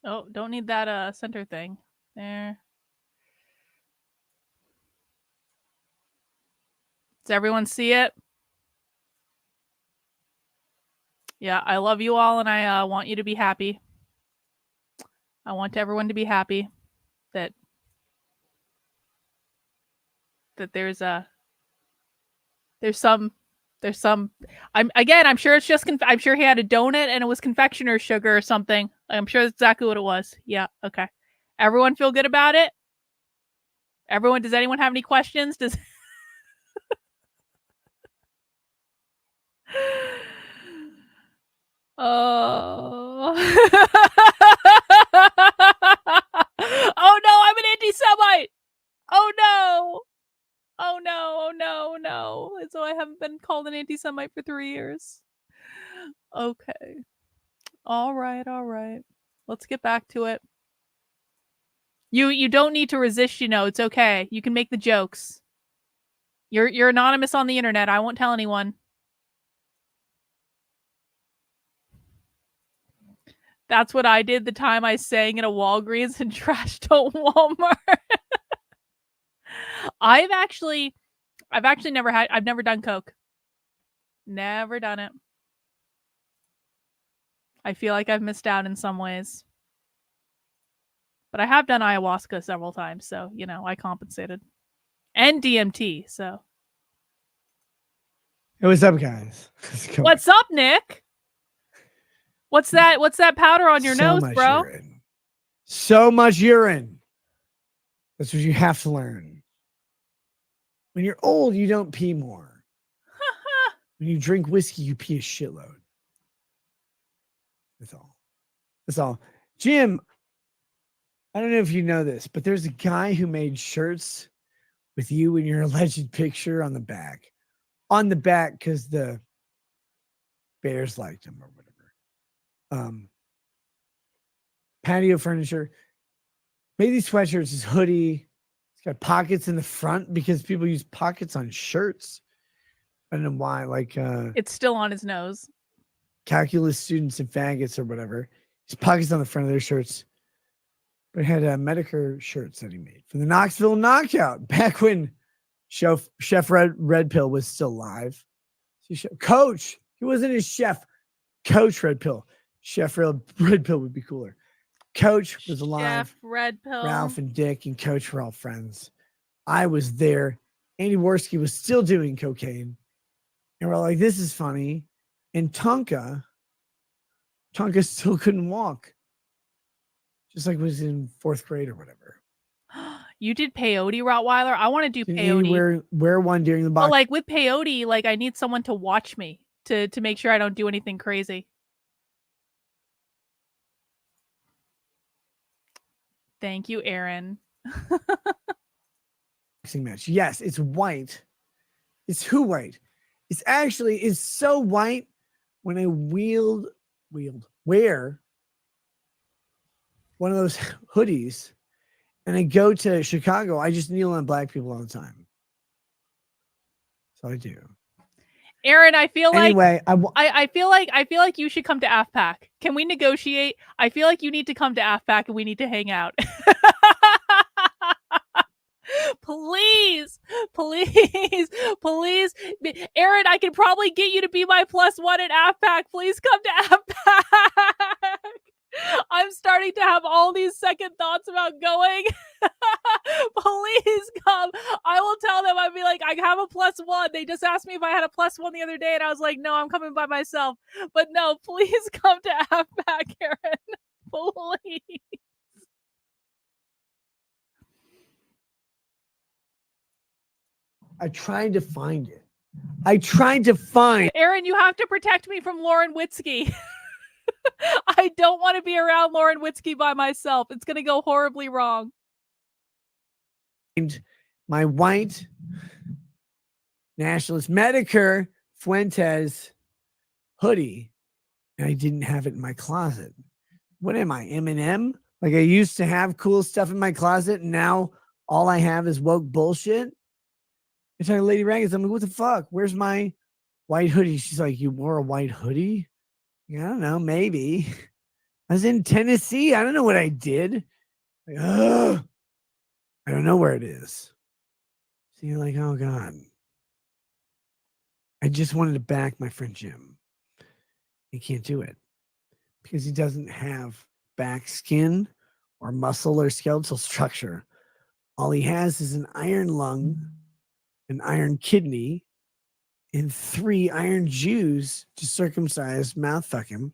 Oh, don't need that center thing. There. Does everyone see it? Yeah, I love you all and I want you to be happy. I want everyone to be happy that there's some I'm sure it's just I'm sure he had a donut and it was confectioner's sugar or something. I'm sure that's exactly what it was. Yeah, okay. Everyone feel good about it? Does anyone have any questions? Oh. Oh no, I'm an anti-Semite. Oh no. So I haven't been called an anti-Semite for 3 years. Okay. All right. Let's get back to it. You don't need to resist, it's okay. You can make the jokes. You're anonymous on the internet. I won't tell anyone. That's what I did the time I sang in a Walgreens and trashed a Walmart. I've never done coke. Never done it. I feel like I've missed out in some ways. But I have done ayahuasca several times, so, I compensated. And DMT, so. Hey, what's up, guys? What's up, Nick? What's that powder on your nose, bro? Urine. So much urine. That's what you have to learn. When you're old, you don't pee more. When you drink whiskey, you pee a shitload. That's all. That's all. Jim, I don't know if you know this, but there's a guy who made shirts with you and your alleged picture on the back. On the back because the Bears liked him or whatever. Patio furniture. Made these sweatshirts, his hoodie. It's got pockets in the front because people use pockets on shirts. I don't know why. Like It's still on his nose. calculus students and faggots or whatever. His pockets on the front of their shirts. But it had Medicare shirts that he made from the Knoxville Knockout back when Chef Red Pill was still alive. Coach, he wasn't his chef. Coach Red Pill. Chef Red Pill would be cooler. Coach was alive. Chef Red Pill. Ralph and Dick and Coach were all friends. I was there. Andy Worski was still doing cocaine. And we're like, this is funny. And Tonka still couldn't walk. Just like was in 4th grade or whatever. You did peyote, Rottweiler? I want to do Did peyote. you wear one during the box? But like with peyote, like I need someone to watch me to make sure I don't do anything crazy. Thank you, Aaron. Boxing match. Yes, it's white. It's who white? It's so white when I wear one of those hoodies and I go to Chicago, I just kneel on black people all the time. So I do. Aaron, I feel like anyway, I feel like you should come to AFPAC. Can we negotiate? I feel like you need to come to AFPAC and we need to hang out. Please. Aaron, I can probably get you to be my +1 at AFPAC. Please come to AFPAC. I'm starting to have all these second thoughts about going. Please come. I will tell them. I'll be like, I have a +1. They just asked me if I had a +1 the other day, and I was like, no, I'm coming by myself. But no, please come to AFPAC, Aaron. Please. I tried to find it. Aaron, you have to protect me from Lauren Witzke. I don't want to be around Lauren Witzke by myself. It's going to go horribly wrong. My white nationalist Medicare Fuentes hoodie, and I didn't have it in my closet. What am I, Eminem? Like I used to have cool stuff in my closet, and now all I have is woke bullshit. I talking to Lady Raggers. I'm like, what the fuck? Where's my white hoodie? She's like, you wore a white hoodie? I don't know, maybe. I was in Tennessee. I don't know what I did. Like, I don't know where it is. So you're like, oh God. I just wanted to back my friend Jim. He can't do it because he doesn't have back skin or muscle or skeletal structure. All he has is an iron lung, an iron kidney, and 3 iron Jews to circumcise, mouth fuck him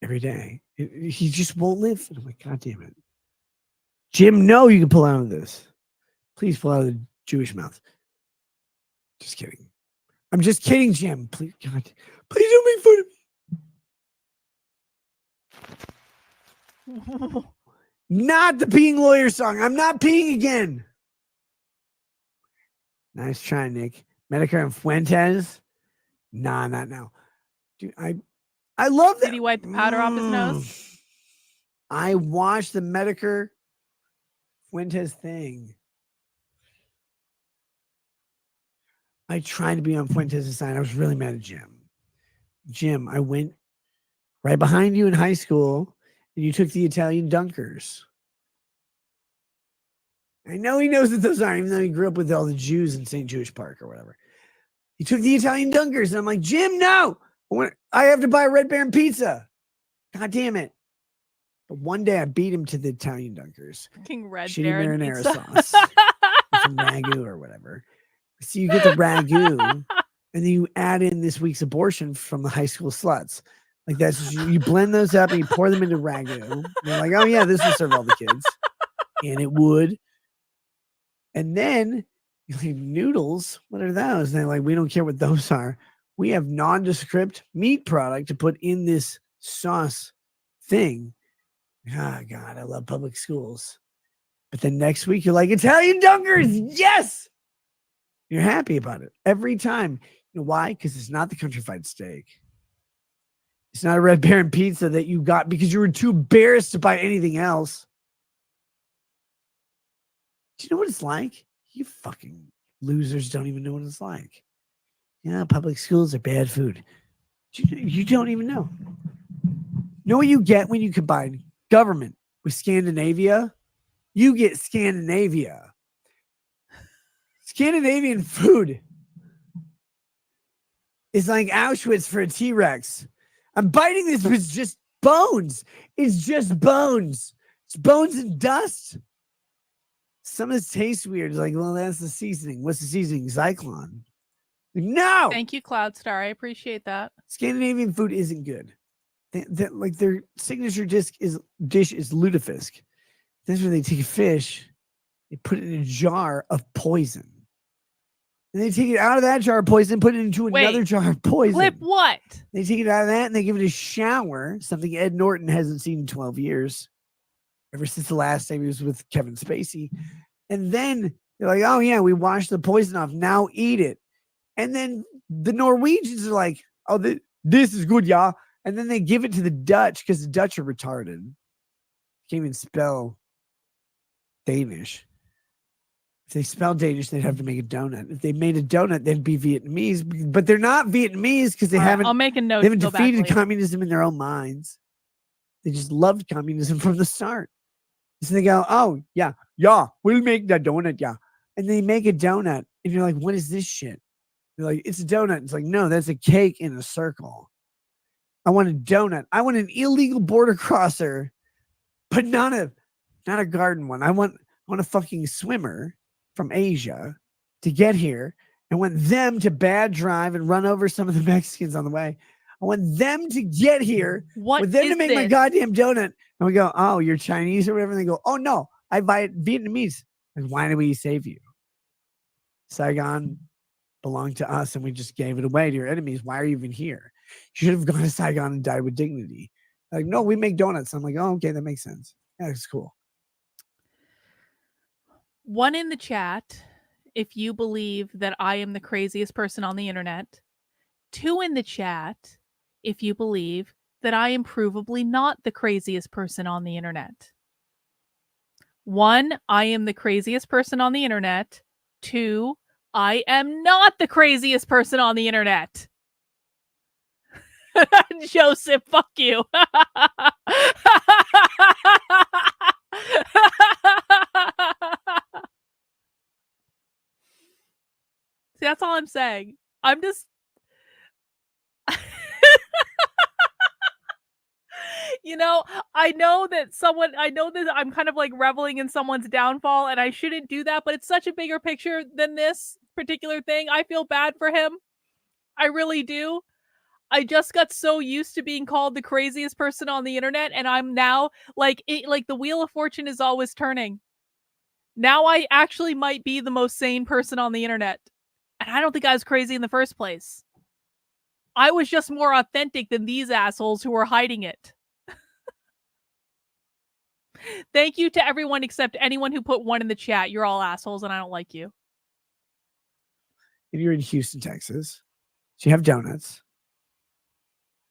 every day. He just won't live. And I'm like, God damn it. Jim, no, you can pull out of this. Please pull out of the Jewish mouth. Just kidding. I'm just kidding, Jim. Please, God, please don't make fun of me. Not the peeing lawyer song. I'm not peeing again. Nice try, Nick. Medicare and Fuentes? Nah, not now. Dude, I love that. Did he wipe the powder off his nose? I watched the Medicare Fuentes thing. I tried to be on Fuentes' side. I was really mad at Jim. Jim, I went right behind you in high school, and you took the Italian dunkers. I know he knows what those are, even though he grew up with all the Jews in St. Jewish Park or whatever. He took the Italian dunkers, and I'm like, Jim, no! I have to buy a Red Baron pizza. God damn it. But one day I beat him to the Italian dunkers. King Red Shitty Baron marinara pizza. sauce. With some ragu or whatever. So you get the ragu, and then you add in this week's abortion from the high school sluts. Like that's you blend those up and you pour them into ragu. And you're like, oh yeah, this will serve all the kids. And it would. And then you're like, noodles, what are those? And they're like, we don't care what those are. We have nondescript meat product to put in this sauce thing. Oh, God, I love public schools. But then next week, you're like, Italian dunkers, yes! You're happy about it every time. You know why? Because it's not the country fried steak. It's not a Red Baron pizza that you got because you were too embarrassed to buy anything else. Do you know what it's like? You fucking losers don't even know what it's like. Yeah, public schools are bad food. You don't even know. Know what you get when you combine government with Scandinavia? You get Scandinavia. Scandinavian food is like Auschwitz for a T-Rex. I'm biting this, but it's just bones. It's just bones. It's bones and dust. Some of this tastes weird. It's like, well, that's the seasoning. What's the seasoning? Zyklon. No. Thank you, Cloudstar. I appreciate that. Scandinavian food isn't good. Like their signature dish is lutefisk. That's where they take a fish, they put it in a jar of poison. And they take it out of that jar of poison, put it into another jar of poison. Flip what? They take it out of that and they give it a shower, something Ed Norton hasn't seen in 12 years, ever since the last time he was with Kevin Spacey. And then they're like, oh, yeah, we washed the poison off. Now eat it. And then the Norwegians are like, oh, this is good, yeah. And then they give it to the Dutch because the Dutch are retarded. Can't even spell Danish. If they spell Danish, they'd have to make a donut. If they made a donut, they'd be Vietnamese. But they're not Vietnamese because they haven't. I'll make a note. They haven't defeated communism in their own minds. They just loved communism from the start. So they go, oh yeah, we'll make that donut, yeah. And they make a donut, and you're like, what is this shit? They're like, it's a donut. It's like, no, that's a cake in a circle. I want a donut. I want an illegal border crosser, but not a garden one. I want a fucking swimmer from Asia to get here. I want them to bad drive and run over some of the Mexicans on the way. I want them to get here. What them is to make this? my goddamn donut. And we go, oh, you're Chinese or whatever. And they go, oh no, I buy it Vietnamese. And why did we save you? Saigon belonged to us and we just gave it away to your enemies. Why are you even here? You should have gone to Saigon and died with dignity. Like, no, we make donuts. I'm like, oh, okay, that makes sense. Yeah, it's cool. One in the chat, if you believe that I am the craziest person on the internet. 2 in the chat, if you believe that I am provably not the craziest person on the internet. 1, I am the craziest person on the internet. 2, I am not the craziest person on the internet. Joseph, fuck you. See, that's all I'm saying. I'm just I know that I'm kind of like reveling in someone's downfall and I shouldn't do that, but it's such a bigger picture than this particular thing. I feel bad for him. I really do. I just got so used to being called the craziest person on the internet, and I'm now like the wheel of fortune is always turning. Now I actually might be the most sane person on the internet. And I don't think I was crazy in the first place. I was just more authentic than these assholes who were hiding it. Thank you to everyone except anyone who put 1 in the chat. You're all assholes and I don't like you. And you're in Houston, Texas. So you have donuts.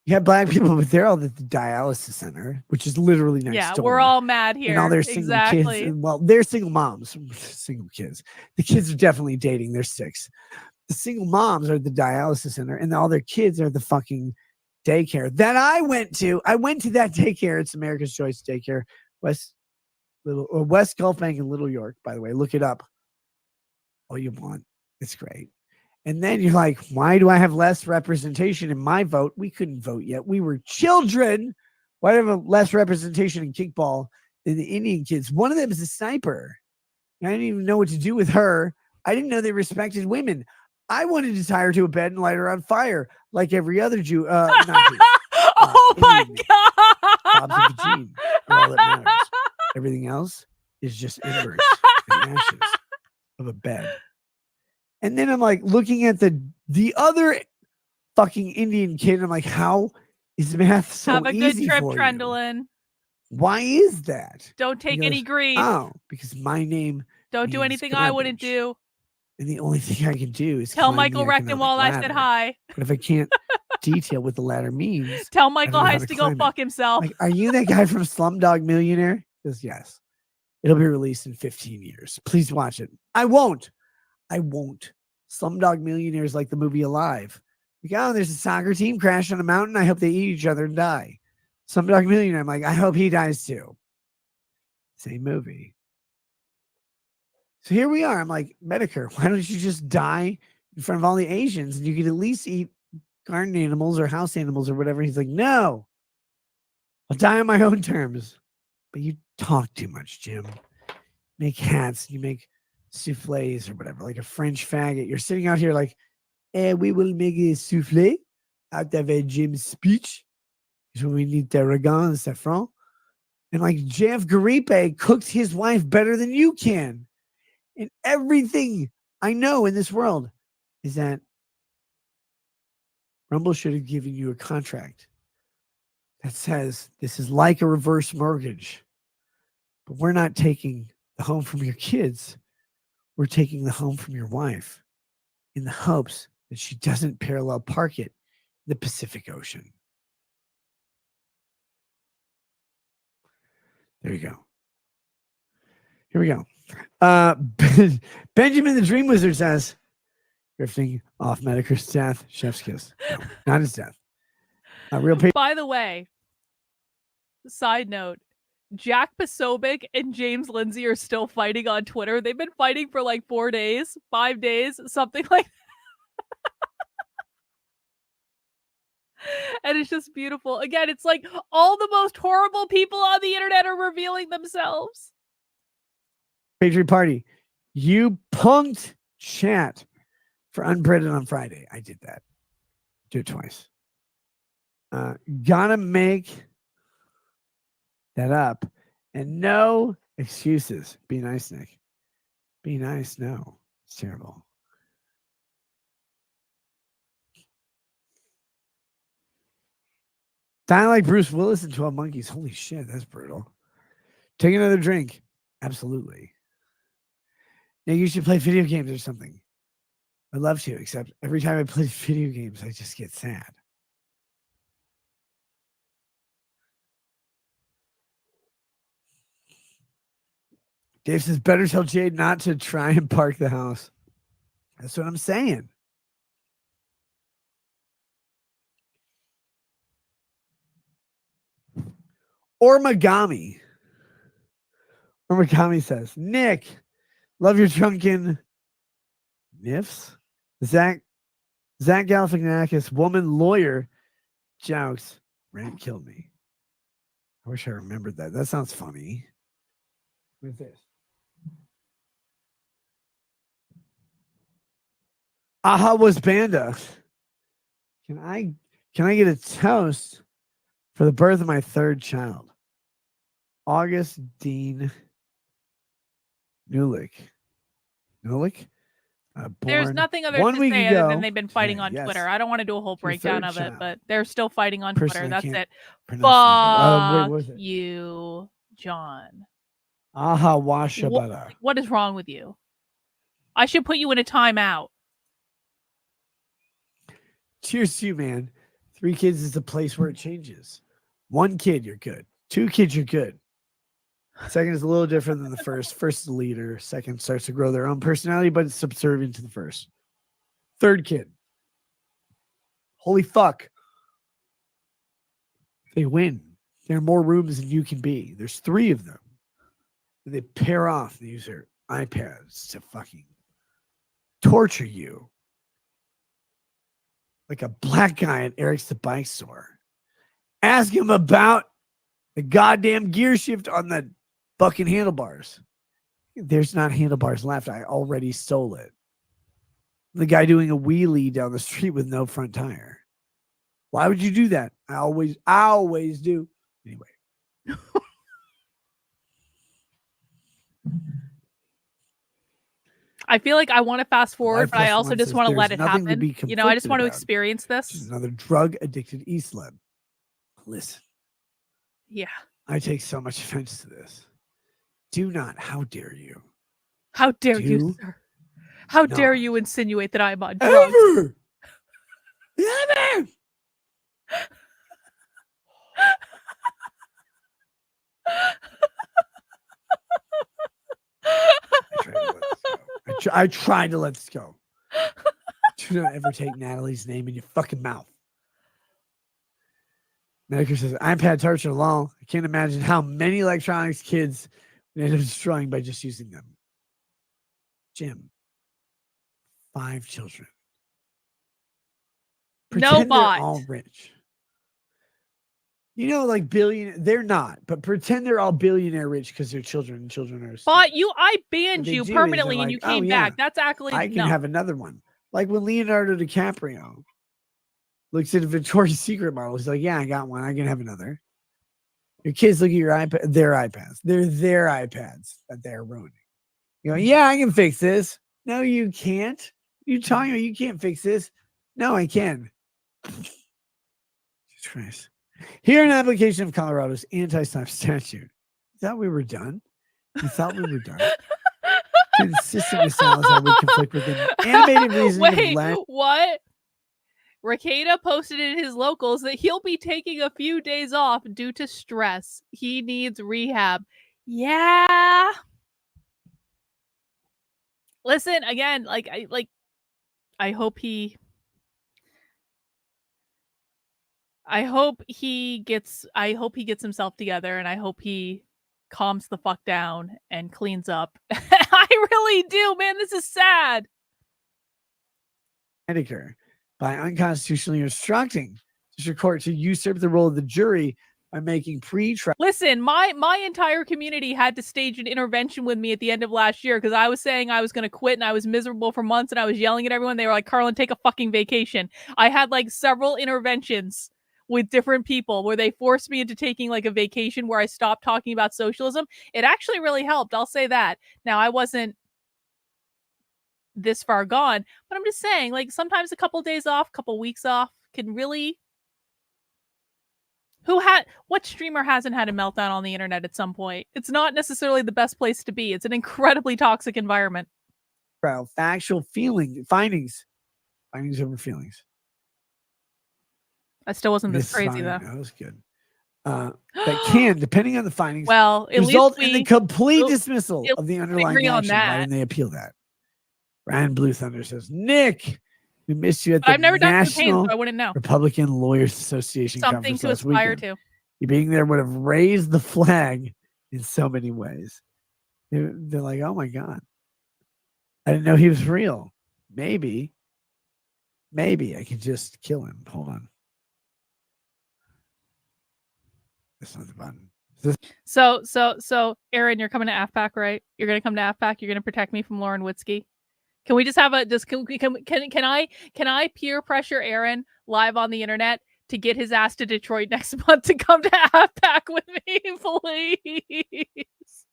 You have black people, but they're all at the dialysis center, which is literally next door. We're all mad here. And all their single kids. And, well, they're single moms, single kids. The kids are definitely dating. They're 6. The single moms are at the dialysis center, and all their kids are the fucking daycare that I went to. I went to that daycare. It's America's Choice Daycare, West Gulf Bank in Little York, by the way. Look it up. All you want. It's great. And then you're like, why do I have less representation in my vote? We couldn't vote yet. We were children. Why do I have less representation in kickball than the Indian kids? One of them is a sniper. I didn't even know what to do with her. I didn't know they respected women. I wanted to tie her to a bed and light her on fire like every other Jew. Not Jew. Oh my God. Bob's a Jean, all that matters. Everything else is just embers and ashes of a bed. And then I'm like looking at the other fucking Indian kid. And I'm like, how is math so Have a good easy trip, for you? Trendlin. Why is that? Don't take He any goes, grief. Oh, because my name Don't do means anything I wouldn't garbage. do. And the only thing I can do is Tell climb Michael the Recton economic while I ladder. said hi. But if I can't detail what the ladder means, Tell I Michael don't know how Heist to go climb it. fuck himself. Like, are you that guy from Slumdog Millionaire? He goes, yes. It'll be released in 15 years. Please watch it. I won't. Slumdog Millionaire is like the movie Alive. Like, oh, there's a soccer team crash on a mountain. I hope they eat each other and die. Slumdog Millionaire. I'm like, I hope he dies too. Same movie. So here we are. I'm like, Medicare, why don't you just die in front of all the Asians and you can at least eat garden animals or house animals or whatever? He's like, no, I'll die on my own terms. But you talk too much, Jim. Make hats, you make souffles or whatever, like a French faggot. You're sitting out here like, we will make a souffle out of a Jim's speech. So we need tarragon and saffron. And like Jeff Garipe cooks his wife better than you can. And everything I know in this world is that Rumble should have given you a contract that says this is like a reverse mortgage, but we're not taking the home from your kids. We're taking the home from your wife in the hopes that she doesn't parallel park it in the Pacific Ocean. There you go. Here we go. Benjamin the Dream Wizard says, drifting off Medicare's death, chef's kiss. No, not his death. Real paper. By the way, side note, Jack Posobiec and James Lindsay are still fighting on Twitter. They've been fighting for like 4 days, 5 days, something like that. And it's just beautiful. Again, it's like all the most horrible people on the internet are revealing themselves. Patriot Party. You punked chat for Unbreaded on Friday. I did that. Do it twice. Gotta make that up. And no excuses. Be nice, Nick. Be nice. No. It's terrible. Die like Bruce Willis and 12 Monkeys. Holy shit, that's brutal. Take another drink. Absolutely. Yeah, you should play video games or something. I'd love to, except every time I play video games, I just get sad. Dave says, better tell Jade not to try and park the house. That's what I'm saying. Or Megami. Or Megami says, Nick, love your drunken niffs. Zach Galifianakis, woman lawyer, jokes. Rant killed me. I wish I remembered that. That sounds funny. What is this? Aha was Banda. Can I get a toast for the birth of my third child? August Dean Nulick. There's nothing other one to week say ago, other than they've been fighting today, on yes. Twitter. I don't want to do a whole breakdown of it, but they're still fighting on Personally, Twitter. That's can't it. pronounce it. Wait, what was it? You, John. Aha Washabada. What is wrong with you? I should put you in a timeout. Cheers to you, man. 3 kids is a place where it changes. 1 kid, you're good. 2 kids, you're good. Second is a little different than the first. First is the leader. Second starts to grow their own personality, but it's subservient to the first. 3rd kid. Holy fuck. They win. There are more rooms than you can be. There's 3 of them. They pair off and use their iPads to fucking torture you. Like a black guy at Eric's the Bike Store. Ask him about the goddamn gear shift on the fucking handlebars. There's not handlebars left. I already stole it. The guy doing a wheelie down the street with no front tire. Why would you do that? I always do. Anyway. I feel like I want to fast forward, Life but I Plus also One just says want to there's let it nothing to happen. be You know, I just conflicted want to about. experience Just this. another drug addicted East Leb. listen. Yeah. I take so much offense to this. Do not. How dare you? How dare you, Do sir? How dare not you insinuate that I'm on drugs? ever. Ever. I tried to let this go. Do not ever take Natalie's name in your fucking mouth. Medicare says, iPad touch are long. I can't imagine how many electronics kids would end up destroying by just using them. Jim, 5 children. Pretend they're bot. all rich. You know, like they're not, but pretend they're all billionaire rich because they're children and children are. But I banned What you they do is permanently they're and you like, came "Oh, back. yeah, That's actually I can no. have another one. Like when Leonardo DiCaprio looks at a Victoria's Secret model, he's like, yeah, I got one. I can have another. Your kids look at your iPad, their iPads. They're their iPads that they're ruining. You go, yeah, I can fix this. No, you can't. You telling me you can't fix this? No, I can. Jesus Christ. Here an application of Colorado's anti-snuff statute. You thought we were done? You thought we were done? Consistent with silence that would conflict with an animated reasoning of what? Rekieta posted in his locals that he'll be taking a few days off due to stress. He needs rehab. Yeah. Listen, again, I hope he gets himself together, and I hope he calms the fuck down and cleans up. I really do, man. This is sad. Medicare by unconstitutionally instructing district court to usurp the role of the jury by making pre-trial. Listen, my entire community had to stage an intervention with me at the end of last year because I was saying I was going to quit and I was miserable for months and I was yelling at everyone. They were like, Carlin, take a fucking vacation. I had like several interventions with different people where they forced me into taking like a vacation where I stopped talking about socialism. It actually really helped. I'll say that. Now, I wasn't this far gone, but I'm just saying, like, sometimes a couple days off, couple weeks off can really... what streamer hasn't had a meltdown on the internet at some point? It's not necessarily the best place to be. It's an incredibly toxic environment. Factual findings over feelings. That still wasn't this crazy, though. That was good. That can, depending on the findings, well, result in the complete dismissal of the underlying action. Why didn't they appeal that? Ryan Blue Thunder says, Nick, we missed you at the I've never done campaigns, National so I wouldn't know. Republican Lawyers Association Something conference to last aspire weekend. to. You being there would have raised the flag in so many ways. They're like, oh my God. I didn't know he was real. Maybe I could just kill him. Hold on. That's not the button. So, Aaron, you're coming to AFPAC, right? You're gonna come to AFPAC. You're gonna protect me from Lauren Witzke. Can we just have can I peer pressure Aaron live on the internet to get his ass to Detroit next month to come to AFPAC with me, please?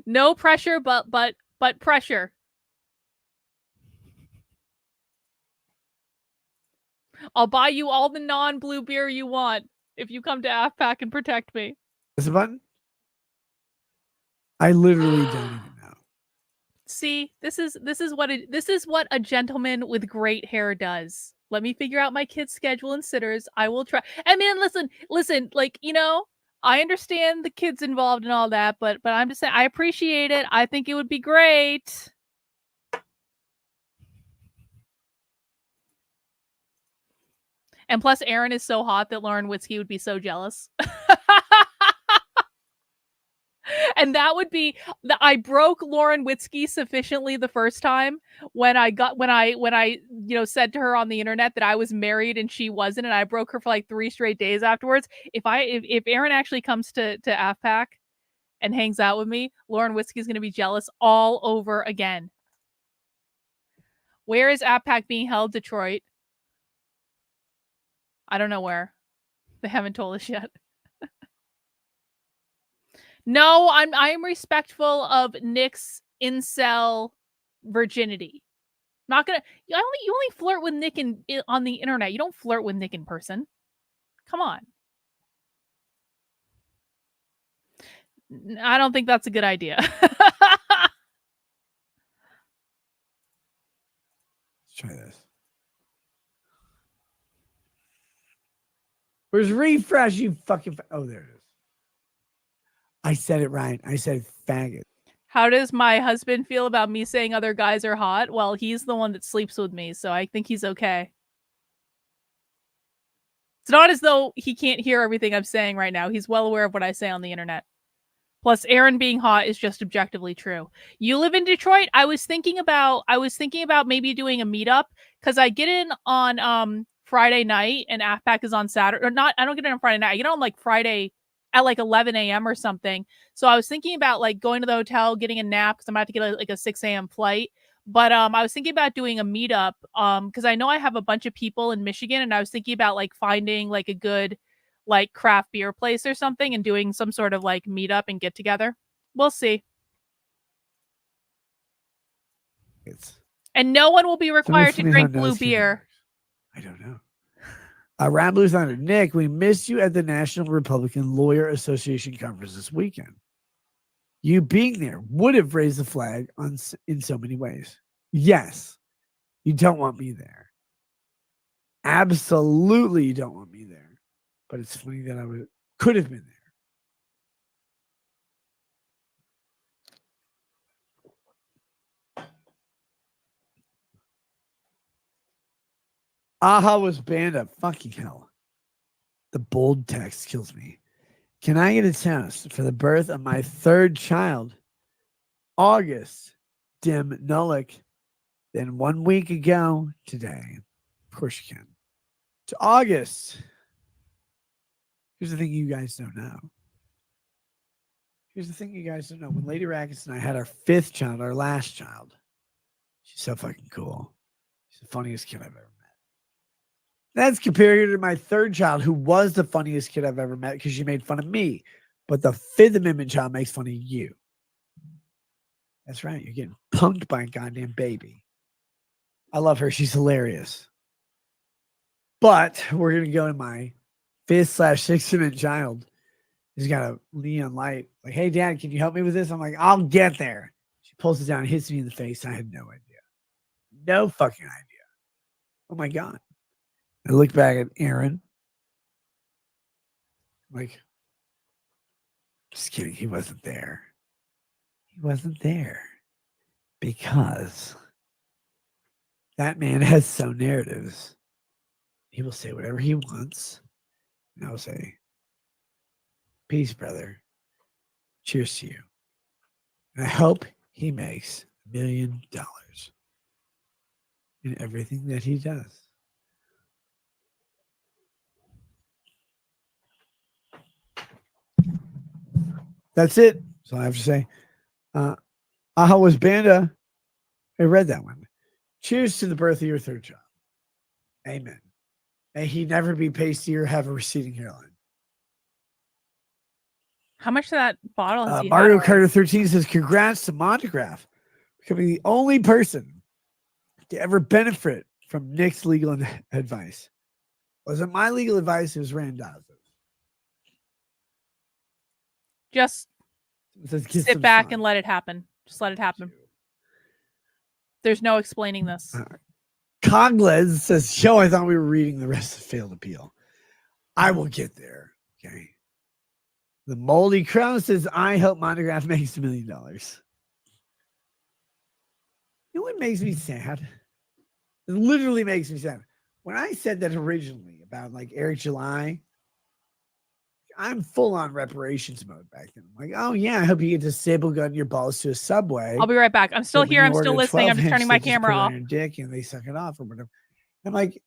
No pressure, but pressure. I'll buy you all the non-blue beer you want if you come to AFPAC and protect me. Is the button? I literally don't even know. See, this is what a gentleman with great hair does. Let me figure out my kids' schedule and sitters. I will try. And man, listen, like, you know, I understand the kids involved and all that, but I'm just saying I appreciate it. I think it would be great. And plus, Aaron is so hot that Lauren Witzke would be so jealous. And that would be I broke Lauren Witzke sufficiently the first time when I said to her on the internet that I was married and she wasn't, and I broke her for like 3 straight days afterwards. If Aaron actually comes to AFPAC and hangs out with me, Lauren Witzke is going to be jealous all over again. Where is AFPAC being held? Detroit. I don't know where. They haven't told us yet. No, I'm respectful of Nick's incel virginity. Not gonna. You only flirt with Nick on the internet. You don't flirt with Nick in person. Come on. I don't think that's a good idea. Let's try this. Where's refresh, you fucking... Oh, there it is. I said it right. I said faggot. How does my husband feel about me saying other guys are hot? Well, he's the one that sleeps with me, so I think he's okay. It's not as though he can't hear everything I'm saying right now. He's well aware of what I say on the internet. Plus, Aaron being hot is just objectively true. You live in Detroit? I was thinking about maybe doing a meetup because I get in on Friday night and AFPAC is on Saturday. Or not, I don't get in on Friday night. I get on like Friday at like 11 a.m. or something. So I was thinking about like going to the hotel, getting a nap because I'm about to get like a 6 a.m. flight. But I was thinking about doing a meetup because I know I have a bunch of people in Michigan, and I was thinking about like finding like a good like craft beer place or something and doing some sort of like meetup and get together. We'll see. And no one will be required to drink blue beer. I don't know. Round Blue Thunder. Nick, we missed you at the National Republican Lawyer Association conference this weekend. You being there would have raised the flag in so many ways. Yes, you don't want me there. Absolutely, you don't want me there. But it's funny that I could have been there. Aha was banned up. Fucking hell. The bold text kills me. Can I get a toast for the birth of my third child, August Dim Nullick? Then 1 week ago today. Of course you can. To August. Here's the thing you guys don't know. When Lady Rackets and I had our fifth child, our last child, she's so fucking cool. She's the funniest kid I've ever met. That's compared to my third child, who was the funniest kid I've ever met because she made fun of me. But the Fifth Amendment child makes fun of you. That's right. You're getting punked by a goddamn baby. I love her. She's hilarious. But we're going to go to my 5th/6th Amendment child. He's got a neon light. Like, hey, Dad, can you help me with this? I'm like, I'll get there. She pulls it down and hits me in the face. I had no idea. No fucking idea. Oh, my God. I look back at Aaron. I'm like, just kidding. He wasn't there. He wasn't there because that man has so narratives. He will say whatever he wants. And I'll say, peace, brother. Cheers to you. And I hope he makes $1 million in everything that he does. That's it. That's all I have to say. Aha was Banda. I read that one. Cheers to the birth of your third child. Amen. May he never be pasty or have a receding hairline. How much of that bottle has he Mario had? Carter 13 says, congrats to Montegraph, becoming the only person to ever benefit from Nick's legal advice. Wasn't my legal advice, it was Randazzo's. Just sit back and let it happen. Just let it happen. There's no explaining this. Cogles says, yo, I thought we were reading the rest of Failed Appeal. I will get there. Okay. The Moldy Crown says, I hope Monograph makes $1 million. You know what makes me sad? It literally makes me sad. When I said that originally about like Eric July, I'm full on reparations mode back then. I'm like, oh yeah, I hope you get to staple gun your balls to a subway. I'll be right back. I'm still here. I'm still listening. I'm just turning my camera off. Your dick and they suck it off or whatever. I'm like,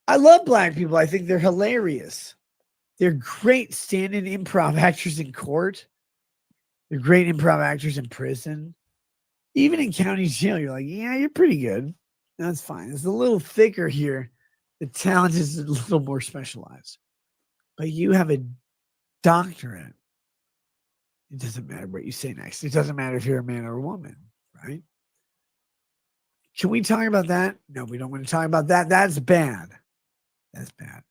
I love black people. I think they're hilarious. They're great stand-in improv actors in court. They're great improv actors in prison. Even in county jail, you're like, yeah, you're pretty good. That's fine. It's a little thicker here. The talent is a little more specialized. But you have a doctorate. It doesn't matter what you say next. It doesn't matter if you're a man or a woman, right? Can we talk about that? No, we don't want to talk about that. That's bad. That's bad.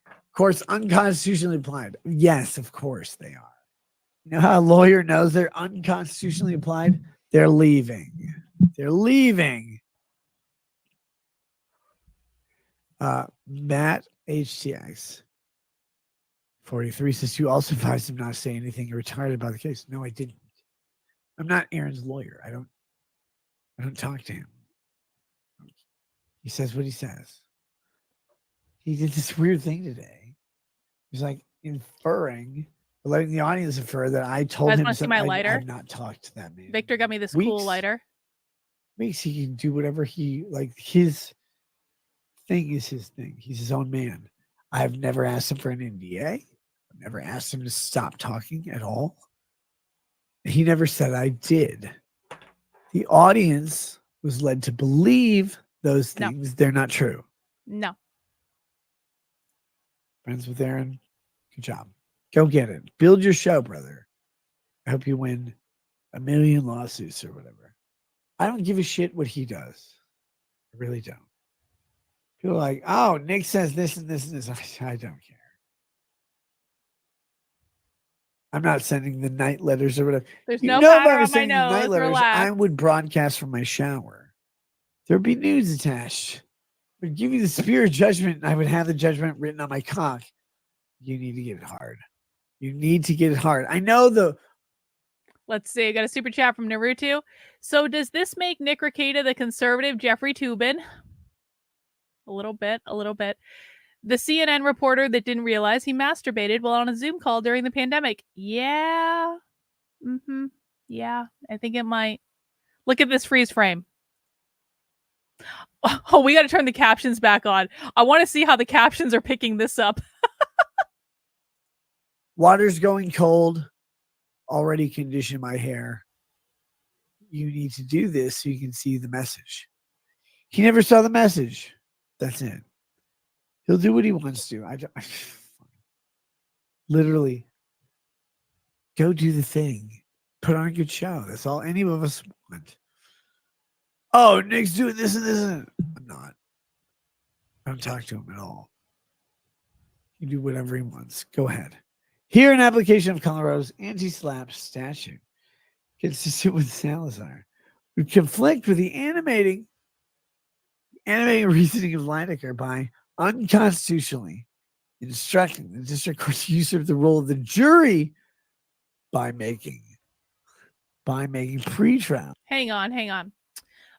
Of course, unconstitutionally applied. Yes, of course they are. You know how a lawyer knows they're unconstitutionally applied? They're leaving. They're leaving. Matt HTX 43 says you also advised him not to say anything retarded about the case. No, I didn't. I'm not Aaron's lawyer. I don't talk to him. He says what he says. He did this weird thing today. He's like inferring, letting the audience infer that I told guys him wanna see something. my lighter? I've not talked to that man. Victor got me this cool lighter. Weeks he can do whatever he like. His thing is his thing. He's his own man. I've never asked him for an NDA. I've never asked him to stop talking at all. He never said I did. The audience was led to believe those things. No. They're not true. No. Friends with Aaron. Good job. Go get it. Build your show, brother. I hope you win 1 million lawsuits or whatever. I don't give a shit what he does. I really don't. People are like, oh, Nick says this and this and this. I don't care. I'm not sending the night letters or whatever. There's no powder on my nose. Night letters, relax. I would broadcast from my shower. There'd be news attached. I'd give you the spear of judgment, and I would have the judgment written on my cock. You need to get it hard. You need to get it hard. I know the... Let's see. I got a super chat from Naruto. So does this make Nick Rekieta the conservative Jeffrey Toobin? A little bit. The CNN reporter that didn't realize he masturbated while on a Zoom call during the pandemic. Yeah. Yeah, I think it might. Look at this freeze frame. Oh, we got to turn the captions back on. I want to see how the captions are picking this up. Water's going cold. Already conditioned my hair. You need to do this so you can see the message. He never saw the message. That's it. He'll do what he wants to. Literally, go do the thing. Put on a good show. That's all any of us want. Oh, Nick's doing this and this. I'm not. I don't talk to him at all. You do whatever he wants. Go ahead. Here, an application of Colorado's anti-slap statute consistent with Salazar would conflict with the animating reasoning of Lineker by unconstitutionally instructing the district court to usurp the role of the jury by making pre-trial. Hang on.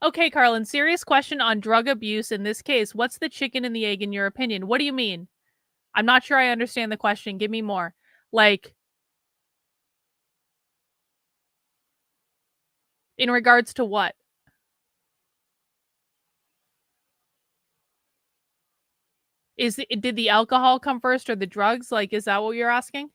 Okay, Carlin, serious question on drug abuse in this case. What's the chicken and the egg in your opinion? What do you mean? I'm not sure I understand the question. Give me more. Like, in regards to what? Did the alcohol come first or the drugs? Like, is that what you're asking?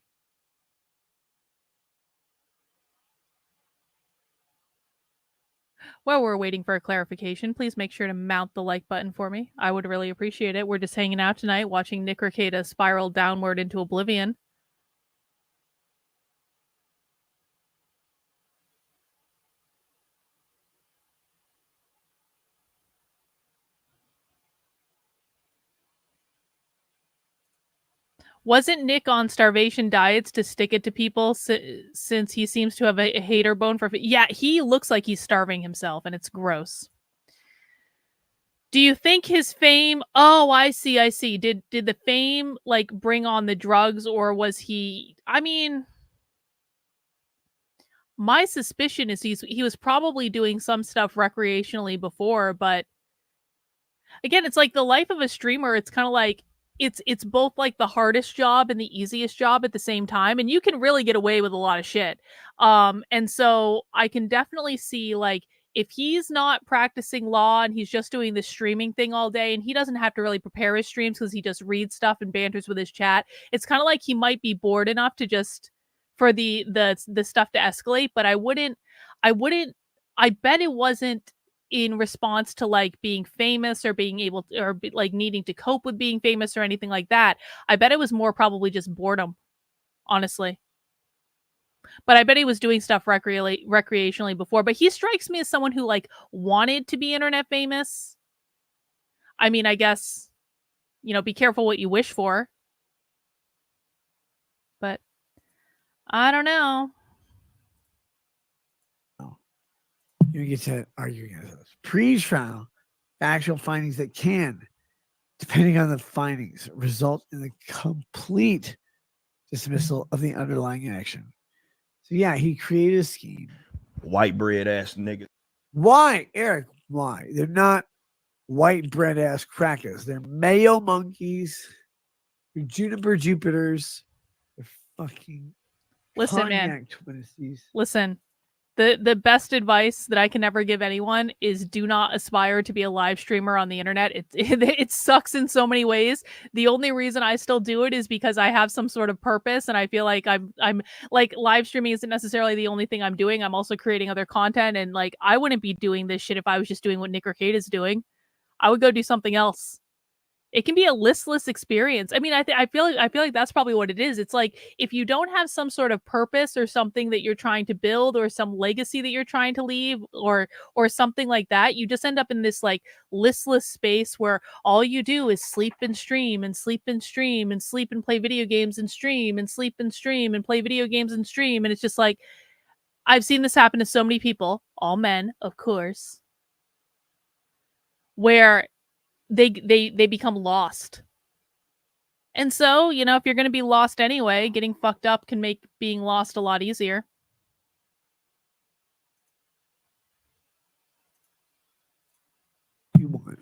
While we're waiting for a clarification, please make sure to mount the like button for me. I would really appreciate it. We're just hanging out tonight watching Nick Rekieta spiral downward into oblivion. Wasn't Nick on starvation diets to stick it to people since he seems to have a hater bone for... Yeah, he looks like he's starving himself, and it's gross. Do you think his fame... Oh, I see. Did the fame, like, bring on the drugs, or was he... I mean... My suspicion is he was probably doing some stuff recreationally before, but... Again, it's like the life of a streamer, it's kind of like... It's both like the hardest job and the easiest job at the same time, and you can really get away with a lot of shit. And so I can definitely see, like, if he's not practicing law and he's just doing this streaming thing all day, and he doesn't have to really prepare his streams because he just reads stuff and banters with his chat, it's kind of like he might be bored enough to just for the stuff to escalate. But I bet it wasn't in response to like being famous or being able to, or like needing to cope with being famous or anything like that. I bet it was more probably just boredom, honestly. But I bet he was doing stuff recreationally before. But he strikes me as someone who like wanted to be internet famous. I mean, I guess, be careful what you wish for. But I don't know. You get to arguing as those pre-trial factual findings that can, depending on the findings, result in the complete dismissal of the underlying action. So yeah, he created a scheme. White bread ass nigga. Why, Eric? Why? They're not white bread ass crackers. They're Mayo monkeys. They're Juniper Jupiters. They're fucking Listen, man. cognac twinsies. Listen. The best advice that I can ever give anyone is do not aspire to be a live streamer on the internet. It sucks in so many ways. The only reason I still do it is because I have some sort of purpose, and I feel like I'm like live streaming isn't necessarily the only thing I'm doing. I'm also creating other content, and like I wouldn't be doing this shit if I was just doing what Nick Rekieta is doing. I would go do something else. It can be a listless experience. I mean, I feel like that's probably what it is. It's like if you don't have some sort of purpose or something that you're trying to build or some legacy that you're trying to leave or something like that, you just end up in this like listless space where all you do is sleep and stream and sleep and stream and sleep and play video games and stream and sleep and stream and play video games and stream. And it's just like, I've seen this happen to so many people, all men, of course, where they become lost. And so, if you're going to be lost anyway, getting fucked up can make being lost a lot easier. What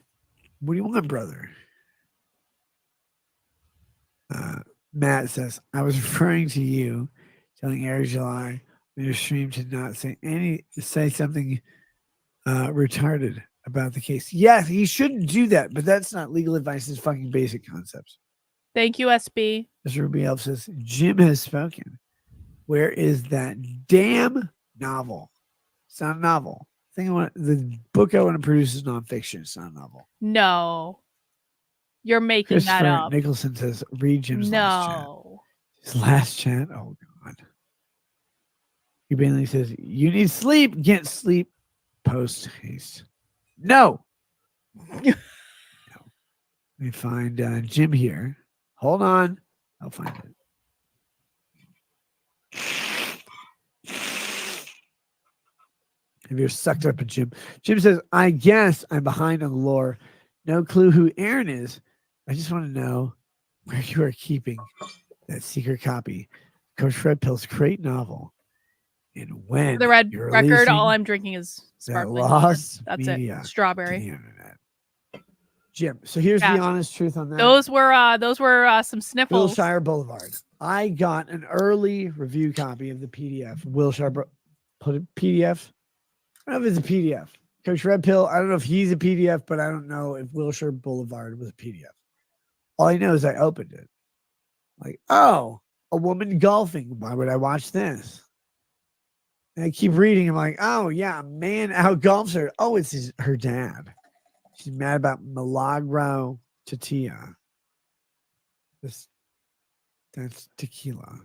do you want, brother? Matt says, I was referring to you telling Eric July on your stream to not say something retarded about the case. Yes, he shouldn't do that, but that's not legal advice. It's fucking basic concepts. Thank you, SB. Mr. Ruby Elf says, Jim has spoken. Where is that damn novel? It's not a novel. The book I want to produce is nonfiction. It's not a novel. No. You're making that up. Nicholson says, read Jim's last chat. His last chat? Oh, God. He basically says, you need sleep. Get sleep post haste. No. Let me find Jim here. Hold on. I'll find it. Have you sucked up a Jim? Jim says, I guess I'm behind on the lore. No clue who Aaron is. I just want to know where you are keeping that secret copy. Coach Red Pill's great novel. And when the red record, all I'm drinking is sparkling water. That's it. Strawberry. Jim. So here's the honest truth on that. Those were some sniffles. Wilshire Boulevard. I got an early review copy of the PDF. Wilshire PDF. I don't know if it's a PDF. Coach Red Pill, I don't know if he's a PDF, but I don't know if Wilshire Boulevard was a PDF. All I know is I opened it. Like, oh, a woman golfing. Why would I watch this? And I keep reading. I'm like, oh, yeah, a man out golfs her. Oh, it's her dad. She's mad about Milagro Tortilla. That's tequila.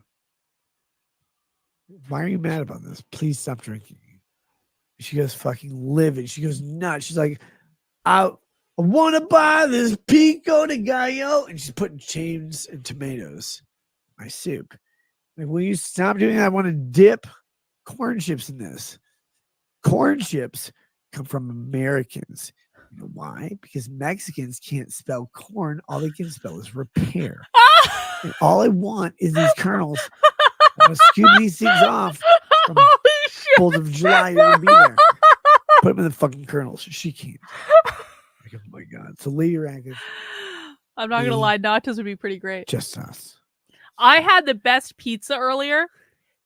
Why are you mad about this? Please stop drinking. She goes fucking livid. She goes nuts. She's like, I want to buy this pico de gallo. And she's putting chains and tomatoes in my soup. Like, will you stop doing that? I want to dip corn chips in this. Corn chips come from Americans. You know why? Because Mexicans can't spell corn. All they can spell is repair. And all I want is these kernels. I'm going to scoop these things off from 4th of July. You're going to be there. Put them in the fucking kernels. She can't. Like, oh my God. So Lady Racket. I'm not going to lie. Nachos would be pretty great. Just us. I had the best pizza earlier.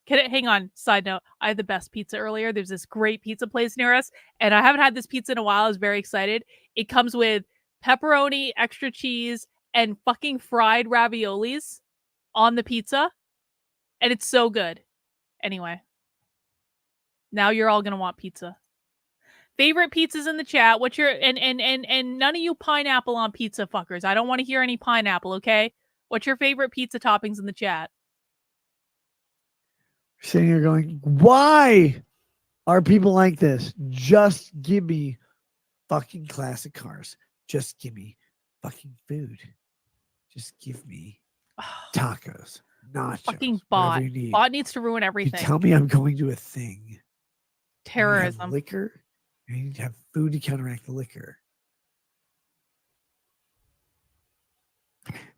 Hang on. Side note. I had the best pizza earlier. There's this great pizza place near us, and I haven't had this pizza in a while. I was very excited. It comes with pepperoni, extra cheese, and fucking fried raviolis on the pizza, and it's so good. Anyway, now you're all gonna want pizza. Favorite pizzas in the chat. What's your and none of you pineapple on pizza fuckers. I don't want to hear any pineapple. Okay. What's your favorite pizza toppings in the chat? Sitting here going, why are people like this? Just give me fucking classic cars. Just give me fucking food. Just give me tacos, nachos, Fucking whatever bot. you need. Bot needs to ruin You everything. tell me I'm going to a thing. I need to have Terrorism. liquor. I need to have food to counteract the liquor.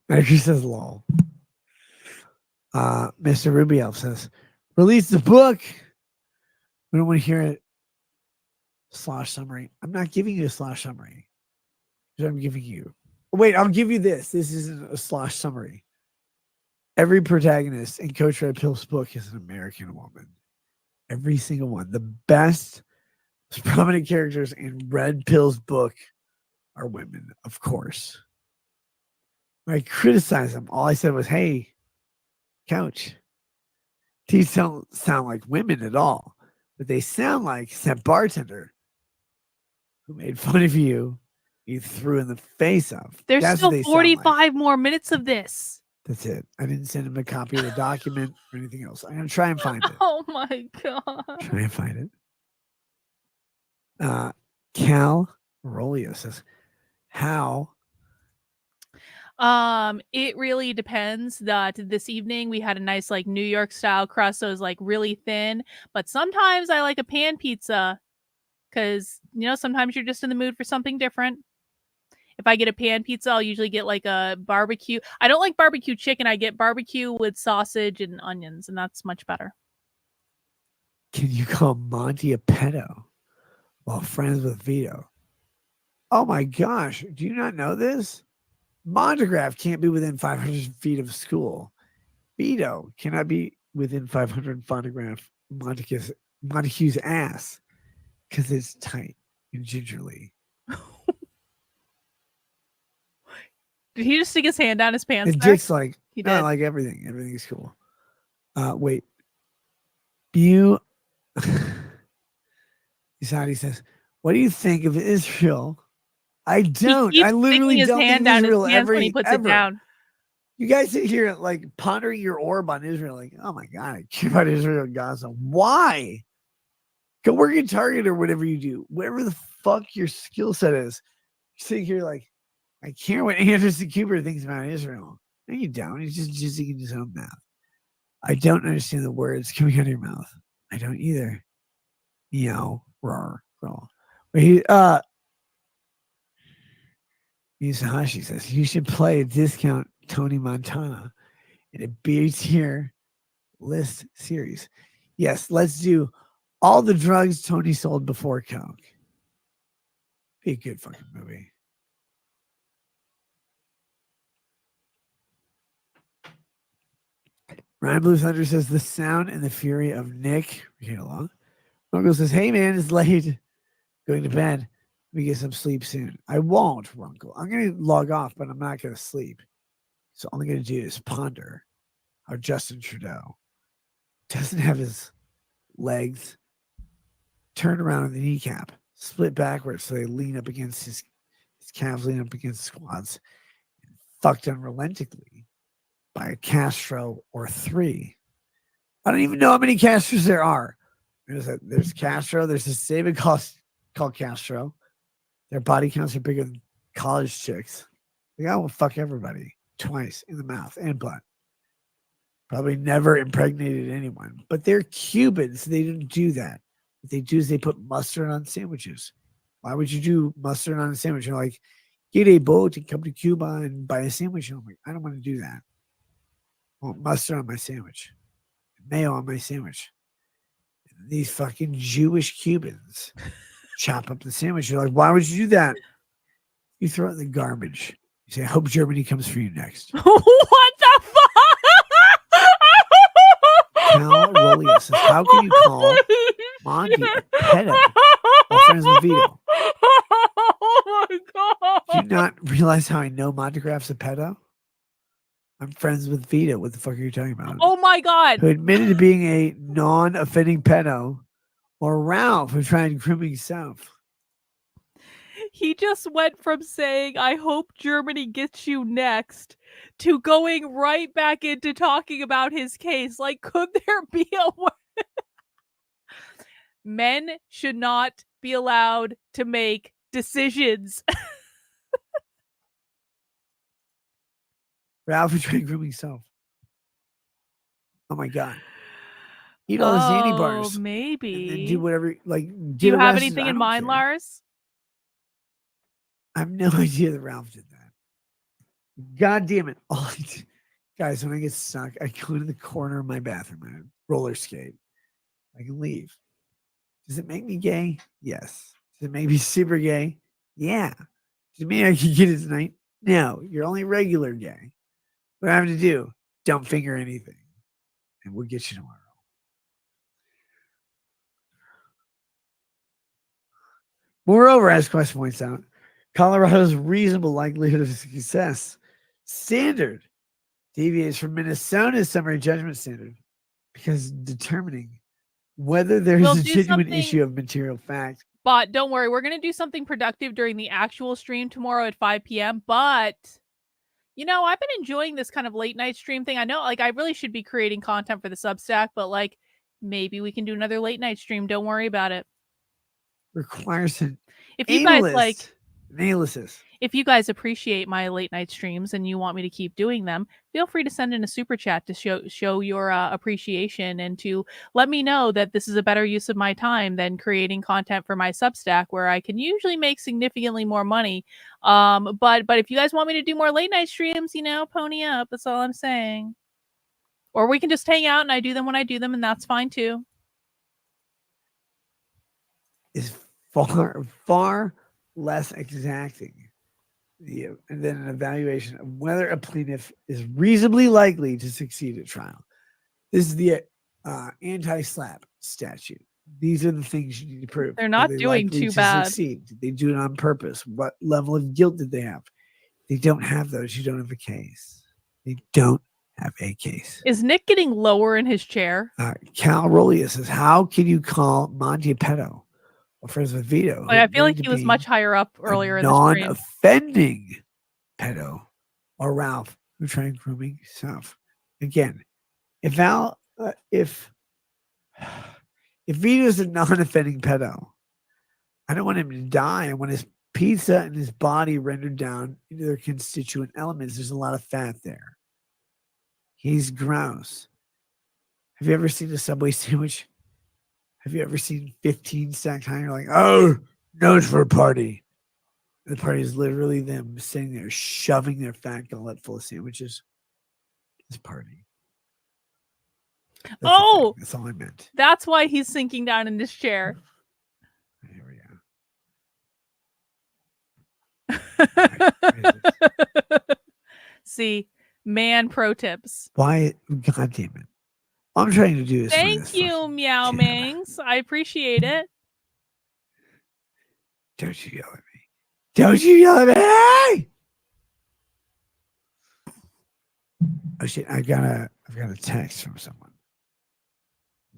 Mercury says, lol. Mr. Rubio says, release the book. We don't want to hear it. Slosh summary. I'm not giving you a slosh summary. I'm giving you. Wait, I'll give you this. This isn't a slosh summary. Every protagonist in Coach Red Pill's book is an American woman. Every single one. The best, most prominent characters in Red Pill's book are women, of course. When I criticized them, all I said was, hey, Coach, these don't sound like women at all. But they sound like that bartender who made fun of you threw in the face of. There's That's still what they sound like. 45 more minutes of this. That's it. I didn't send him a copy of the document or anything else. I'm going to try and find it. Oh my god. Try and find it. Cal Rolio says, how? It really depends. That this evening we had a nice like New York style crust, so it was like really thin. But sometimes I like a pan pizza because sometimes you're just in the mood for something different. If I get a pan pizza, I'll usually get like a barbecue. I don't like barbecue chicken. I get barbecue with sausage and onions, and that's much better. Can you call Monty a pedo while friends with Vito? Oh my gosh. Do you not know this? Montegraph can't be within 500 feet of school. Vito cannot be within 500 photograph Montague's ass because it's tight and gingerly. Did he just stick his hand down his pants? And Dick's like, he no, did. like everything. Everything's cool. Wait. You. Isadi says, what do you think of Israel? I don't. He I literally his don't hand think down Israel his pants ever. when he puts ever. it down. You guys sit here like pondering your orb on Israel, like, oh my God, I care about Israel and Gaza. Why? Go work at Target or whatever you do. Whatever the fuck your skill set is. You're sitting here like, I care what Anderson Cooper thinks about Israel. No, you don't. He's just jizzing in his own mouth. I don't understand the words coming out of your mouth. I don't either. Roar, roar. But Misahashi says, you should play a discount Tony Montana in a B tier list series. Yes, let's do all the drugs Tony sold before Coke. Be a good fucking movie. Ryan Blue Thunder says, the sound and the fury of Nick. Runkle says, hey man, it's late. Going to bed. Let me get some sleep soon. I won't, Runkle. I'm going to log off, but I'm not going to sleep. So all I'm going to do is ponder how Justin Trudeau doesn't have his legs turned around in the kneecap, split backwards so they lean up against his calves, lean up against squats, and fucked unrelentingly by a Castro or three. I don't even know how many Castros there are. There's Castro. There's a Saban called Castro. Their body counts are bigger than college chicks. They will fuck everybody twice in the mouth and butt. Probably never impregnated anyone. But they're Cubans. So they didn't do that. What they do is they put mustard on sandwiches. Why would you do mustard on a sandwich? You're like, get a boat and come to Cuba and buy a sandwich. And I'm like, I don't want to do that. I want mustard on my sandwich. Mayo on my sandwich. And these fucking Jewish Cubans chop up the sandwich. You're like, why would you do that? You throw it in the garbage. You say, I hope Germany comes for you next. What the fuck? Cal Rollia says, how can you call Monty a pedo while friends with Vito? Oh my god. Do you not realize how I know Montegraph's a pedo? I'm friends with Vito. What the fuck are you talking about? Oh my god. Who admitted to being a non-offending pedo, or Ralph, who tried grooming himself. He just went from saying, I hope Germany gets you next, to going right back into talking about his case. Like, could there be a Men should not be allowed to make decisions. Ralph was trying grooming himself. Oh my god. Eat all the Xanny bars. Maybe. And then do whatever, like, Do you have arrested, anything I in don't mind, care. Lars? I have no idea that Ralph did that. God damn it. Guys, when I get stuck, I go to the corner of my bathroom and I roller skate. I can leave. Does it make me gay? Yes. Does it make me super gay? Yeah. Does it mean I can get it tonight? No. You're only regular gay. What I have to do, don't finger anything. And we'll get you tomorrow. Moreover, as Quest points out, Colorado's reasonable likelihood of success standard deviates from Minnesota's summary judgment standard because determining whether there's We'll a do genuine something- issue of material fact. But don't worry, we're going to do something productive during the actual stream tomorrow at 5 p.m. But, you know, I've been enjoying this kind of late night stream thing. I know, like, I really should be creating content for the Substack, but, like, maybe we can do another late night stream. Don't worry about it. Requires an If you guys analysis. if you guys appreciate my late night streams and you want me to keep doing them, feel free to send in a super chat to show your appreciation and to let me know that this is a better use of my time than creating content for my Substack, where I can usually make significantly more money. But if you guys want me to do more late night streams, you know, pony up. That's all I'm saying. Or we can just hang out and I do them when I do them, and that's fine too. Is far less exacting and then an evaluation of whether a plaintiff is reasonably likely to succeed at trial. This is the anti-slap statute. These are the things you need to prove. They're not doing too bad. Succeed? Did they do it on purpose? What level of guilt did they have? They don't have those. You don't have a case. They don't have a case. Is Nick getting lower in his chair? Cal Rolia says, how can you call Monty a pedo? Well, friends with Vito. Like, I feel like he was much higher up earlier in the stream. Non-offending pedo, or Ralph, who tried grooming himself. Again, if Vito's a non-offending pedo, I don't want him to die. I want his pizza and his body rendered down into their constituent elements. There's a lot of fat there. He's gross. Have you ever seen a Subway sandwich? Have you ever seen 15 stacked high? You're like, oh, no, it's for a party. The party is literally them sitting there shoving their fat gullet full of sandwiches. It's a party. That's all I meant. That's why he's sinking down in this chair. Here we go. See, man pro tips. Why? God damn it. All I'm trying to do is. Thank you, Meow Mings. I appreciate it. Don't you yell at me. Don't you yell at me. Oh shit, I've got a text from someone.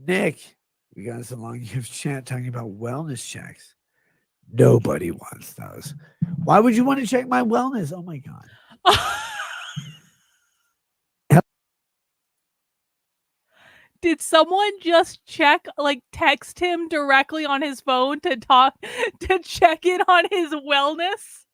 Nick, we got some long gift chat talking about wellness checks. Nobody wants those. Why would you want to check my wellness? Oh my God. Did someone just text him directly on his phone to check in on his wellness?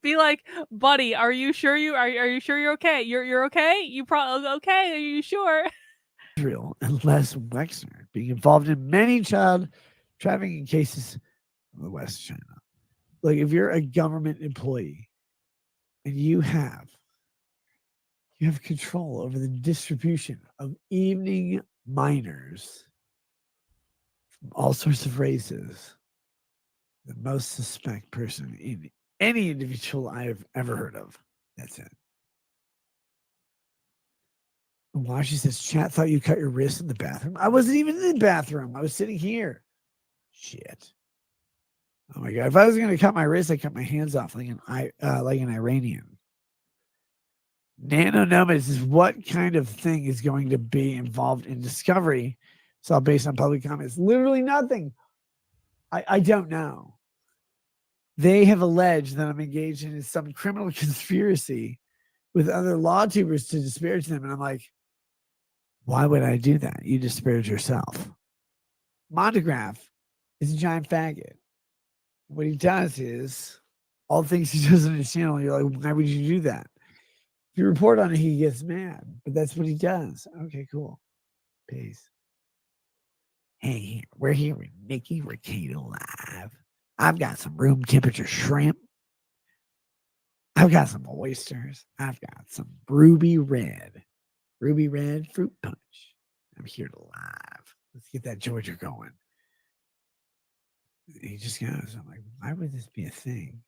Be like, buddy, are you sure are sure you're okay? You're okay? You probably okay? Are you sure? Israel and Les Wexner being involved in many child trafficking cases in West China. Like, if you're a government employee and you have control over the distribution of evening minors from all sorts of races, the most suspect person in any individual I have ever heard of. That's it. Why she says, chat thought you cut your wrist in the bathroom. I wasn't even in the bathroom. I was sitting here. Shit. Oh my God. If I was going to cut my wrist, I'd cut my hands off like an Iranian. Nanonomads is what kind of thing is going to be involved in discovery. It's all based on public comments. Literally nothing. I don't know. They have alleged that I'm engaged in some criminal conspiracy with other law tubers to disparage them. And I'm like, why would I do that? You disparage yourself. Monograph is a giant faggot. What he does is all the things he does on his channel. You're like, why would you do that? If you report on it, he gets mad. But that's what he does. Okay, cool. Peace. Hey, we're here with Mickey Rekieta Live. I've got some room temperature shrimp. I've got some oysters. I've got some ruby red fruit punch. I'm here to live. Let's get that Georgia going. He just goes, I'm like, why would this be a thing?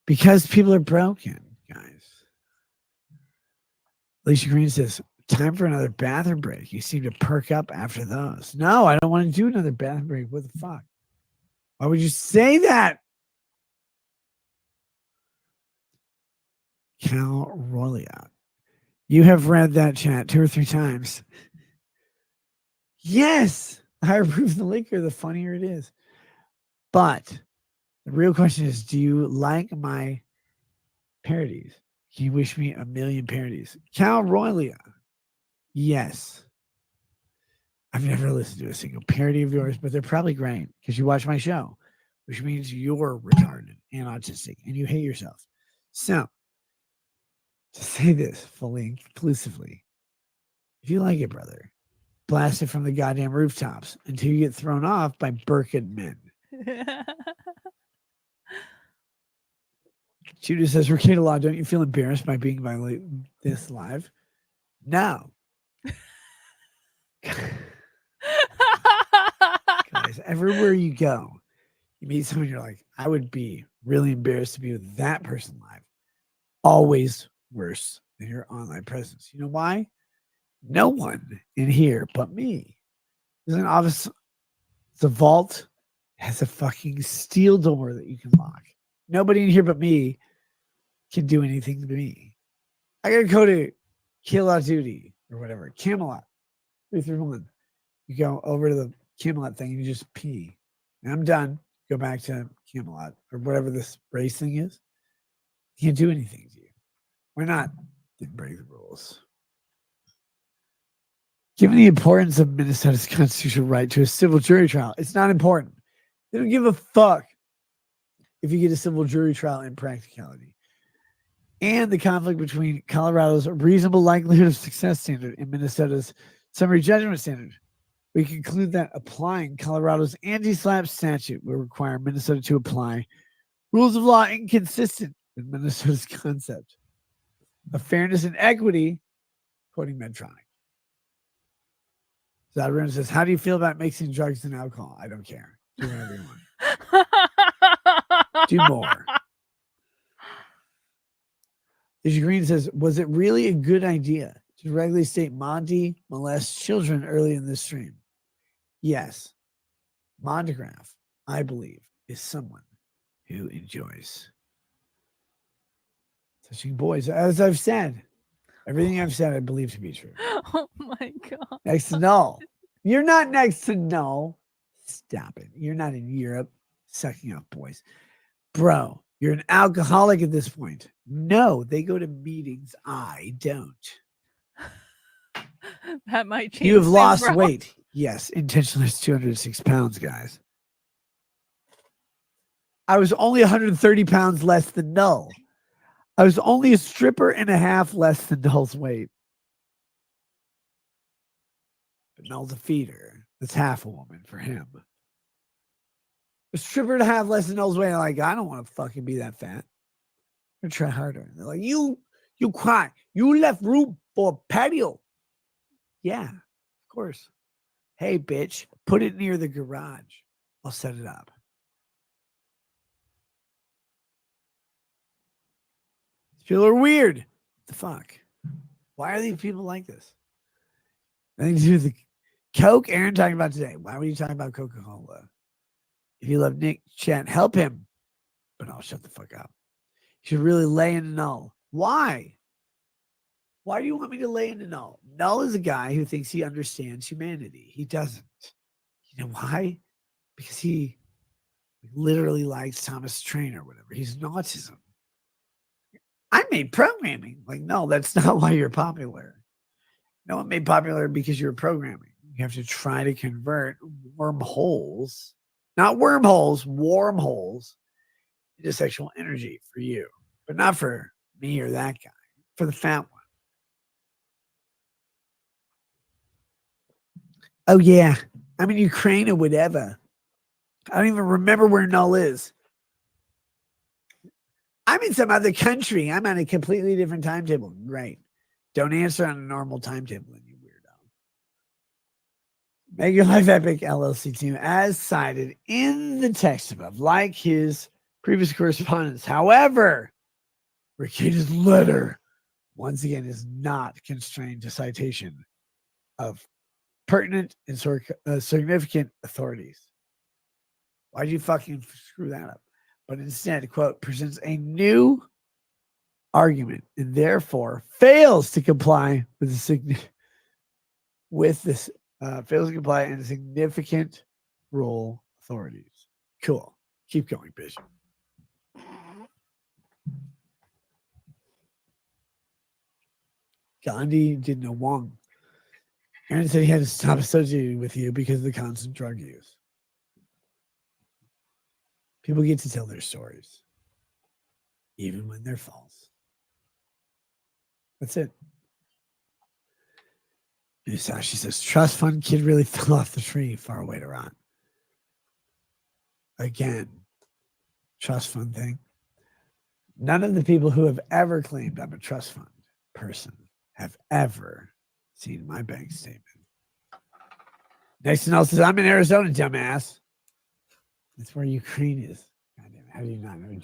Because people are broken, guys. Alicia Green says, time for another bathroom break. You seem to perk up after those. No, I don't want to do another bathroom break. What the fuck? Why would you say that? Cal Rolia. You have read that chat 2 or 3 times. Yes. The higher proof the liquor, the funnier it is. But the real question is, do you like my parodies? Can you wish me a million parodies? Cal Rolia. Yes. I've never listened to a single parody of yours, but they're probably great because you watch my show, which means you're retarded and autistic and you hate yourself. So, to say this fully and conclusively, if you like it, brother, blast it from the goddamn rooftops until you get thrown off by Burkett men. Judah says, Rekieta Law, don't you feel embarrassed by being by this live? No. Guys, everywhere you go, you meet someone, you're like, I would be really embarrassed to be with that person live. Always worse than your online presence. You know why? No one in here but me. There's an office. The vault has a fucking steel door that you can lock. Nobody in here but me can do anything to me. I gotta go to Kill Out Duty or whatever. Camelot. 331. You go over to the Camelot thing and you just pee. And I'm done. Go back to Camelot or whatever this race thing is. You can't do anything to you. Why not? Didn't break the rules. Given the importance of Minnesota's constitutional right to a civil jury trial, it's not important. They don't give a fuck if you get a civil jury trial in practicality. And the conflict between Colorado's reasonable likelihood of success standard and Minnesota's summary judgment standard. We conclude that applying Colorado's anti-SLAPP statute will require Minnesota to apply rules of law inconsistent with Minnesota's concept of fairness and equity, quoting Medtronic. Zadran says, how do you feel about mixing drugs and alcohol? I don't care. Do whatever you want. Do more. Alicia Green says, was it really a good idea to regularly state Monty molests children early in this stream? Yes. Monograph, I believe, is someone who enjoys touching boys. As I've said, everything I've said, I believe to be true. Oh my God. Next to null. You're not next to null. Stop it. You're not in Europe sucking up boys. Bro, you're an alcoholic at this point. No, they go to meetings. I don't. That might change. You have things, lost bro. weight. Yes, intentionally it's 206 pounds, guys. I was only 130 pounds less than null. I was only a stripper and a half less than null's weight. But null's a feeder. That's half a woman for him. A stripper and a half less than null's weight. I'm like, I don't want to fucking be that fat. I'm gonna try harder. And they're like, you cry. You left room for a patio. Yeah, of course. Hey, bitch, put it near the garage. I'll set it up. These people are weird. What the fuck? Why are these people like this? Nothing to do with the Coke Aaron talking about today. Why were you talking about Coca-Cola? If you love Nick, chat, help him. But I'll shut the fuck up. You should really lay into Null. Why? Why do you want me to lay into Null? Null is a guy who thinks he understands humanity. He doesn't. You know why? Because he literally likes Thomas Train or whatever. He's an autism. I made programming. Like, no, that's not why you're popular. No one made popular because you're programming. You have to try to convert wormholes, not wormholes, wormholes into sexual energy for you, but not for me or that guy, for the fat one. Oh, yeah. I'm in Ukraine or whatever. I don't even remember where Null is. I'm in some other country. I'm on a completely different timetable. Great. Don't answer on a normal timetable, you weirdo. Make Your Life Epic LLC team as cited in the text above, like his previous correspondence. However, Rekieta's letter, once again, is not constrained to citation of pertinent and significant authorities. Why'd you fucking screw that up? But instead, quote, presents a new argument and therefore fails to comply with fails to comply in significant role authorities. Cool. Keep going, Bishop. Gandhi did no wrong. Aaron said he had to stop associating with you because of the constant drug use. People get to tell their stories, even when they're false. That's it. She says, trust fund kid really fell off the tree far away to rot. Again, trust fund thing. None of the people who have ever claimed I'm a trust fund person have ever seen my bank statement. Next one else says, I'm in Arizona, dumbass. That's where Ukraine is. Goddamn, how do you not know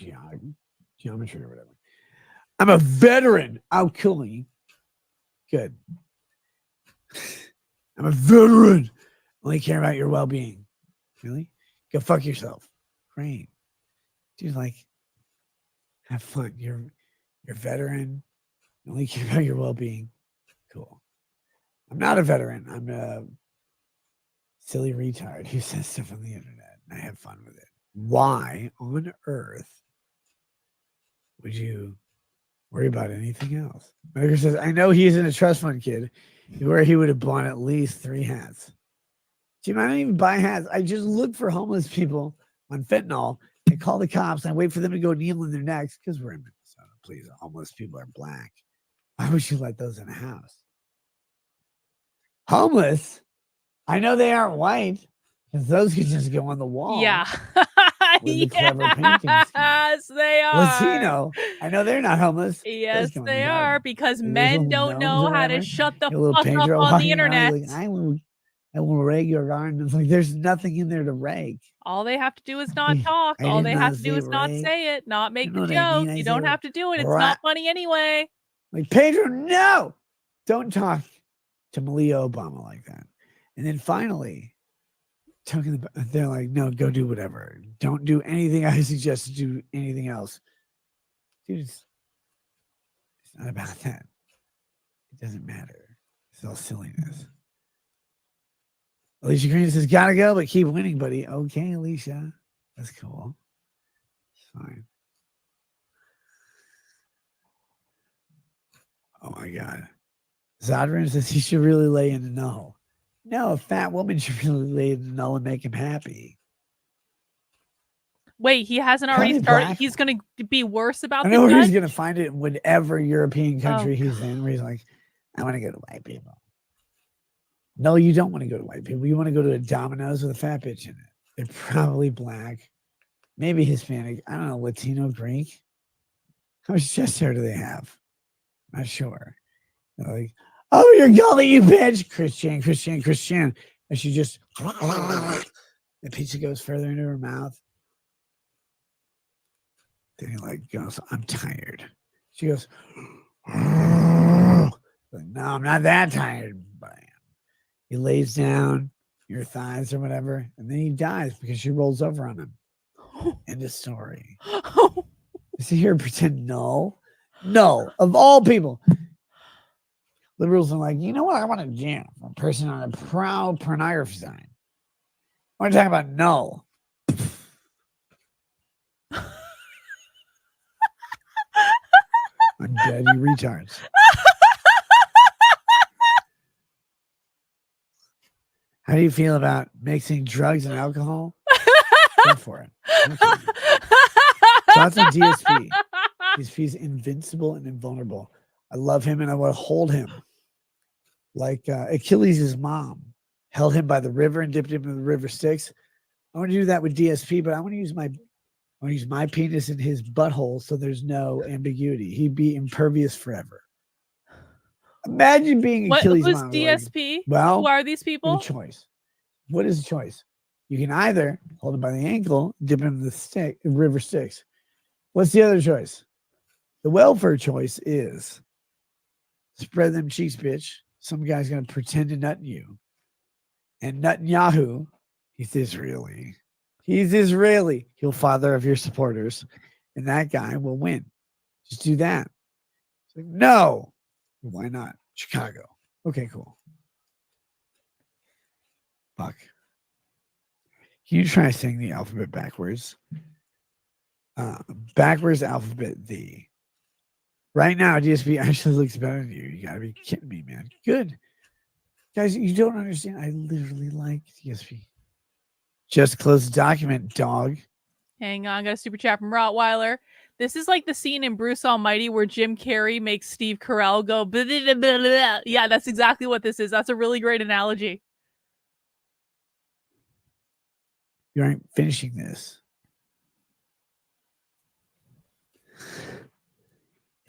geometry or whatever? I'm a veteran. Oh, cool. Good. I'm a veteran. Only care about your well-being. Really? Go fuck yourself. Great. Dude, like, have fun. You're a veteran. Only care about your well-being. Cool. I'm not a veteran. I'm a silly retard who says stuff on the internet, and I have fun with it. Why on earth would you worry about anything else? Maker says, I know he isn't a trust fund kid where he would have bought at least 3 hats. Jim, I don't even buy hats. I just look for homeless people on fentanyl. I call the cops. I wait for them to go kneel in their necks because we're in Minnesota. Please, homeless people are black. Why would you let those in a house? Homeless? I know they aren't white because those could just go on the wall. Yeah. With the clever painting scheme. Yes, they are. Latino. I know they're not homeless. Yes, they are, because And men don't know how to shut the fuck up on the internet. Like, I will rag your garden. It's like there's nothing in there to rag. All they have to do is not talk. All they have to do is not say it, not make the joke. You don't have to do it. It's not funny anyway. Like, Pedro, no! Don't talk to Malia Obama like that. And then finally, they're like, no, go do whatever. Don't do anything I suggest to do anything else. Dude, it's not about that. It doesn't matter. It's all silliness. Alicia Green says, gotta go, but keep winning, buddy. Okay, Alicia. That's cool. It's fine. Oh my God. Zodran says he should really lay in the null. No, a fat woman should really lay in the null and make him happy. Wait, he hasn't already started. He's going to be worse about I this. know he's going to find it in whatever European country he's in, where he's like, I want to go to white people. No, you don't want to go to white people. You want to go to a Domino's with a fat bitch in it. They're probably black, maybe Hispanic. I don't know, Latino, Greek. How much chest hair do they have? Not sure. They're like, oh, you're gully, you bitch. Christian. And she just, the pizza goes further into her mouth. Then he like goes, I'm tired. She goes, like, no, I'm not that tired. But he lays down your thighs or whatever, and then he dies because she rolls over on him. End of story. Is he here to pretend no? No, of all people. Liberals are like, you know what? I want to jam a person on a proud pornography sign. I want to talk about no. Undead, you retards. How do you feel about mixing drugs and alcohol? Go for it. Okay. Thoughts on DSP? DSP is invincible and invulnerable. I love him and I want to hold him. Like Achilles' mom held him by the river and dipped him in the river Styx. I want to do that with DSP, but I want to use my penis in his butthole so there's no ambiguity. He'd be impervious forever. Imagine being Achilles' who's mom. DSP? Like, well, who are these people? a choice. What is the choice? You can either hold him by the ankle, dip him in the river Styx. What's the other choice? The welfare choice is spread them cheeks, bitch. Some guy's going to pretend to nut you. And Netanyahu, he's Israeli. He's Israeli. He'll father of your supporters. And that guy will win. Just do that. It's like, no. Why not? Chicago. Okay, cool. Fuck. Can you try saying the alphabet backwards? Backwards alphabet the. Right now, DSP actually looks better than you. You gotta be kidding me, man. Good. Guys, you don't understand. I literally like DSP. Just close the document, dog. Hang on, got a super chat from Rottweiler. This is like the scene in Bruce Almighty where Jim Carrey makes Steve Carell go blah, blah, blah, blah. Yeah, that's exactly what this is. That's a really great analogy. You aren't finishing this.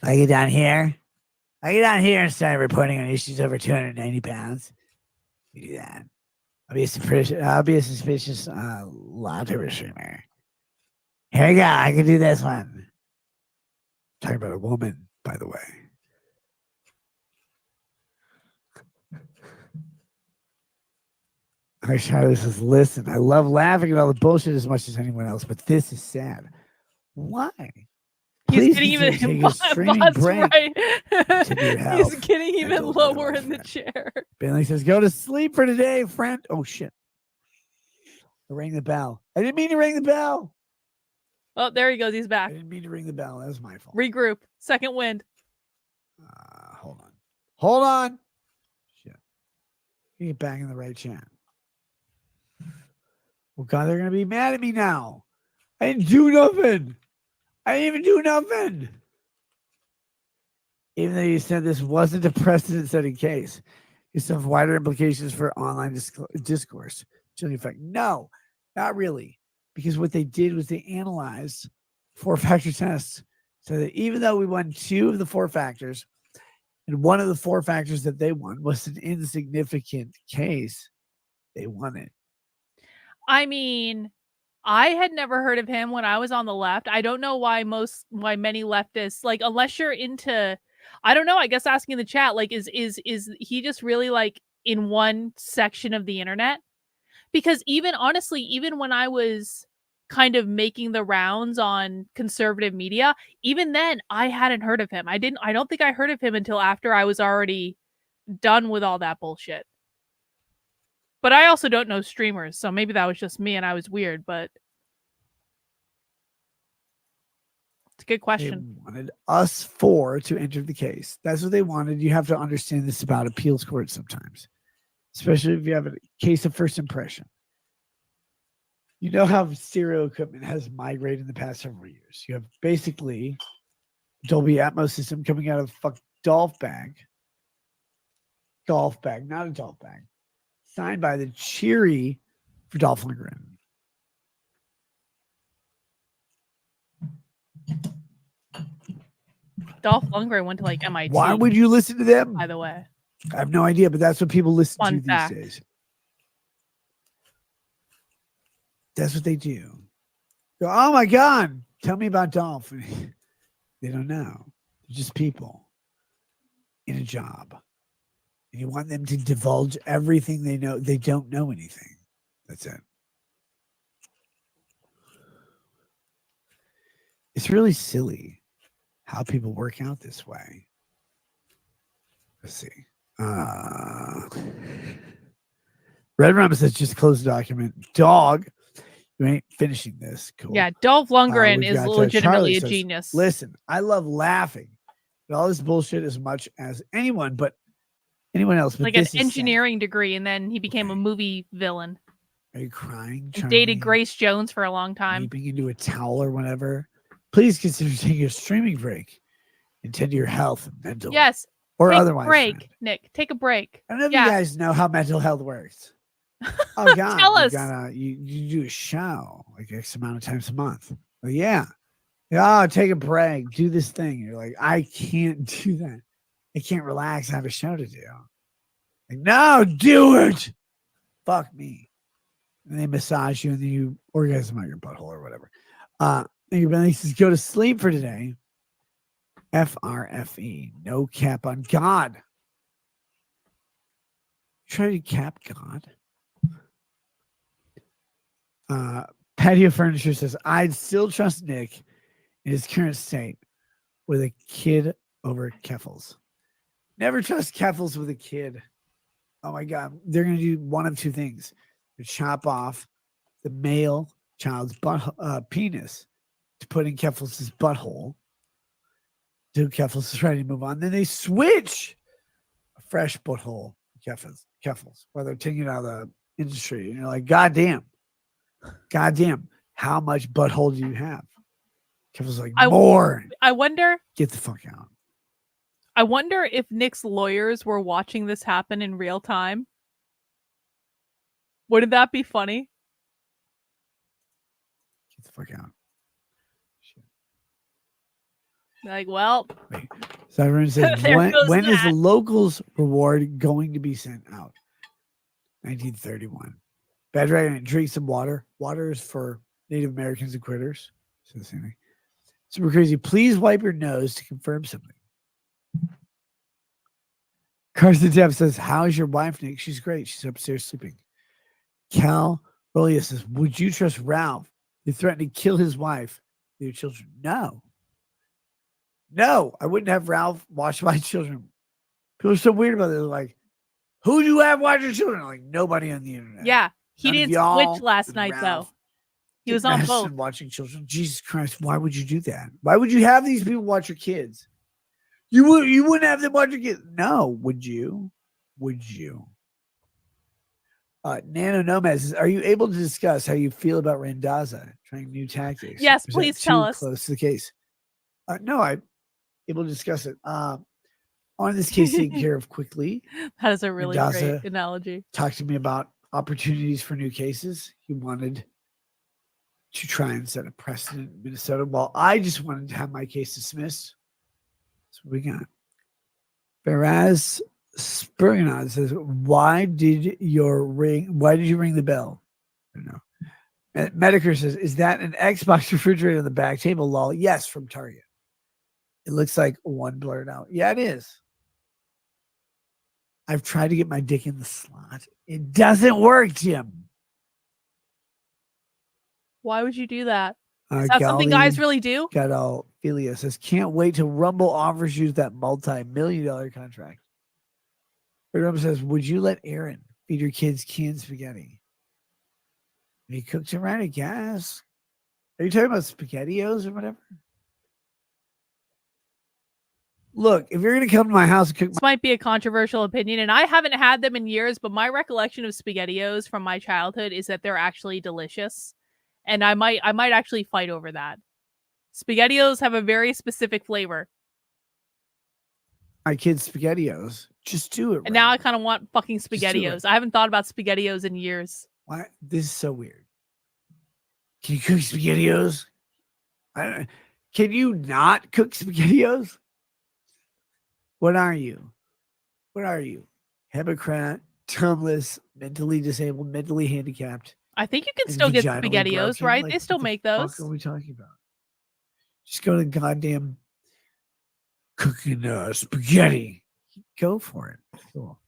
I get down here. And start reporting on issues over 290 pounds. You do that. I'll be a suspicious lottery streamer. Here we go. I can do this one. Talking about a woman, by the way. I try this is listen. I love laughing at all the bullshit as much as anyone else, but this is sad. Why? He's getting even right. He's getting even lower in the chair. Bentley says, "Go to sleep for today, friend." Oh shit! I rang the bell. I didn't mean to ring the bell. Oh, there he goes. He's back. I didn't mean to ring the bell. That was my fault. Regroup. Second wind. Hold on. Shit. Get back in the right chat. Well, God, they're gonna be mad at me now. I didn't do nothing. I didn't even do nothing. Even though you said this wasn't a precedent-setting case, it's have wider implications for online discourse. In fact, no, not really. Because what they did was they analyzed 4-factor tests. So that even though we won 2 of the 4 factors, and one of the 4 factors that they won was an insignificant case, they won it. I mean, I had never heard of him when I was on the left. I don't know why many leftists, like, unless you're into, I don't know, I guess asking the chat, like, is he just really like in one section of the internet? Because even honestly, even when I was kind of making the rounds on conservative media, even then I hadn't heard of him. I don't think I heard of him until after I was already done with all that bullshit. But I also don't know streamers, so maybe that was just me and I was weird, but it's a good question. They wanted us 4 to enter the case. That's what they wanted. You have to understand this about appeals court sometimes, especially if you have a case of first impression. You know how stereo equipment has migrated in the past several years. You have basically Dolby Atmos system coming out of a golf bag, not a golf bag, signed by the Cheery for Dolph Lundgren. Dolph Lundgren went to like MIT. Why would you listen to them? By the way, I have no idea, but that's what people listen Fun to fact. these days. That's what they do. Go, oh my God, tell me about Dolph. They don't know. They're just people in a job. And you want them to divulge everything they know. They don't know anything. That's it. It's really silly how people work out this way. Let's see. Red Rum says just close the document. Dog, you ain't finishing this. Cool. yeah, Dolph Lundgren We've is got, legitimately Charlie a says, genius. Listen, I love laughing all this bullshit as much as anyone else. But Like an this is sad. engineering degree, and then he became a Okay. movie villain. Are you crying? And dated Charlie? Grace Jones for a long time. Weeping into a towel or whatever. Please consider taking a streaming break and tend to your health and mental. Yes. Or take otherwise. a break, friend. Nick. Take a break. I don't know if Yeah. you guys know how mental health works. Oh God! Tell us. You do a show like X amount of times a month. Well, yeah. Oh, take a break. Do this thing. You're like, I can't do that. I can't relax. I have a show to do. Like, no, do it. Fuck me. And they massage you and then you orgasm out your butthole or whatever. And your belly says, go to sleep for today. FRFE. No cap on God. Try to cap God. Patio Furniture says, I'd still trust Nick in his current state with a kid over Keffels. Never trust Keffels with a kid. Oh my God. They're going to do one of two things. They chop off the male child's penis to put in Keffels' butthole. Do Keffels is ready to move on. Then they switch a fresh butthole Keffels, where they're taking it out of the industry. And you're like, God damn, how much butthole do you have? Keffels like, more. I wonder. Get the fuck out. I wonder if Nick's lawyers were watching this happen in real time. Wouldn't that be funny? Get the fuck out. Shit. Like, well. Wait. So everyone says, when is the locals reward going to be sent out? 1931. Bad Dragon, drink some water. Water is for Native Americans and quitters. So the same thing. Super crazy. Please wipe your nose to confirm something. Carson Depp says, how's your wife, Nick? She's great. She's upstairs sleeping. Cal Rolia says, would you trust Ralph? He threatened to kill his wife with your children. No, I wouldn't have Ralph watch my children. People are so weird about it. They're like, who do you have watch your children? I'm like, nobody on the internet. Yeah, he None of didn't y'all switch last and night, Ralph. though. He was on both. Watching children. Jesus Christ, why would you do that? Why would you have these people watch your kids? You wouldn't have them watch your kids. No, would you? Nano Nomad says, are you able to discuss how you feel about Randazza trying new tactics? Yes, Or is please that tell too us. close to the case. No, I'm able to discuss it. On this case taken care of quickly. That is a really Randazza great analogy. talked to me about opportunities for new cases. He wanted to try and set a precedent in Minnesota. While I just wanted to have my case dismissed. That's what we got. Faraz Spurgeon says, why did you ring the bell? I don't know. Medicare says, is that an Xbox refrigerator on the back table? Lol. Yes, from Target. It looks like one blurred out. Yeah, it is. I've tried to get my dick in the slot. It doesn't work, Jim. Why would you do that? Is that something guys really do? Gadolphilia says, can't wait till Rumble offers you that multi-million-dollar contract. Rumble says, would you let Aaron feed your kids canned spaghetti? And he cooks it right, I guess. Are you talking about SpaghettiOs or whatever? Look, if you're going to come to my house and cook This might be a controversial opinion, and I haven't had them in years, but my recollection of SpaghettiOs from my childhood is that they're actually delicious. And I might actually fight over that. SpaghettiOs have a very specific flavor. my kids SpaghettiOs, just do it. And now I kind of want fucking SpaghettiOs. I haven't thought about SpaghettiOs in years. Why? This is so weird. Can you cook SpaghettiOs? Can you not cook SpaghettiOs? What are you? Hypocrite, tongueless, mentally disabled, mentally handicapped. I think you can still get SpaghettiOs, right? Like, they still make those. What are we talking about? Just go to goddamn cooking spaghetti. Go for it. Cool.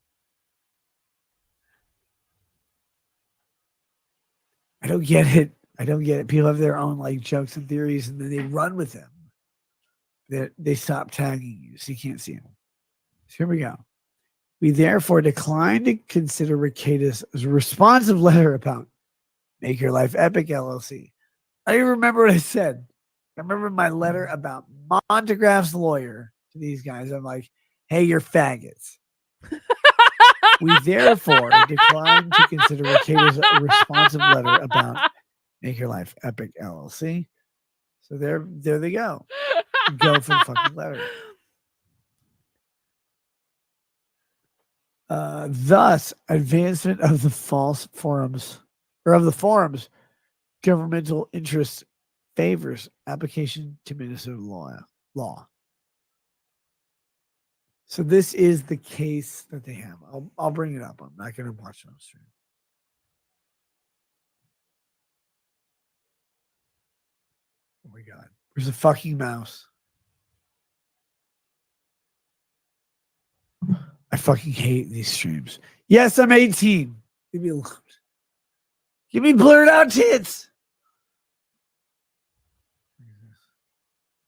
I don't get it. People have their own like jokes and theories, and then they run with them. They stop tagging you, so you can't see them. So here we go. We therefore decline to consider Rekieta's responsive letter about Make Your Life Epic LLC. I don't even remember what I said. I remember my letter about Montegraph's lawyer to these guys. I'm like, hey, you're faggots. We therefore decline to consider Rekieta's responsive letter about Make Your Life Epic LLC. So there they go. Go for the fucking letter. Thus, advancement of the forums, governmental interest favors application to Minnesota law. So this is the case that they have. I'll bring it up. I'm not going to watch it on stream. Oh my God. Where's the fucking mouse? I fucking hate these streams. Yes, I'm 18. Leave me alone. Give me blurred out tits.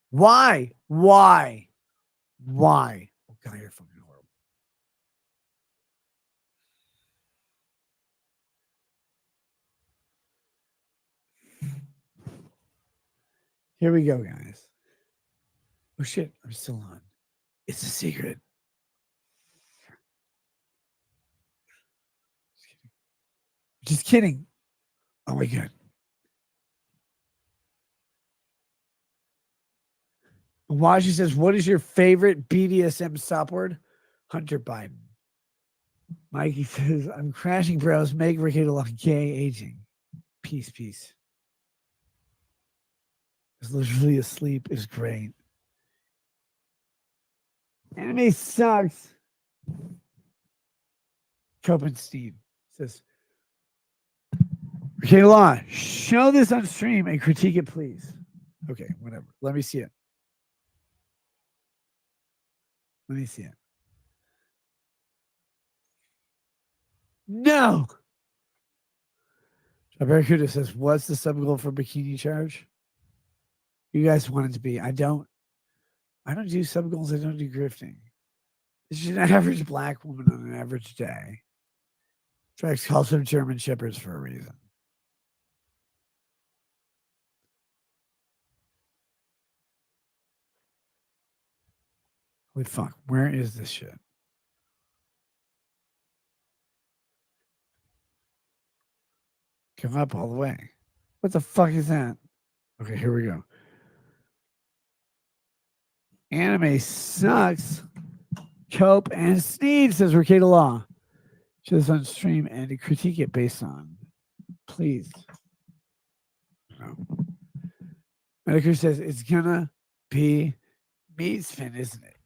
Why? Oh God, you're fucking horrible. Here we go, guys. Oh shit, I'm still on. It's a secret. Just kidding. Oh my God. Washi says, what is your favorite BDSM stop word? Hunter Biden. Mikey says, I'm crashing bros. Make Rekieta look gay aging. Peace. It's literally asleep. It's great. Anime sucks. Copenstein says, Rekieta Law, show this on stream and critique it, please. Okay, whatever. Let me see it. No. Barracuda says, what's the sub goal for bikini charge? You guys want it to be. I don't do sub goals. I don't do grifting. It's just an average black woman on an average day. Tracks calls them German shepherds for a reason. Holy fuck. Where is this shit? Come up all the way. What the fuck is that? Okay, here we go. Anime sucks. Cope and Sneed, says Rekieta Law. Just on stream and critique it based on. Please. No. Medicare says it's gonna be meat spin, isn't it?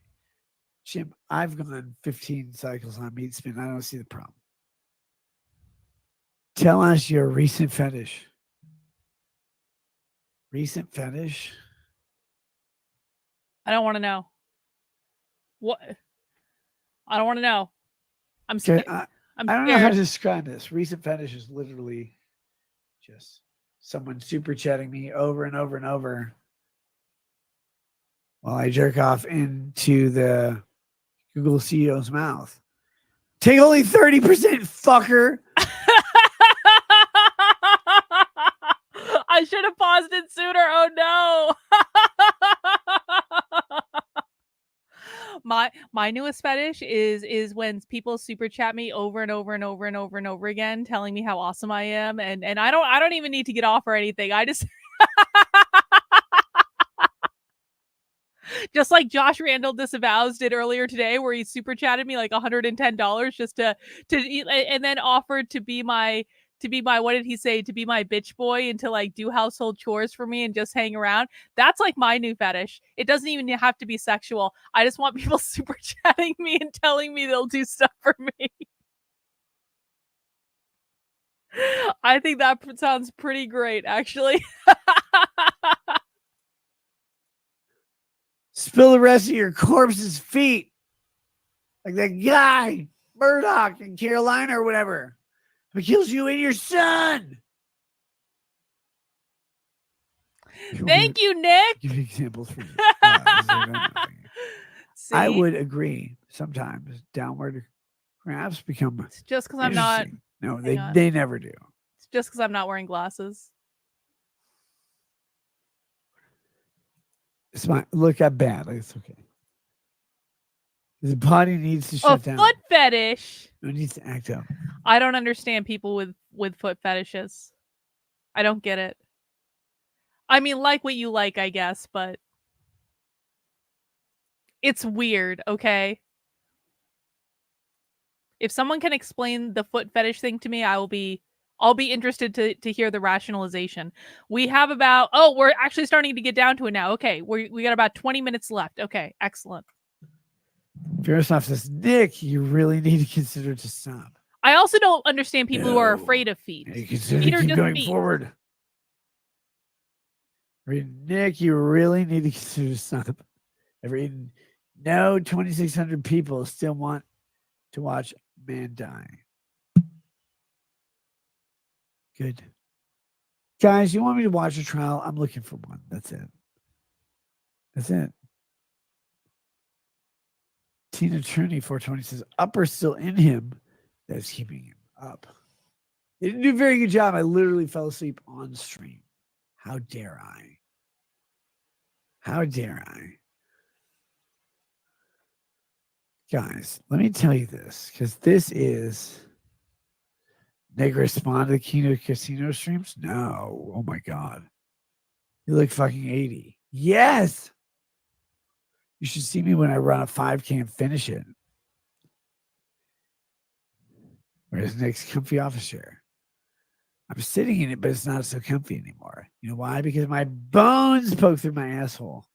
Jim, I've gone 15 cycles on meat spin. I don't see the problem. Tell us your recent fetish. Recent fetish? I don't want to know. What? I don't want to know. I'm Okay, scared. I don't know how to describe this. Recent fetish is literally just someone super chatting me over and over and over while I jerk off into the Google CEO's mouth. Take only 30%, fucker. I should have paused it sooner. Oh no. My newest fetish is when people super chat me over and over and over and over and over again, telling me how awesome I am, and I don't even need to get off or anything. I just just like Josh Randall Disavows did earlier today, where he super chatted me like $110 just to and then offered to be my what did he say, to be my bitch boy and to like do household chores for me and just hang around. That's like my new fetish. It doesn't even have to be sexual. I just want people super chatting me and telling me they'll do stuff for me. I think that sounds pretty great, actually. Spill the rest of your corpse's feet. Like that guy, Murdoch in Carolina or whatever. It kills you and your son. Thank you, Nick. Give examples for you. I would agree. Sometimes downward grabs become. It's just because I'm not. No, they never do. It's just because I'm not wearing glasses. It's my look at bad. It's okay. His body needs to A shut down. foot fetish. It needs to act up. I don't understand people with foot fetishes. I don't get it. I mean, like what you like, I guess, but it's weird, okay? If someone can explain the foot fetish thing to me, I'll be interested to hear the rationalization. We have about we're actually starting to get down to it now. Okay, we got about 20 minutes left. Okay, excellent. Jaroslav says, Nick, you really need to consider to stop. I also don't understand people who are No. afraid of feet. You consider Feet to are keep just going feet. forward. Nick, you really need to consider to stop. No 2,600 people still want to watch a man die. Good. Guys, you want me to watch a trial? I'm looking for one. That's it. That's it. Tina Turney 420 says, upper still in him. That's keeping him up. They didn't do a very good job. I literally fell asleep on stream. How dare I? How dare I? Guys, let me tell you this, because this is Nick respond to Kino Casino streams? No. Oh my God. You look fucking 80. Yes. You should see me when I run a 5K and finish it. Where's Nick's comfy office chair? I'm sitting in it, but it's not so comfy anymore. You know why? Because my bones poke through my asshole.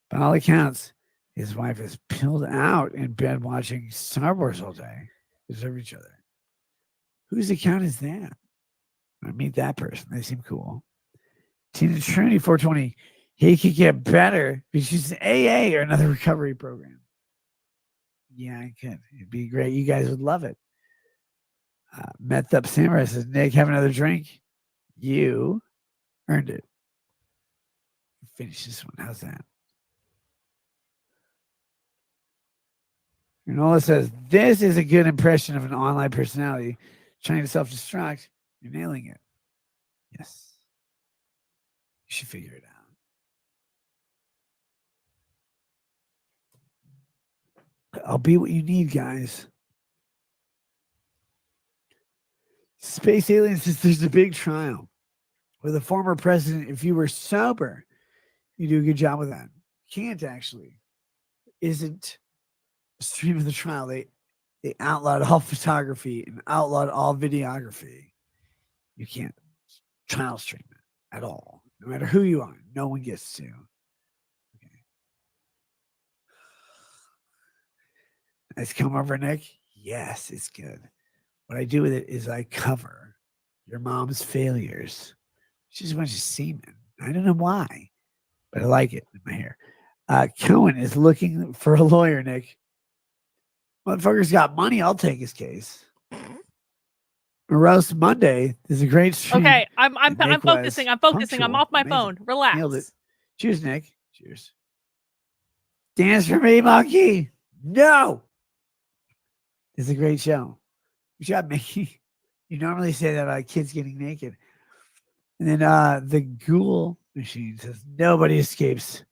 By all accounts, his wife is pilled out in bed watching Star Wars all day. They deserve each other. Whose account is that? I meet that person. They seem cool. Tina Trinity 420. He could get better because she's an AA or another recovery program. Yeah, I could. It'd be great. You guys would love it. Meth Up Samurai says, Nick, have another drink. You earned it. Finish this one. How's that? And Nola says, this is a good impression of an online personality trying to self-destruct. You're nailing it. Yes. You should figure it out. I'll be what you need, guys. Space Alien says there's a big trial with a former president. If you were sober, you do a good job with that. Can't actually. Isn't a stream of the trial. They outlawed all photography and outlawed all videography. You can't trial stream it at all. No matter who you are, no one gets to. Okay. Nice come over, Nick. Yes, it's good. What I do with it is I cover your mom's failures. She's a bunch of semen. I don't know why, but I like it in my hair. Cohen is looking for a lawyer, Nick. Motherfucker's got money. I'll take his case. Roast Monday is a great stream. Okay, I'm focusing. I'm focusing. Punctual. I'm off my Amazing. phone. Relax. Nailed it. Cheers, Nick. Cheers. Dance for me, monkey. No. It's a great show. Good job, Mickey. You normally say that about kids getting naked. And then the Ghoul Machine says nobody escapes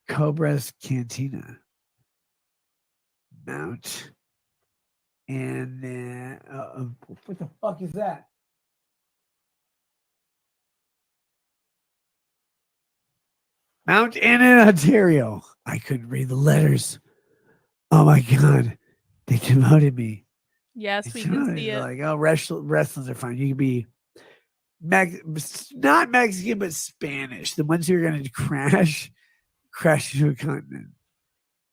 Cobra's Cantina. Mount. And then what the fuck is that? Mount Anna, Ontario. I couldn't read the letters. Oh my God. They demoted me. Yes, we can see They're it. like, oh, wrestlers are fine. You can be not Mexican, but Spanish. The ones who are going to crash into a continent.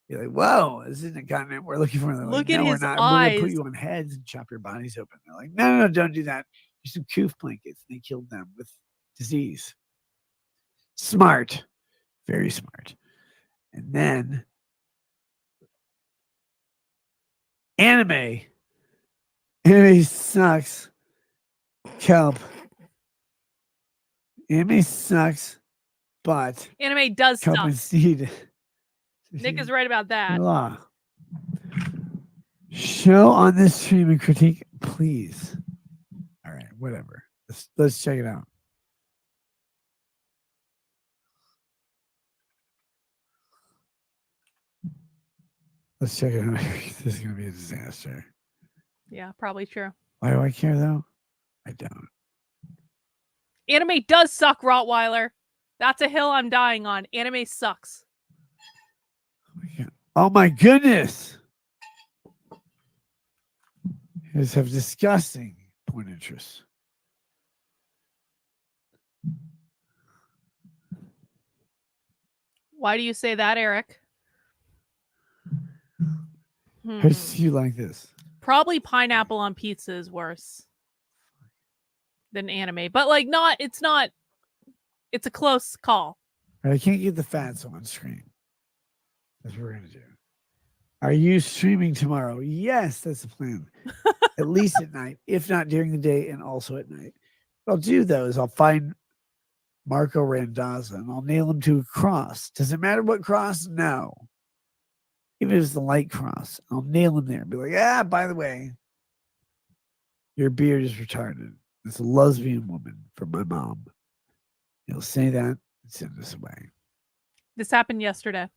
You're like, whoa, this isn't a continent we're looking for. They're Look like, at no, his we're not. We're going to put eyes. you on heads and chop your bodies open. They're like, no, don't do that. There's some coof blankets. They killed them with disease. Smart. Very smart. And then anime. Anime sucks. Kelp. Anime sucks, but Anime does Kelp suck. and Steed. Nick is right about that. Law. Show on this stream and critique, please. All right, whatever. Let's check it out. Let's check it out. This is gonna be a disaster. Yeah, probably true. Why do I care though? I don't. Anime does suck, Rottweiler. That's a hill I'm dying on. Anime sucks. Oh my goodness! You guys have disgusting point interests. Why do you say that, Eric? I see you like this. Probably pineapple on pizza is worse than anime, but like not. It's not. It's a close call. I can't get the fats on screen. That's what we're gonna do. Are you streaming tomorrow? Yes, that's the plan. At least at night, if not during the day, and also at night. What I'll do though is I'll find Marco Randazza and I'll nail him to a cross. Does it matter what cross? No. Even if it's the light cross, I'll nail him there and be like, by the way, your beard is retarded. It's a lesbian woman from my mom. He'll say that and send us away. This happened yesterday.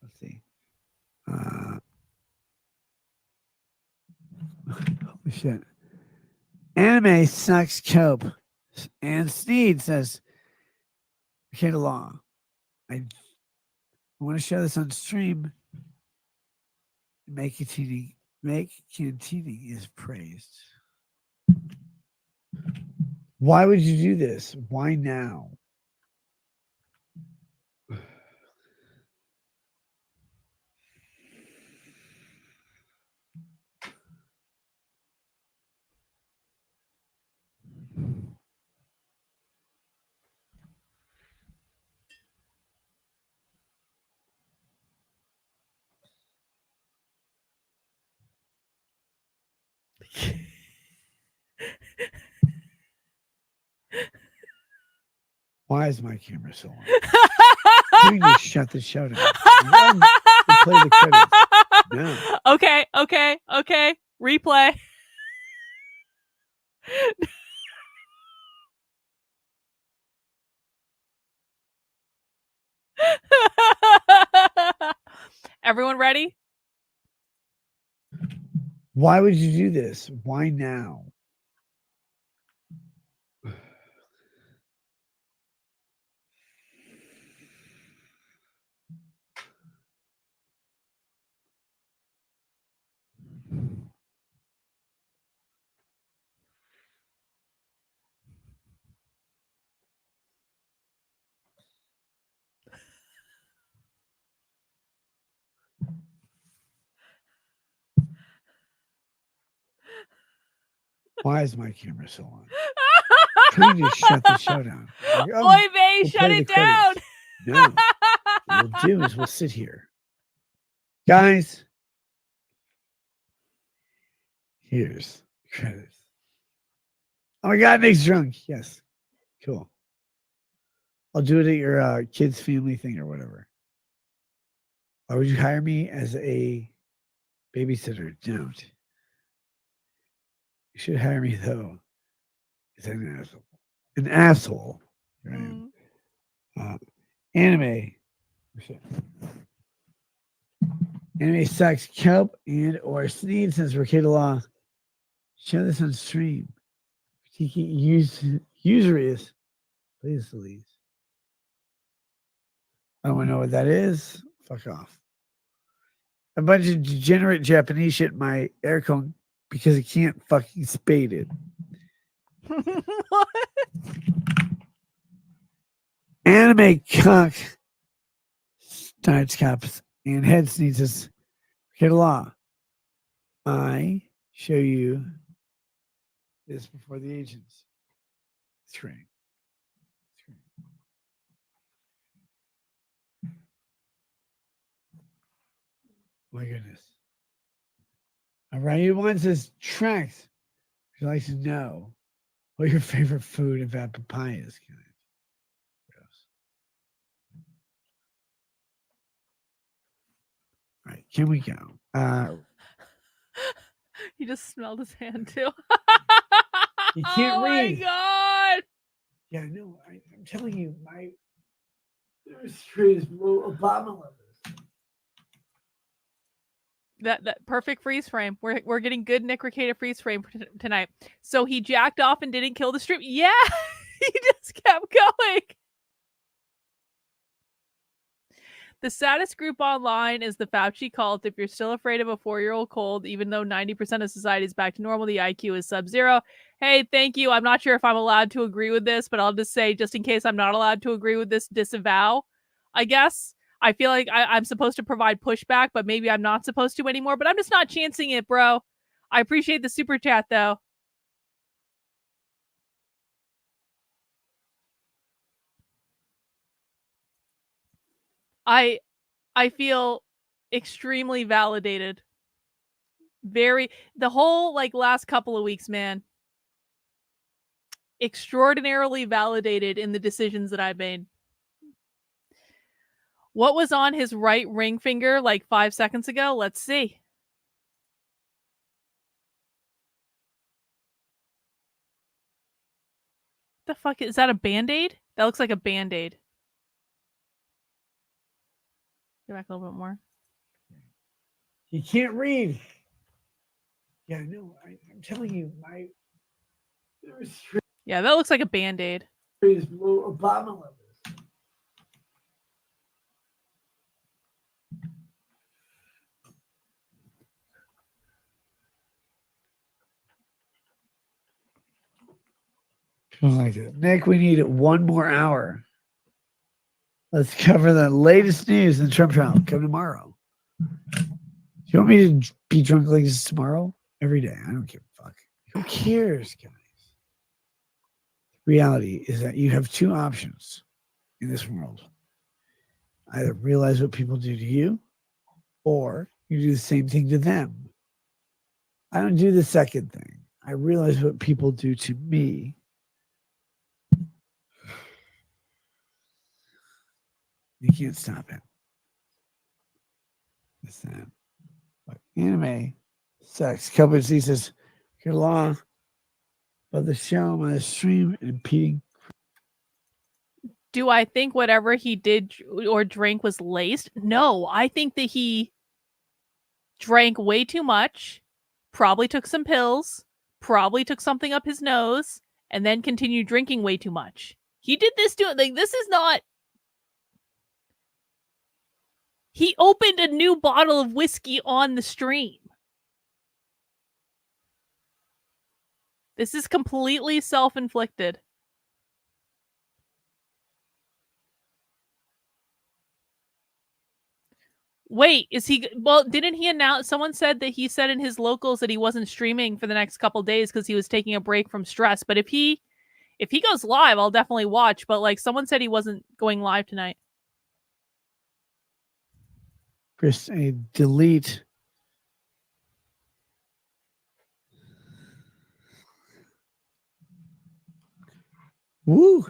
Let's see. Holy shit. Anime sucks cope. And Sneed says, okay, the law. I want to show this on stream. Make cantining is praised. Why would you do this? Why now? Why is my camera so on? You just shut the show down. Play the credits. No. Okay. Replay. Everyone ready? Why would you do this? Why now? Why is my camera so on? Trying to shut the show down. Like, Oy vey, shut it down. No. What we'll do is we'll sit here. Guys, here's the credits. Oh my God, Nick's drunk. Yes. Cool. I'll do it at your kids' family thing or whatever. Why would you hire me as a babysitter? Don't. You should hire me though. Because I'm an asshole. An asshole. Right? Anime. Anime sucks. Kelp and or Sneed says Rekieta Law. Show this on stream. Critiquing usurious. Please, please. I don't know what that is. Fuck off. A bunch of degenerate Japanese shit in my air cone because it can't fucking spade it. What? Anime cuck starts caps and head sneezes. Get a law. I show you this before the agents. Screen. My goodness. All right, you one says tracks. Would you like to know what your favorite food about papaya is? All right, can we go? He just smelled his hand too. You can't read. Oh my God. Yeah, no, I'm telling you, my stream is below Obama levels. That perfect freeze frame. We're getting good Nick Rekieta freeze frame tonight. So he jacked off and didn't kill the stream. Yeah, he just kept going. The saddest group online is the Fauci cult. If you're still afraid of a 4-year-old cold, even though 90% of society is back to normal, the IQ is sub-zero. Hey, thank you. I'm not sure if I'm allowed to agree with this, but I'll just say, just in case I'm not allowed to agree with this, disavow, I guess. I feel like I'm supposed to provide pushback, but maybe I'm not supposed to anymore. But I'm just not chancing it, bro. I appreciate the super chat, though. I feel extremely validated. The whole like last couple of weeks, man. Extraordinarily validated in the decisions that I made. What was on his right ring finger like 5 seconds ago? Let's see. The fuck is that? A band-aid? That looks like a band-aid. Go back a little bit more. You can't read. Yeah, no, I'm telling you, my stream Yeah, that looks like a band-aid. is below Obama levels. Like it. Nick, we need 1 more hour. Let's cover the latest news in the Trump trial. Come tomorrow. Do you want me to be drunk like this tomorrow? Every day. I don't give a fuck. Who cares, guys? Reality is that you have 2 options in this world. Either realize what people do to you, or you do the same thing to them. I don't do the second thing. I realize what people do to me. You can't stop it. It's that. But anime, sex, coverage, he says, your law, but the show on the stream impeding. Do I think whatever he did or drank was laced? No, I think that he drank way too much, probably took some pills, probably took something up his nose, and then continued drinking way too much. He did this to like this is not. He opened a new bottle of whiskey on the stream. This is completely self-inflicted. Wait, is he? Well, didn't he announce? Someone said that he said in his locals that he wasn't streaming for the next couple days because he was taking a break from stress. But if he goes live, I'll definitely watch. But like someone said, he wasn't going live tonight. Chris, delete. Woo.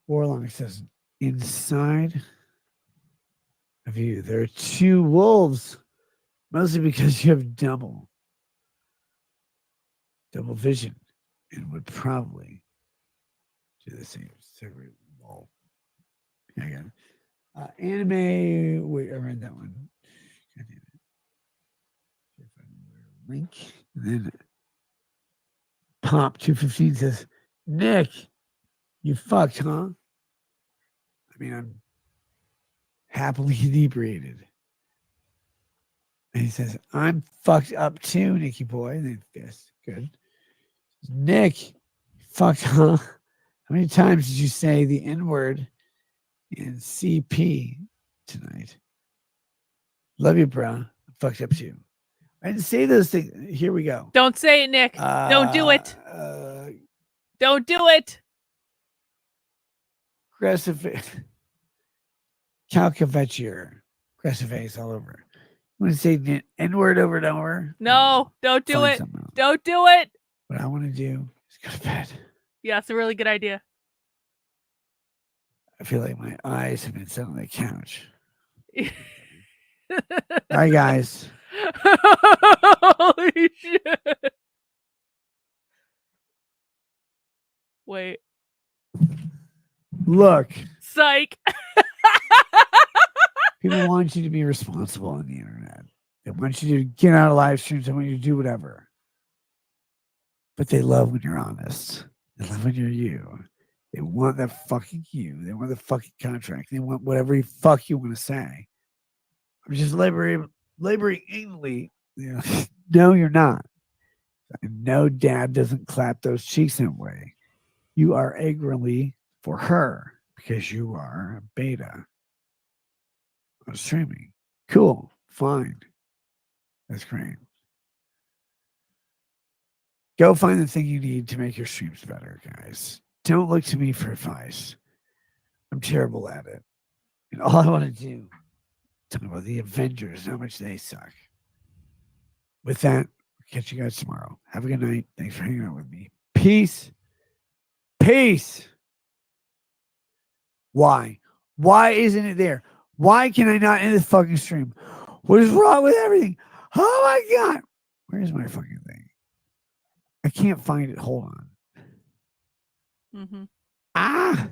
Warlock says, inside of you, there are 2 wolves, mostly because you have double vision and would probably do the same. Separate wall. I got it. Anime. Wait, I read that one. God damn it. Link. And then Pop 215 says, Nick, you fucked, huh? I mean, I'm happily inebriated. And he says, I'm fucked up too, Nicky boy. And then fist. Good. Nick, you fucked, huh? How many times did you say the N-word in CP tonight? Love you, bro. I'm fucked up too. I didn't say those things. Here we go. Don't say it, Nick. Don't do it. Don't do it. Aggressive. Calcavetier. Aggressive face all over. You want to say the N-word over and over? No, don't do it. Don't do it. What I want to do is go to bed. Yeah, it's a really good idea. I feel like my eyes have been set on the couch. All right, guys. Holy shit. Wait. Look, Psych. people want you to be responsible on the internet. They want you to get out of live streams. They want you to do whatever. But they love when you're honest. They love when you're you. They want that fucking you. They want the fucking contract. They want whatever the fuck you want to say. I'm just laboring anally. You know, no, you're not. No, dad doesn't clap those cheeks that way. You are angrily for her because you are a beta on streaming. Cool. Fine. That's great. Go find the thing you need to make your streams better, guys. Don't look to me for advice. I'm terrible at it. And all I want to do is talk about the Avengers, how much they suck. With that, catch you guys tomorrow. Have a good night. Thanks for hanging out with me. Peace. Peace. Why? Why isn't it there? Why can I not end this fucking stream? What is wrong with everything? Oh my God. Where's my fucking thing? I can't find it. Hold on. Mm-hmm. Ah.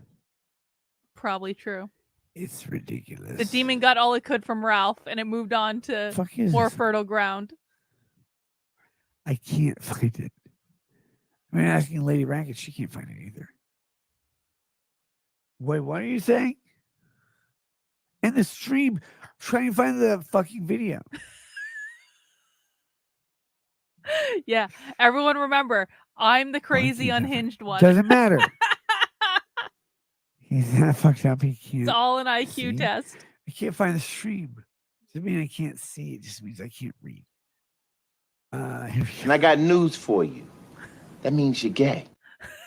Probably true. It's ridiculous. The demon got all it could from Ralph, and it moved on to more fertile ground. I can't find it. I'm asking Lady Racket. She can't find it either. Wait, what are you saying? In the stream, try and find the fucking video. Yeah, everyone remember, I'm the crazy unhinged one. Doesn't matter. He's not fucked up. He can't. It's all an IQ test. I can't find the stream. Doesn't mean I can't see. It just means I can't read. And I got news for you. That means you're gay.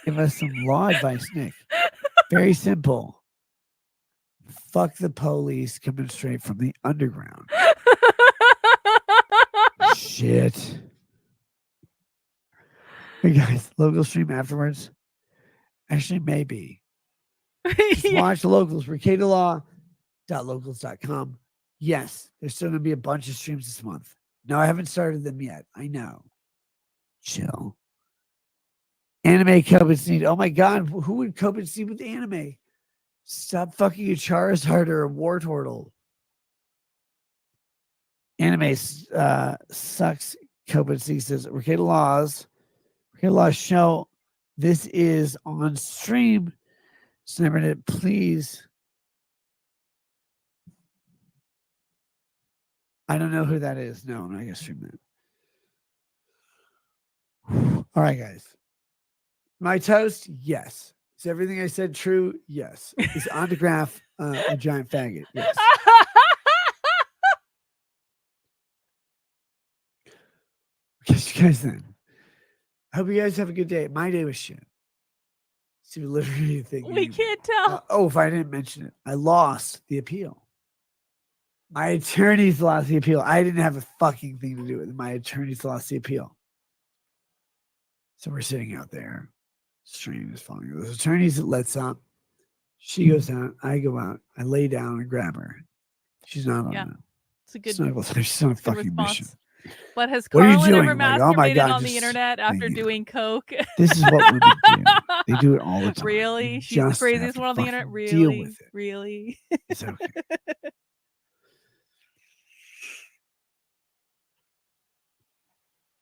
Give us some law advice, Nick. Very simple. Fuck the police coming straight from the underground. Shit. Hey guys, local stream afterwards. Actually, maybe. Just watch the locals. RekietaLaw.locals.com. Yes, there's still going to be a bunch of streams this month. No, I haven't started them yet. I know. Chill. Anime Copenstein. Oh my God, who would Copenstein with anime? Stop fucking a Charizard or a War Turtle. Anime sucks. Copenstein says, Rekieta Laws show. This is on stream. Sniper, please. I don't know who that is. No, I'm not going to stream that. All right, guys. My toast, yes. Is everything I said true? Yes. Is autograph a giant faggot? Yes. Catch you guys then. I hope you guys have a good day. My day was shit. See, literally thing. We can't tell. If I didn't mention it, I lost the appeal. My attorneys lost the appeal. I didn't have a fucking thing to do with it. My attorneys lost the appeal. So we're sitting out there. Stream is falling. Those attorneys that lets up. She goes out. I go out. I lay down and grab her. She's not on it. It's a good. She's on a fucking response. mission. But has What are you Carlin doing? ever Like, masturbated oh my God, on the just internet after thank you. doing coke? This is what women do. They do it all the time. Really? You She's the just craziest have to one on the internet? fucking Really? Deal with it. Really? It's okay.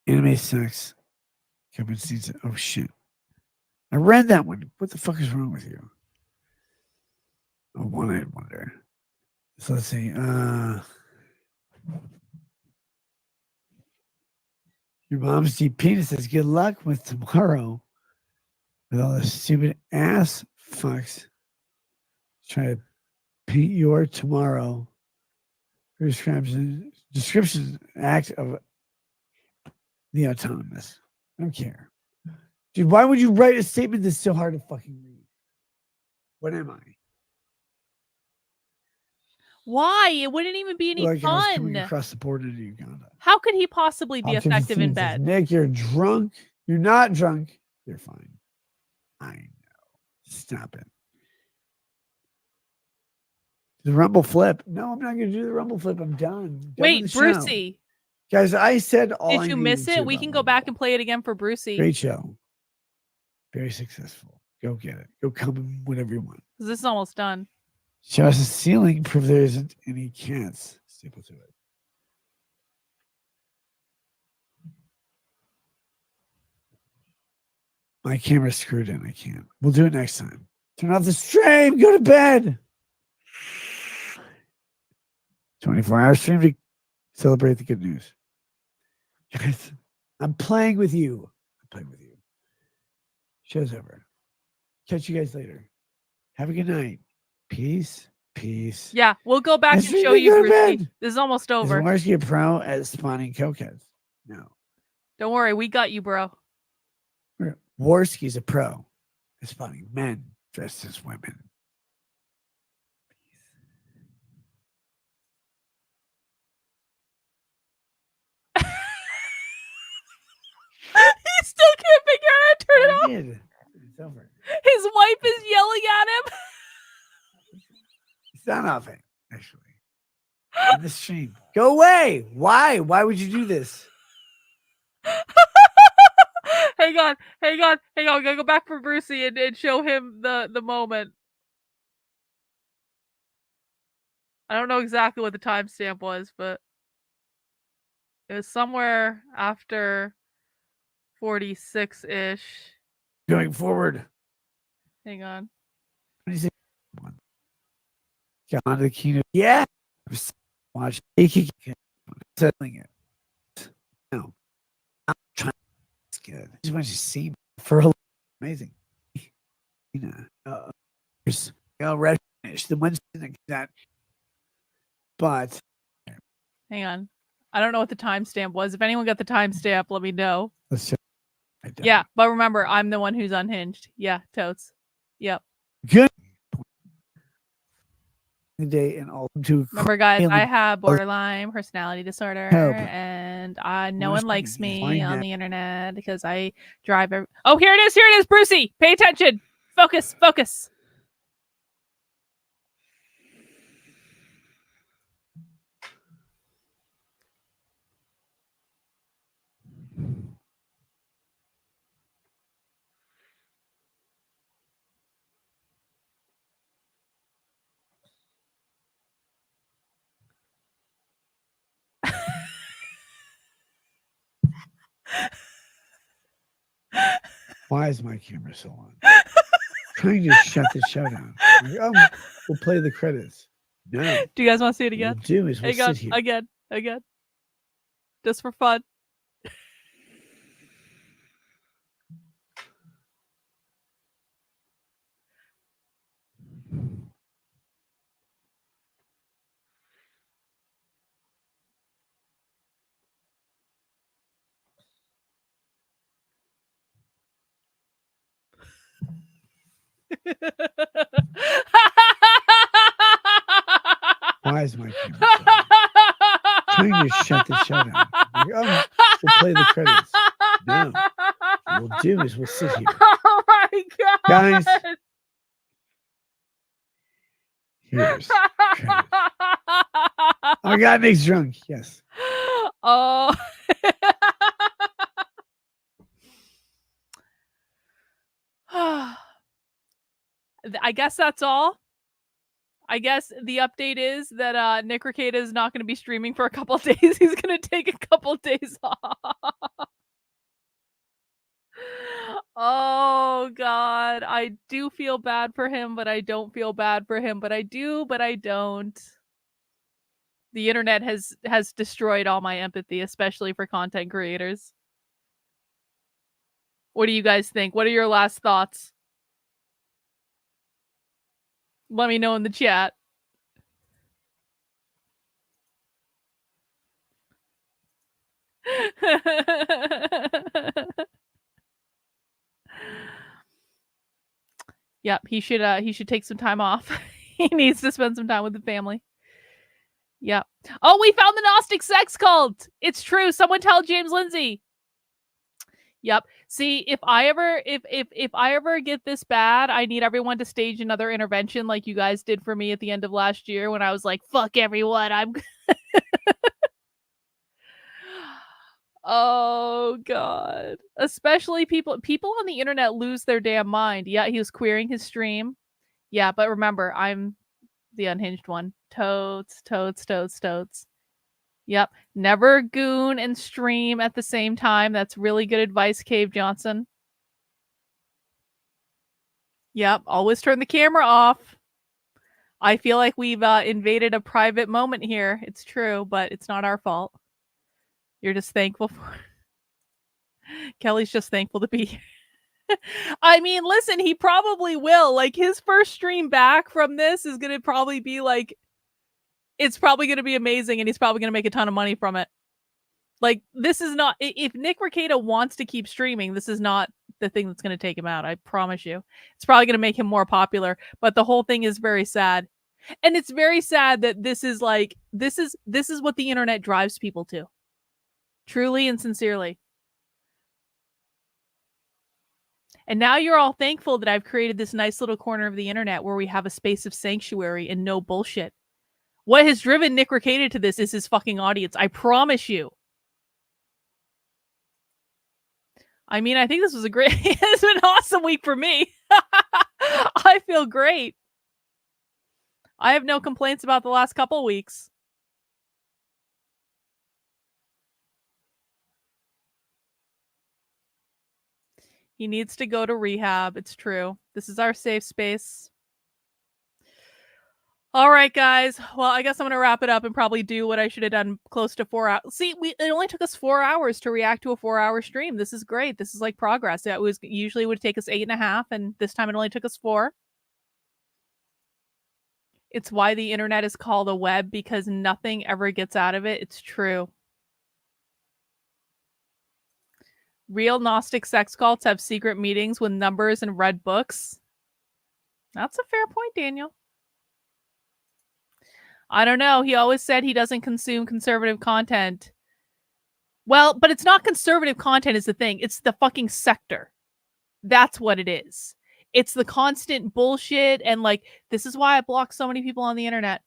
Anime sucks. Kevin sees it. Oh shit. I read that one. What the fuck is wrong with you? A one-eyed wonder. So let's see. Your mom's deep penis says, good luck with tomorrow. With all the stupid ass fucks. Try to paint your tomorrow. Description act of the autonomous. I don't care. Dude, why would you write a statement that's so hard to fucking read? What am I? Why? It wouldn't even be any Like I was fun. coming across the border to Uganda. How could he possibly be effective in Says, bed? Nick, you're drunk. You're not drunk. You're fine. I know. Stop it. The Rumble flip. No, I'm not going to do the Rumble flip. I'm done. Wait, with the show. Brucey. Guys, I said all I Did you needed miss to it? We about can go back Rumble. and play it again for Brucey. Great show. Very successful. Go get it. Go come whenever you want. This is almost done. Show us the ceiling. Prove there isn't any cats. Staple to it. My camera's screwed in. I can't. We'll do it next time. Turn off the stream. Go to bed. 24-hour stream to celebrate the good news. Guys, I'm playing with you. Show's over. Catch you guys later. Have a good night. Peace. Yeah, we'll go back and Let's show you, go to Brucey. bed. This is almost Is over. Warski a pro at spawning cokeheads? No. Don't worry, we got you, bro. Warski's a pro at spawning men dressed as women. He still can't figure out how to turn it off. Did. It's over. His wife is yelling at him. It's not off it, actually. In the stream. Go away. Why? Why would you do this? Hang on. I gotta go back for Brucey and show him the moment. I don't know exactly what the timestamp was, but it was somewhere after 46-ish. Going forward. Hang on. Got on to the keynote. Yeah. Watch. Settling it. No. I'm trying. It's good. I just want you to see for a amazing. There's red finish. The Wednesday that. But Hang on. I don't know what the timestamp was. If anyone got the timestamp, let me know. let's check. Yeah, but remember, I'm the one who's unhinged. Yeah, totes. Yep. Good day and all to Remember, guys, Family- I have borderline personality disorder, Help. and no Where's one likes my- me find on that. the internet because I drive. Oh, here it is, Brucey. Pay attention. Focus. Why is my camera so on? Trying to shut the show down. Like, we'll play the credits. No. Do you guys want to see it What again? we'll do is we'll sit here. Again. Just for fun. Why is my camera so on? Trying to shut the show down. Like, we'll play the credits. No. What we'll do is we'll sit here. Oh my god. Guys. Here's credits. Oh my god, Nick's drunk. Yes. Oh. I guess that's all. I guess the update is that Nick Rekieta is not going to be streaming for a couple of days. He's going to take a couple of days off. Oh god, I do feel bad for him, but I don't feel bad for him, but I do, but I don't. The internet has destroyed all my empathy, especially for content creators. What do you guys think? What are your last thoughts? Let me know in the chat. Yep, he should take some time off. He needs to spend some time with the family. Yep. Oh, we found the Gnostic sex cult. It's true. Someone tell James Lindsay. Yep. See, if I ever get this bad, I need everyone to stage another intervention like you guys did for me at the end of last year when I was like, fuck everyone. Oh god. Especially people on the internet lose their damn mind. Yeah, he was queering his stream. Yeah, but remember, I'm the unhinged one. Totes. Yep. Never goon and stream at the same time. That's really good advice, Cave Johnson. Yep. Always turn the camera off. I feel like we've invaded a private moment here. It's true, but it's not our fault. You're just thankful for Kelly's just thankful to be here. I mean, listen, he probably will. Like, his first stream back from this is going to probably be like, it's probably going to be amazing, and he's probably going to make a ton of money from it. Like, this is not, if Nick Rekieta wants to keep streaming, this is not the thing that's going to take him out. I promise you. It's probably going to make him more popular, but the whole thing is very sad. And it's very sad that this is like, this is what the internet drives people to. Truly and sincerely. And now you're all thankful that I've created this nice little corner of the internet where we have a space of sanctuary and no bullshit. What has driven Nick Rekieta to this is his fucking audience. I promise you. I mean, I think this was a great, it's been an awesome week for me. I feel great. I have no complaints about the last couple weeks. He needs to go to rehab. It's true. This is our safe space. All right, guys. Well, I guess I'm going to wrap it up and probably do what I should have done close to 4 hours. See, it only took us 4 hours to react to a 4-hour stream. This is great. This is like progress. It was usually would take us 8.5, and this time it only took us 4. It's why the internet is called a web, because nothing ever gets out of it. It's true. Real Gnostic sex cults have secret meetings with numbers and red books. That's a fair point, Daniel. I don't know. He always said he doesn't consume conservative content. Well, but it's not conservative content is the thing. It's the fucking sector. That's what it is. It's the constant bullshit. And like, this is why I blocked so many people on the internet.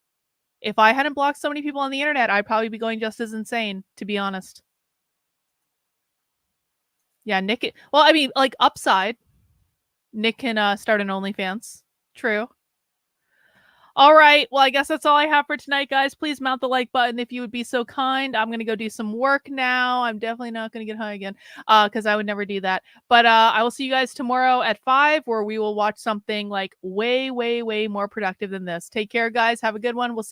If I hadn't blocked so many people on the internet, I'd probably be going just as insane, to be honest. Yeah, Nick. Well, I mean, like, upside. Nick can start an OnlyFans. True. All right. Well, I guess that's all I have for tonight, guys. Please mount the like button if you would be so kind. I'm going to go do some work now. I'm definitely not going to get high again because I would never do that. But I will see you guys tomorrow at 5 where we will watch something like way, way, way more productive than this. Take care, guys. Have a good one. We'll see